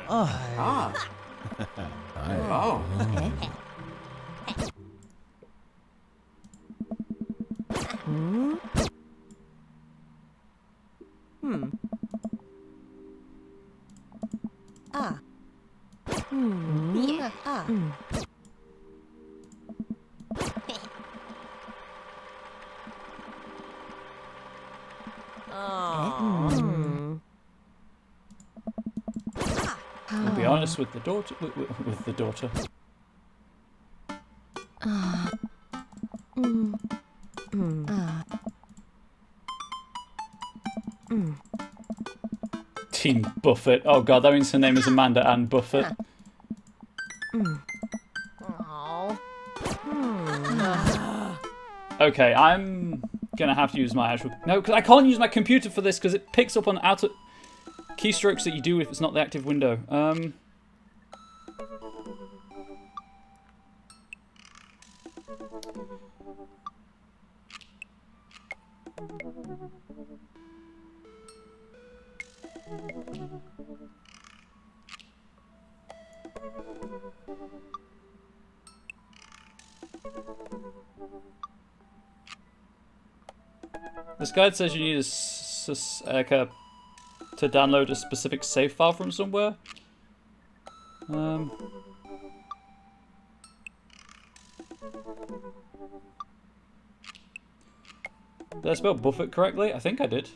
Oh. Ah. Yeah. Ah. Oh. I'll be honest with the daughter. With the daughter. Team Buffett. Oh god, that means her name is Amanda Ann Buffett. Oh. Okay, I'm gonna have to use my actual... No, because I can't use my computer for this because it picks up on outer keystrokes that you do if it's not the active window. This guide says you need to download a specific save file from somewhere. Did I spell Buffett correctly? I think I did.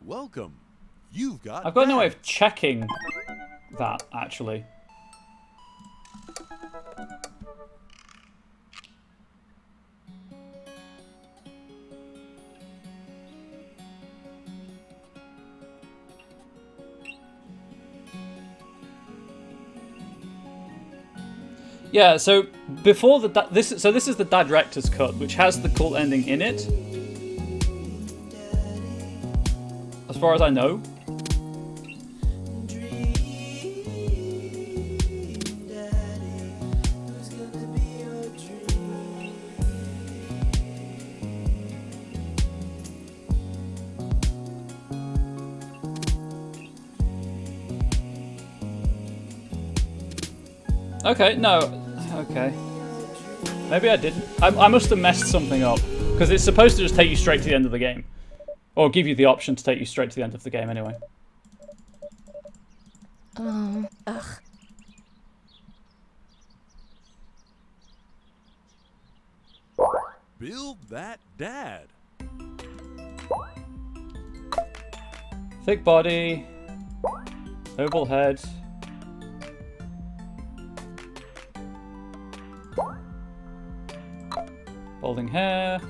Welcome. You've got. I've got no way of checking that, actually. Yeah, so before this is the Dadrector's cut, which has the cult ending in it. As far as I know. Okay, no. Okay. Maybe I didn't. I must have messed something up. Because it's supposed to just take you straight to the end of the game. Or give you the option to take you straight to the end of the game anyway. Ugh. Build that dad. Thick body. Oval head. Balding hair.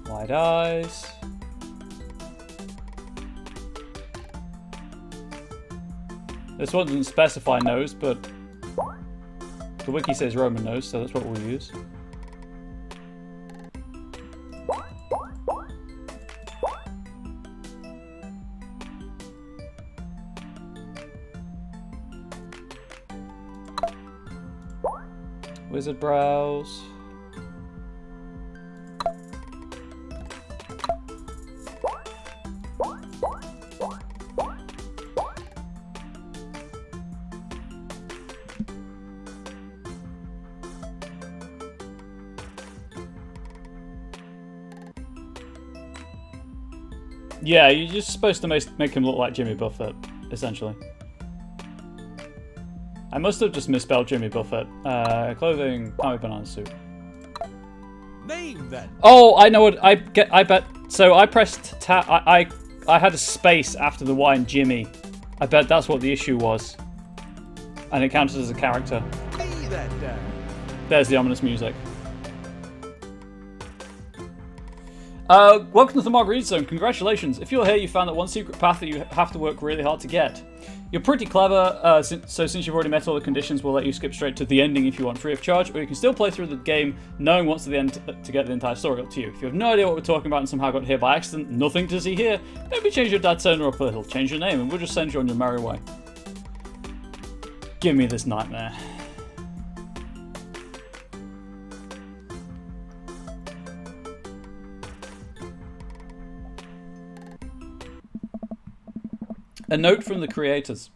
Wide eyes. This one doesn't specify nose, but the wiki says Roman nose, so that's what we'll use. Wizard brows. Yeah, you're just supposed to make him look like Jimmy Buffett, essentially. I must have just misspelled Jimmy Buffett. Clothing, army banana suit. Name that. Oh, I know what I bet. So I pressed tab. I had a space after the Y in Jimmy. I bet that's what the issue was, and it counted as a character. Be that dad. There's the ominous music. Welcome to the Margarita Zone. Congratulations. If you're here, you found that one secret path that you have to work really hard to get. You're pretty clever, so since you've already met all the conditions, we'll let you skip straight to the ending if you want, free of charge, or you can still play through the game knowing what's to the end to get the entire story. Up to you. If you have no idea what we're talking about and somehow got here by accident, nothing to see here, maybe change your dad's owner up a little, change your name, and we'll just send you on your merry way. Give me this nightmare. A note from the creators.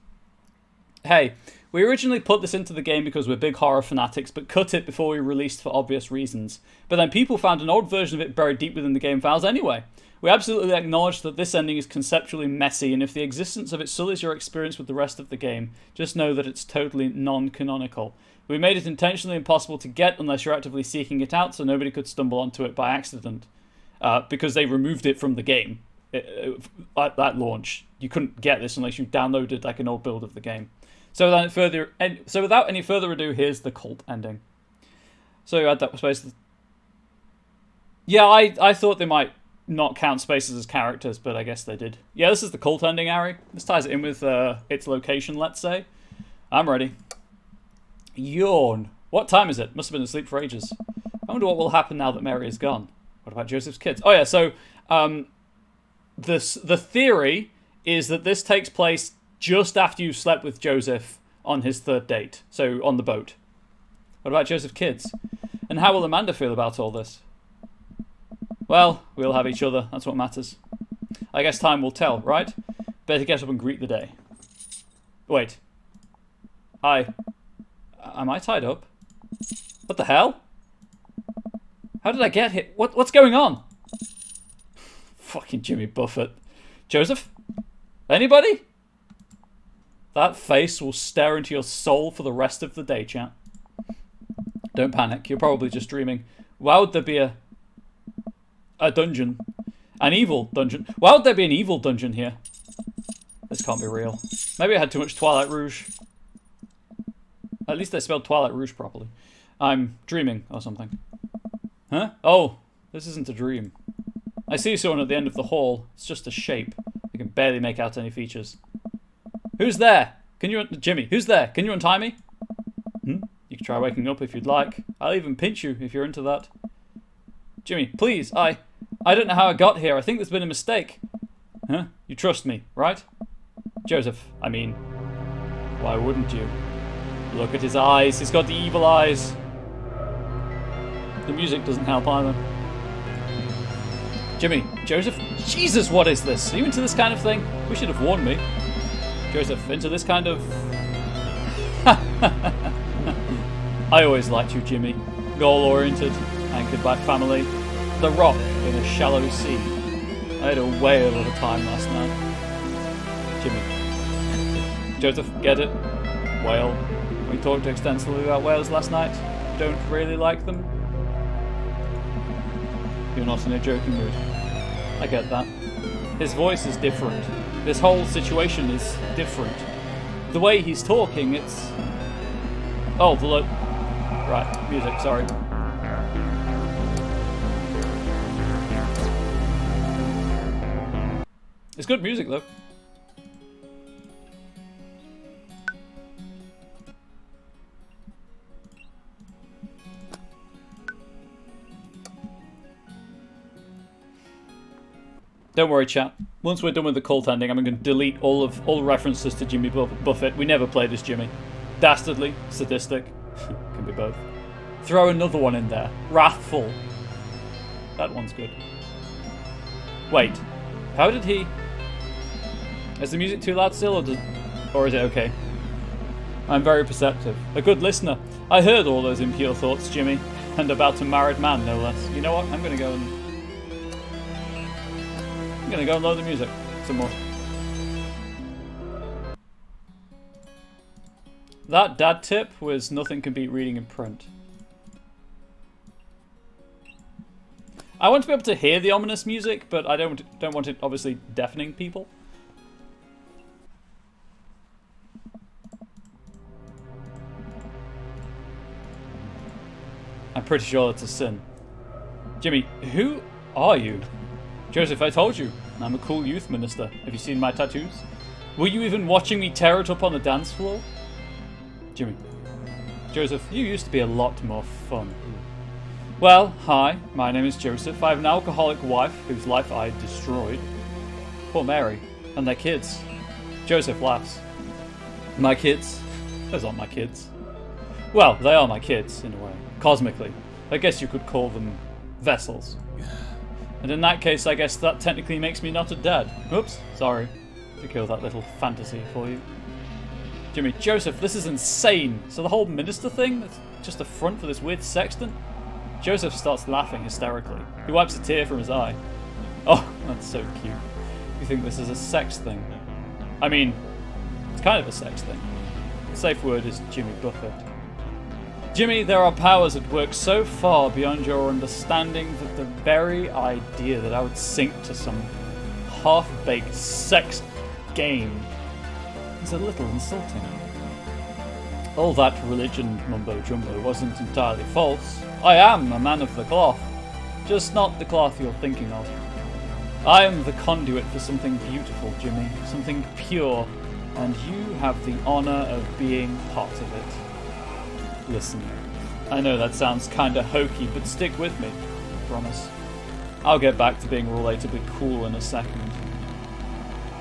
Hey, we originally put this into the game because we're big horror fanatics, but cut it before we released for obvious reasons. But then people found an old version of it buried deep within the game files anyway. We absolutely acknowledge that this ending is conceptually messy, and if the existence of it sullies your experience with the rest of the game, just know that it's totally non-canonical. We made it intentionally impossible to get unless you're actively seeking it out, so nobody could stumble onto it by accident. Because they removed it from the game. At launch, you couldn't get this unless you downloaded like an old build of the game. So without any further ado, here's the cult ending. So you had that space. Yeah, I thought they might not count spaces as characters, but I guess they did. Yeah, this is the cult ending, Ari. This ties it in with its location, let's say. I'm ready. Yawn. What time is it? Must have been asleep for ages. I wonder what will happen now that Mary is gone. What about Joseph's kids? Oh yeah, so the theory is that this takes place just after you slept with Joseph on his third date, so on the boat. What about Joseph's kids? And how will Amanda feel about all this? Well, we'll have each other, that's what matters. I guess time will tell, right? Better get up and greet the day. Wait. Am I tied up? What the hell? How did I get here? What's going on? Fucking Jimmy Buffett. Joseph? Anybody? That face will stare into your soul for the rest of the day, chat. Don't panic, you're probably just dreaming. Why would there be a dungeon? An evil dungeon? Why would there be an evil dungeon here? This can't be real. Maybe I had too much Twilight Rouge. At least I spelled Twilight Rouge properly. I'm dreaming or something. Huh? Oh, this isn't a dream. I see someone at the end of the hall. It's just a shape. I can barely make out any features. Who's there? Jimmy, who's there? Can you untie me? You can try waking up if you'd like. I'll even pinch you if you're into that. Jimmy, please, I don't know how I got here. I think there's been a mistake. Huh? You trust me, right? Joseph, I mean, why wouldn't you? Look at his eyes. He's got the evil eyes. The music doesn't help either. Jimmy, Joseph, Jesus, what is this? Are you into this kind of thing? We should have warned me. Joseph, into this kind of... I always liked you, Jimmy. Goal-oriented, anchored by family. The rock in a shallow sea. I had a whale of a time last night. Jimmy. Joseph, get it? Whale. We talked extensively about whales last night. Don't really like them. You're not in a joking mood. I get that. His voice is different. This whole situation is different. The way he's talking, it's... Oh, the look. Right, music, sorry. It's good music, though. Don't worry, chat. Once we're done with the cult ending, I'm going to delete all references to Jimmy Buffett. We never played as Jimmy. Dastardly, sadistic, can be both. Throw another one in there. Wrathful. That one's good. Wait, how did he... Is the music too loud still, or is it okay? I'm very perceptive. A good listener. I heard all those impure thoughts, Jimmy. And about a married man, no less. You know what? I'm going to go and load the music some more. That dad tip was nothing can beat reading in print. I want to be able to hear the ominous music, but I don't want it obviously deafening people. I'm pretty sure that's a sin. Jimmy, who are you? Joseph, I told you, I'm a cool youth minister. Have you seen my tattoos? Were you even watching me tear it up on the dance floor? Jimmy. Joseph, you used to be a lot more fun. Well, hi, my name is Joseph. I have an alcoholic wife whose life I destroyed. Poor Mary. And their kids. Joseph laughs. My kids? Those aren't my kids. Well, they are my kids, in a way. Cosmically. I guess you could call them vessels. And in that case, I guess that technically makes me not a dad. Oops, sorry to kill that little fantasy for you. Jimmy, Joseph, this is insane. So the whole minister thing, that's just a front for this weird sexton? Joseph starts laughing hysterically. He wipes a tear from his eye. Oh, that's so cute. You think this is a sex thing? I mean, it's kind of a sex thing. The safe word is Jimmy Buffett. Jimmy, there are powers at work so far beyond your understanding that the very idea that I would sink to some half-baked sex game is a little insulting. All that religion mumbo-jumbo wasn't entirely false. I am a man of the cloth, just not the cloth you're thinking of. I am the conduit for something beautiful, Jimmy, something pure, and you have the honor of being part of it. Listen, I know that sounds kinda hokey, but stick with me, I promise. I'll get back to being relatively cool in a second.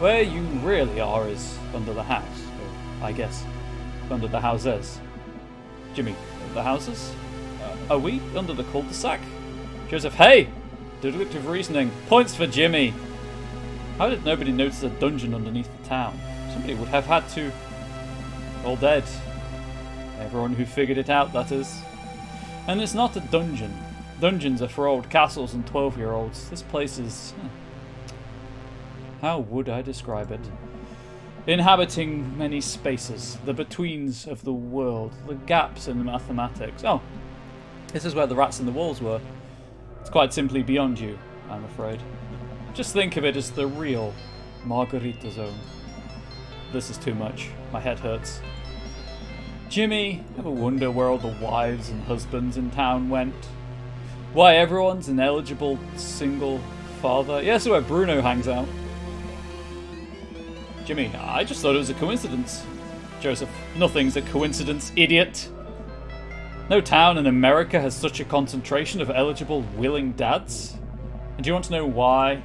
Where you really are is under the house, or I guess, under the houses. Jimmy, the houses? Are we under the cul-de-sac? Joseph, hey! Deductive reasoning. Points for Jimmy! How did nobody notice a dungeon underneath the town? Somebody would have had to. All dead. Everyone who figured it out, that is. And it's not a dungeon. Dungeons are for old castles and 12-year-olds. This place is... how would I describe it? Inhabiting many spaces, the betweens of the world, the gaps in the mathematics. Oh, this is where the rats in the walls were. It's quite simply beyond you, I'm afraid. Just think of it as the real Margarita Zone. This is too much. My head hurts. Jimmy, ever wonder where all the wives and husbands in town went? Why everyone's an eligible single father? Yes, where Bruno hangs out. Jimmy, I just thought it was a coincidence. Joseph, nothing's a coincidence, idiot. No town in America has such a concentration of eligible, willing dads. And do you want to know why?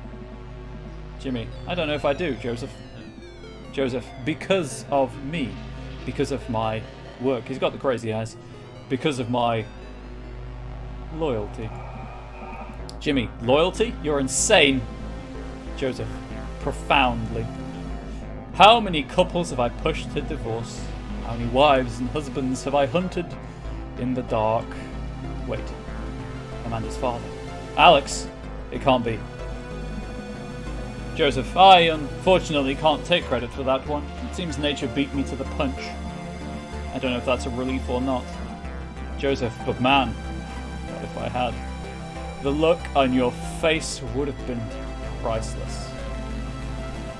Jimmy, I don't know if I do, Joseph. Joseph, because of me. Because of my work. He's got the crazy eyes. Because of my loyalty. Jimmy, loyalty? You're insane. Joseph, profoundly. How many couples have I pushed to divorce? How many wives and husbands have I hunted in the dark? Wait, Amanda's father. Alex, it can't be. Joseph, I unfortunately can't take credit for that one. It seems nature beat me to the punch. I don't know if that's a relief or not. Joseph, but man, what if I had? The look on your face would have been priceless.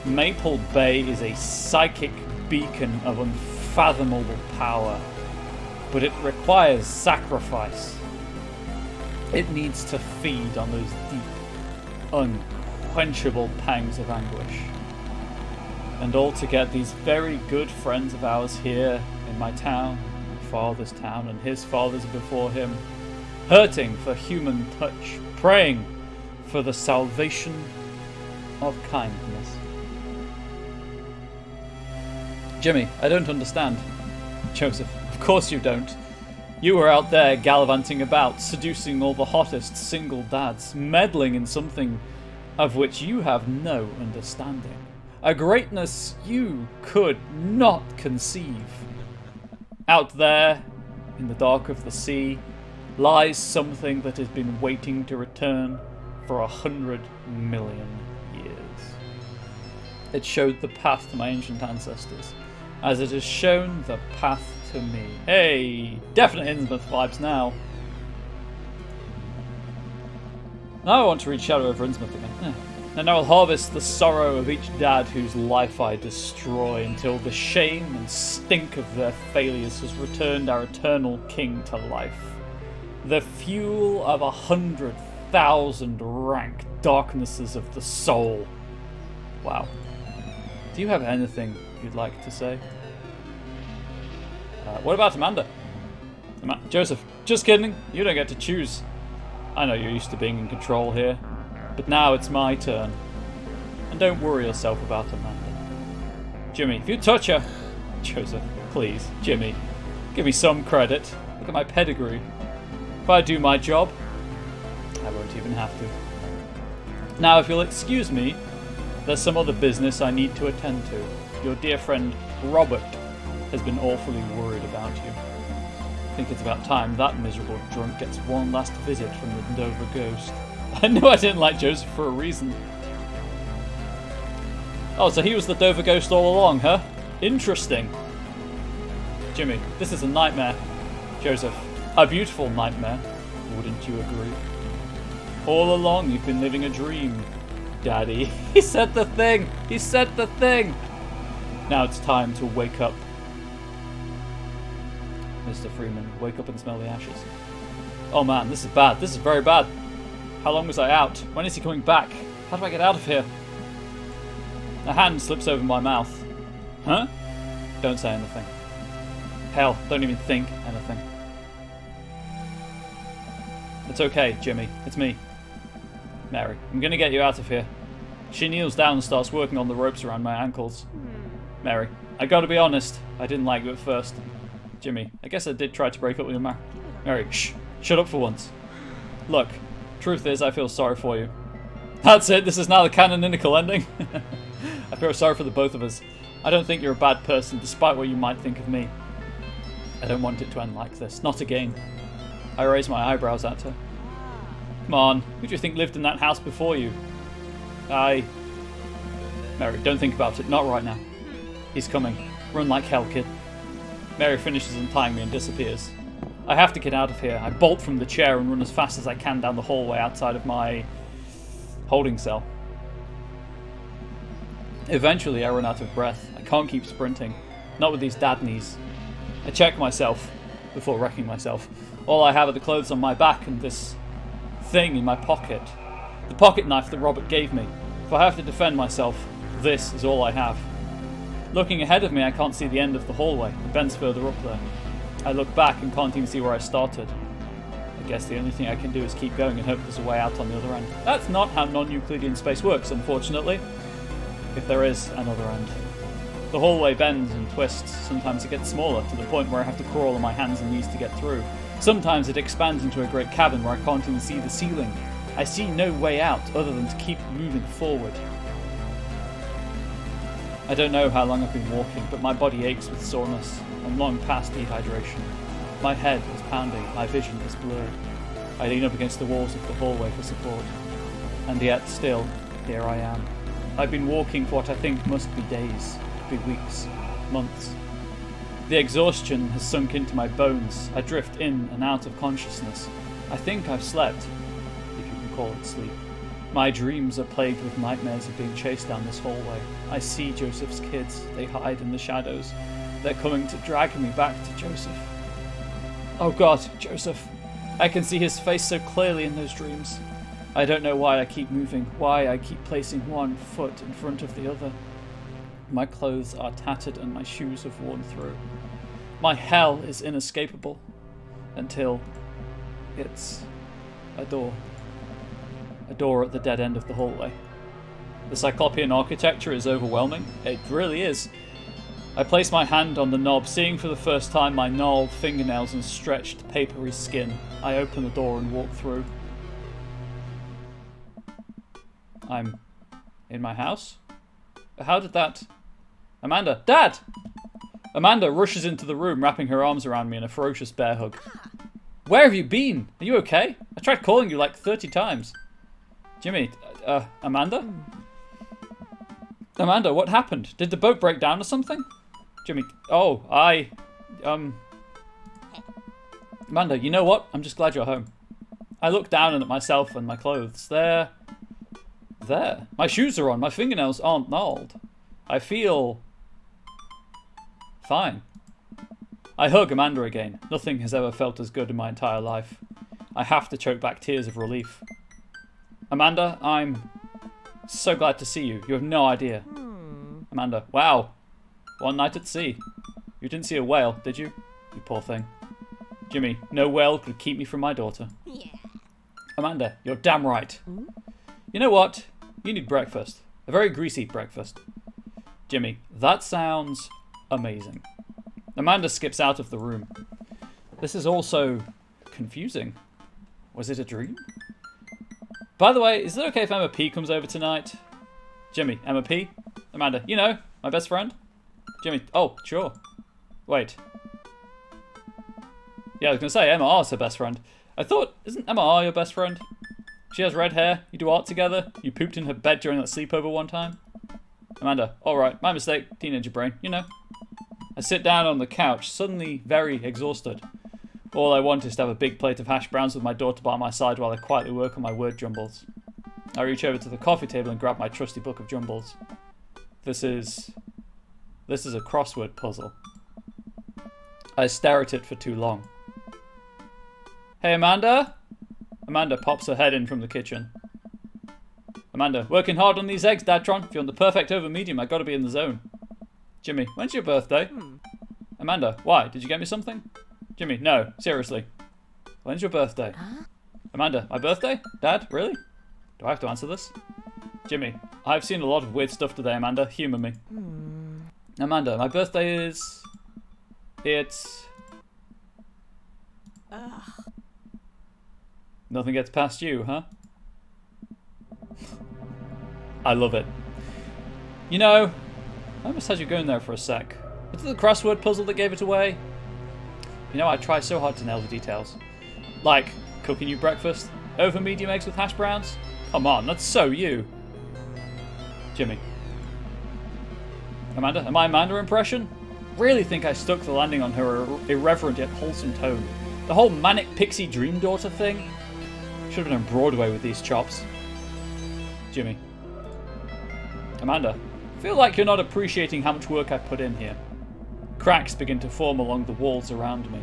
Maple Bay is a psychic beacon of unfathomable power, but it requires sacrifice. It needs to feed on those deep, unquenchable pangs of anguish. And all to get these very good friends of ours here in my town, my father's town, and his father's before him, hurting for human touch, praying for the salvation of kindness. Jimmy, I don't understand. Joseph, of course you don't. You were out there gallivanting about, seducing all the hottest single dads, meddling in something of which you have no understanding. A greatness you could not conceive. Out there, in the dark of the sea, lies something that has been waiting to return for 100 million years. It showed the path to my ancient ancestors, as it has shown the path to me. Hey, definite Innsmouth vibes now. Now I want to read Shadow over Innsmouth again. And I will harvest the sorrow of each dad whose life I destroy, until the shame and stink of their failures has returned our eternal king to life. The fuel of 100 1,000 rank darknesses of the soul. Wow. Do you have anything you'd like to say? What about Amanda? Joseph, just kidding. You don't get to choose. I know you're used to being in control here, but now it's my turn. And don't worry yourself about Amanda. Jimmy, if you touch her... Joseph, please, Jimmy, give me some credit. Look at my pedigree. If I do my job, I won't even have to. Now, if you'll excuse me, there's some other business I need to attend to. Your dear friend Robert has been awfully worried about you. I think it's about time that miserable drunk gets one last visit from the Dover ghost. I knew I didn't like Joseph for a reason. Oh, so he was the Dover ghost all along, huh? Interesting. Jimmy, this is a nightmare. Joseph, a beautiful nightmare. Wouldn't you agree? All along you've been living a dream, Daddy. He said the thing! He said the thing! Now it's time to wake up. Mr. Freeman, wake up and smell the ashes. Oh man, this is bad. This is very bad. How long was I out? When is he coming back? How do I get out of here? A hand slips over my mouth. Huh? Don't say anything. Hell, don't even think anything. It's okay, Jimmy. It's me. Mary, I'm gonna get you out of here. She kneels down and starts working on the ropes around my ankles. Mary, I gotta be honest. I didn't like you at first. Jimmy, I guess I did try to break up with you, Mary, shh. Shut up for once. Look, truth is, I feel sorry for you. That's it. This is now the canonical ending. I feel sorry for the both of us. I don't think you're a bad person, despite what you might think of me. I don't want it to end like this. Not again. I raise my eyebrows at her. Come on. Who do you think lived in that house before you? Mary, don't think about it. Not right now. He's coming. Run like hell, kid. Mary finishes untying me and disappears. I have to get out of here. I bolt from the chair and run as fast as I can down the hallway outside of my holding cell. Eventually, I run out of breath. I can't keep sprinting. Not with these dad knees. I check myself before wrecking myself. All I have are the clothes on my back and this thing in my pocket. The pocket knife that Robert gave me. If I have to defend myself, this is all I have. Looking ahead of me, I can't see the end of the hallway. It bends further up there. I look back and can't even see where I started. I guess the only thing I can do is keep going and hope there's a way out on the other end. That's not how non-Euclidean space works, unfortunately. If there is another end. The hallway bends and twists. Sometimes it gets smaller, to the point where I have to crawl on my hands and knees to get through. Sometimes it expands into a great cavern where I can't even see the ceiling. I see no way out other than to keep moving forward. I don't know how long I've been walking, but my body aches with soreness. I'm long past dehydration. My head is pounding, my vision is blurred. I lean up against the walls of the hallway for support. And yet, still, here I am. I've been walking for what I think must be days, could be weeks, months. The exhaustion has sunk into my bones. I drift in and out of consciousness. I think I've slept, if you can call it sleep. My dreams are plagued with nightmares of being chased down this hallway. I see Joseph's kids. They hide in the shadows. They're coming to drag me back to Joseph. Oh God, Joseph. I can see his face so clearly in those dreams. I don't know why I keep moving, why I keep placing one foot in front of the other. My clothes are tattered and my shoes have worn through. My hell is inescapable until it's a door. A door at the dead end of the hallway. The Cyclopean architecture is overwhelming. It really is. I place my hand on the knob, seeing for the first time my gnarled fingernails and stretched, papery skin. I open the door and walk through. I'm in my house? How did that... Amanda! Dad! Amanda rushes into the room, wrapping her arms around me in a ferocious bear hug. Where have you been? Are you okay? I tried calling you like 30 times. Jimmy, Amanda? Amanda, what happened? Did the boat break down or something? Jimmy, Amanda, you know what? I'm just glad you're home. I look down at myself and my clothes. They're there. My shoes are on. My fingernails aren't gnarled. I feel fine. I hug Amanda again. Nothing has ever felt as good in my entire life. I have to choke back tears of relief. Amanda, I'm so glad to see you. You have no idea. Amanda, wow. One night at sea. You didn't see a whale, did you? You poor thing. Jimmy, no whale could keep me from my daughter. Yeah. Amanda, you're damn right. You know what? You need breakfast. A very greasy breakfast. Jimmy, that sounds amazing. Amanda skips out of the room. This is also confusing. Was it a dream? By the way, is it okay if Emma P comes over tonight? Jimmy, Emma P? Amanda, you know, my best friend? Jimmy, oh, sure. Wait. Yeah, I was going to say, Emma R is her best friend. I thought, isn't Emma R your best friend? She has red hair, you do art together, you pooped in her bed during that sleepover one time. Amanda, alright, my mistake, teenager brain, you know. I sit down on the couch, suddenly very exhausted. All I want is to have a big plate of hash browns with my daughter by my side while I quietly work on my word jumbles. I reach over to the coffee table and grab my trusty book of jumbles. This is a crossword puzzle. I stare at it for too long. Hey, Amanda? Amanda pops her head in from the kitchen. Amanda, working hard on these eggs, Dadtron. If you're on the perfect over medium, I gotta be in the zone. Jimmy, when's your birthday? Amanda, why? Did you get me something? Jimmy, no, seriously. When's your birthday? Amanda, my birthday? Dad, really? Do I have to answer this? Jimmy, I've seen a lot of weird stuff today, Amanda. Humour me. Amanda, my birthday is... It's... Nothing gets past you, huh? I love it. You know, I almost had you going there for a sec. Was it the crossword puzzle that gave it away? You know, I try so hard to nail the details. Like, cooking you breakfast? Over medium eggs with hash browns? Come on, that's so you. Jimmy. Amanda, am I Amanda impression? Really think I stuck the landing on her irreverent yet wholesome tone. The whole manic pixie dream daughter thing? Should have been on Broadway with these chops. Jimmy. Amanda, I feel like you're not appreciating how much work I've put in here. Cracks begin to form along the walls around me.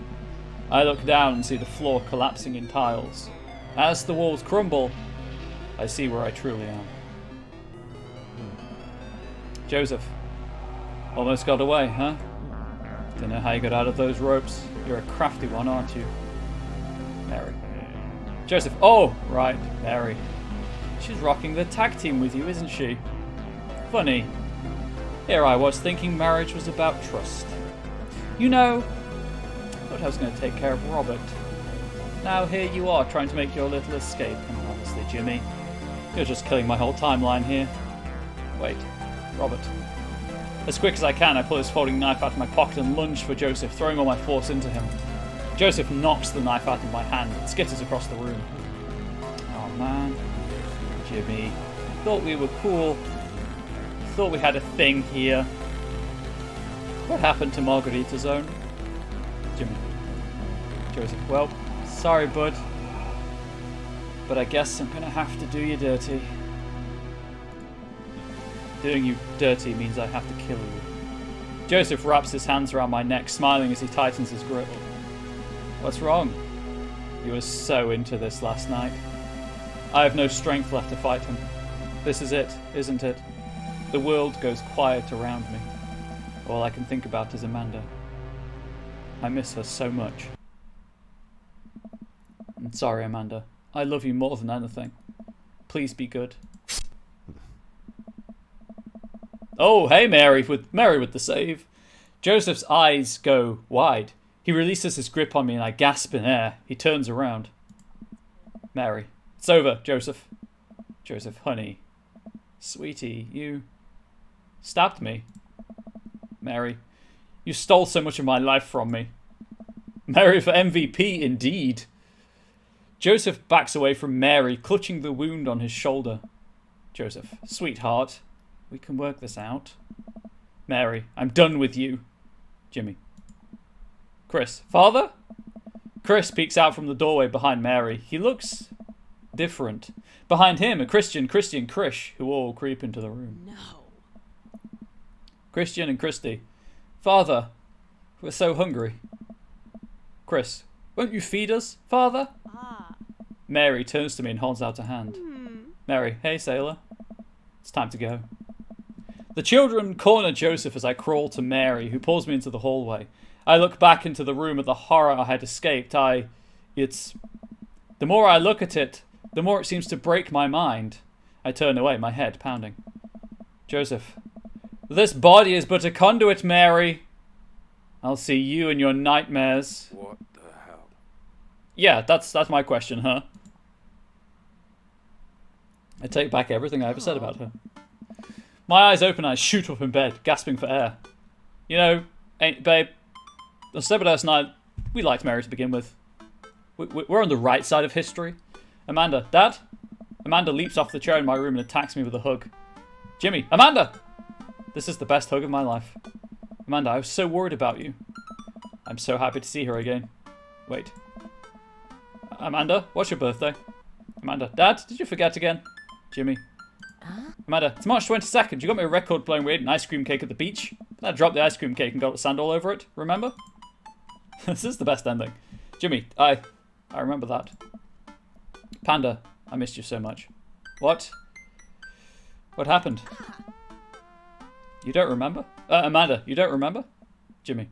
I look down and see the floor collapsing in tiles. As the walls crumble, I see where I truly am. Joseph. Almost got away, huh? Don't know how you got out of those ropes. You're a crafty one, aren't you? Mary. Joseph. Oh, right, Mary. She's rocking the tag team with you, isn't she? Funny. Here I was thinking marriage was about trust. You know, I thought I was going to take care of Robert. Now here you are trying to make your little escape. And honestly, Jimmy, you're just killing my whole timeline here. Wait, Robert. As quick as I can, I pull his folding knife out of my pocket and lunge for Joseph, throwing all my force into him. Joseph knocks the knife out of my hand and skitters across the room. Oh man, Jimmy, thought we were cool. Thought we had a thing here. What happened to Margarita Zone? Jimmy. Joseph, well, sorry bud, but I guess I'm gonna have to do you dirty. Doing you dirty means I have to kill you. Joseph wraps his hands around my neck, smiling as he tightens his grip. What's wrong? You were so into this last night. I have no strength left to fight him. This is it, isn't it? The world goes quiet around me. All I can think about is Amanda. I miss her so much. I'm sorry, Amanda. I love you more than anything. Please be good. Oh, hey, Mary with the save. Joseph's eyes go wide. He releases his grip on me and I gasp in air. He turns around. Mary. It's over, Joseph. Joseph, honey. Sweetie, you stabbed me. Mary. You stole so much of my life from me. Mary for MVP, indeed. Joseph backs away from Mary, clutching the wound on his shoulder. Joseph. Sweetheart. We can work this out. Mary, I'm done with you. Jimmy. Chris. Father? Chris peeks out from the doorway behind Mary. He looks different. Behind him, a Christian, Krish, who all creep into the room. No. Christian and Christy. Father, we're so hungry. Chris. Won't you feed us, Father? Ah. Mary turns to me and holds out a hand. Mary, hey sailor. It's time to go. The children corner Joseph as I crawl to Mary, who pulls me into the hallway. I look back into the room at the horror I had escaped. The more I look at it, the more it seems to break my mind. I turn away, my head pounding. Joseph. This body is but a conduit, Mary. I'll see you in your nightmares. What the hell? Yeah, that's my question, huh? I take back everything I ever said about her. My eyes open and I shoot up in bed, gasping for air. You know, babe, Cebadus and I, we liked Mary to begin with. We're on the right side of history. Amanda, Dad? Amanda leaps off the chair in my room and attacks me with a hug. Jimmy, Amanda! This is the best hug of my life. Amanda, I was so worried about you. I'm so happy to see her again. Wait. Amanda, what's your birthday? Amanda, Dad, did you forget again? Jimmy. Amanda, it's March 22nd. You got me a record playing we ate an ice cream cake at the beach. I dropped the ice cream cake and got the sand all over it. Remember? This is the best ending. Jimmy, I remember that. Panda, I missed you so much. What? What happened? You don't remember? Amanda, you don't remember? Jimmy.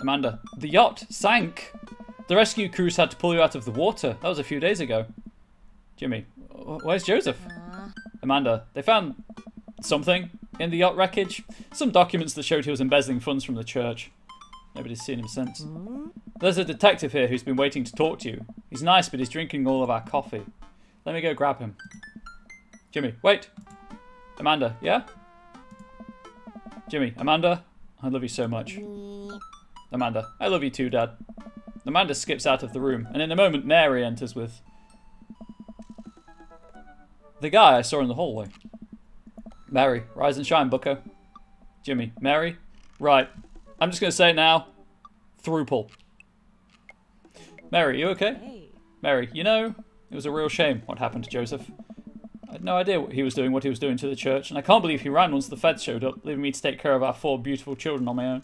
Amanda, the yacht sank. The rescue crews had to pull you out of the water. That was a few days ago. Jimmy, where's Joseph? Amanda, they found something in the yacht wreckage. Some documents that showed he was embezzling funds from the church. Nobody's seen him since. There's a detective here who's been waiting to talk to you. He's nice, but he's drinking all of our coffee. Let me go grab him. Jimmy, wait. Amanda, yeah? Jimmy, Amanda, I love you so much. Amanda, I love you too, Dad. Amanda skips out of the room, and in a moment Mary enters with the guy I saw in the hallway. Mary, rise and shine, bucko. Jimmy, Mary, right. I'm just going to say it now. Thruple. Mary, you okay? Hey. Mary, you know, it was a real shame what happened to Joseph. I had no idea what he was doing to the church, and I can't believe he ran once the feds showed up, leaving me to take care of our 4 beautiful children on my own.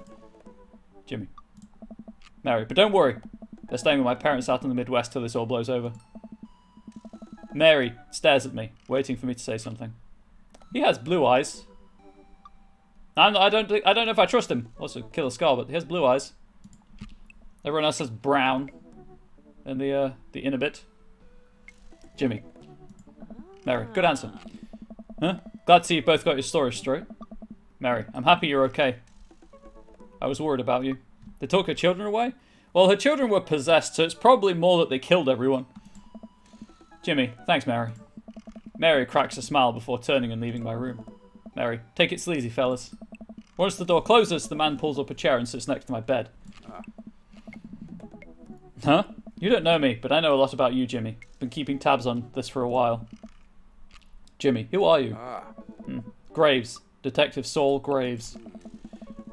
Jimmy. Mary, but don't worry. They're staying with my parents out in the Midwest till this all blows over. Mary stares at me, waiting for me to say something. He has blue eyes. I don't know if I trust him. Also, Killer Skull, but he has blue eyes. Everyone else has brown. And the inner bit. Jimmy. Mary, good answer. Huh? Glad to see you both got your stories straight. Mary, I'm happy you're okay. I was worried about you. They took her children away? Well, her children were possessed, so it's probably more that they killed everyone. Jimmy, thanks, Mary. Mary cracks a smile before turning and leaving my room. Mary, take it sleazy, fellas. Once the door closes, the man pulls up a chair and sits next to my bed. Huh? You don't know me, but I know a lot about you, Jimmy. Been keeping tabs on this for a while. Jimmy, who are you? Graves. Detective Saul Graves.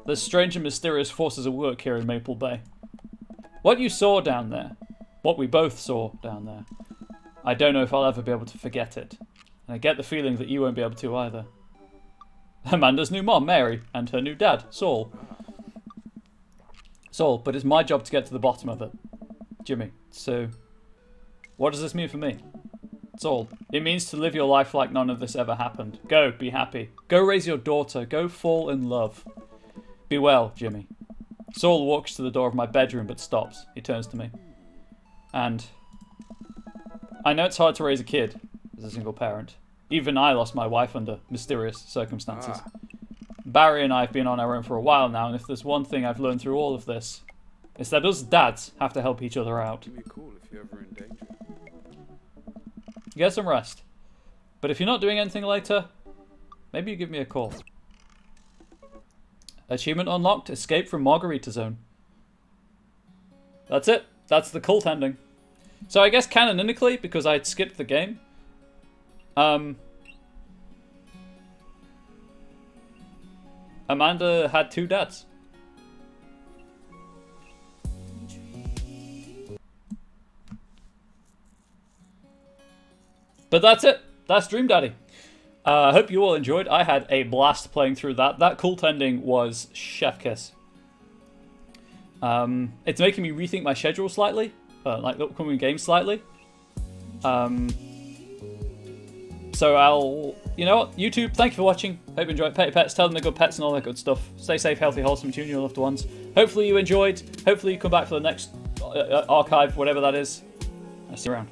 There's strange and mysterious forces at work here in Maple Bay. What you saw down there, what we both saw down there, I don't know if I'll ever be able to forget it. And I get the feeling that you won't be able to either. Amanda's new mom, Mary, and her new dad, Saul. Saul, but it's my job to get to the bottom of it. Jimmy, so what does this mean for me? Saul, it means to live your life like none of this ever happened. Go, be happy. Go raise your daughter. Go fall in love. Be well, Jimmy. Saul walks to the door of my bedroom but stops. He turns to me. And I know it's hard to raise a kid as a single parent. Even I lost my wife under mysterious circumstances. Barry and I have been on our own for a while now, and if there's one thing I've learned through all of this, it's that us dads have to help each other out. Give me a call if you're ever in danger. Get some rest. But if you're not doing anything later, maybe you give me a call. Achievement unlocked, escape from Margarita Zone. That's it. That's the cult ending. So I guess canonically, because I'd skipped the game, Amanda had 2 dads. But that's it. That's Dream Daddy. I hope you all enjoyed. I had a blast playing through that. That cult ending was chef kiss. It's making me rethink my schedule slightly, like the upcoming games slightly. So you know what, YouTube, thank you for watching. Hope you enjoyed. Pet your pets, tell them they're good pets and all that good stuff. Stay safe, healthy, wholesome, tune your loved ones. Hopefully you enjoyed. Hopefully you come back for the next archive, whatever that is. I'll see you around.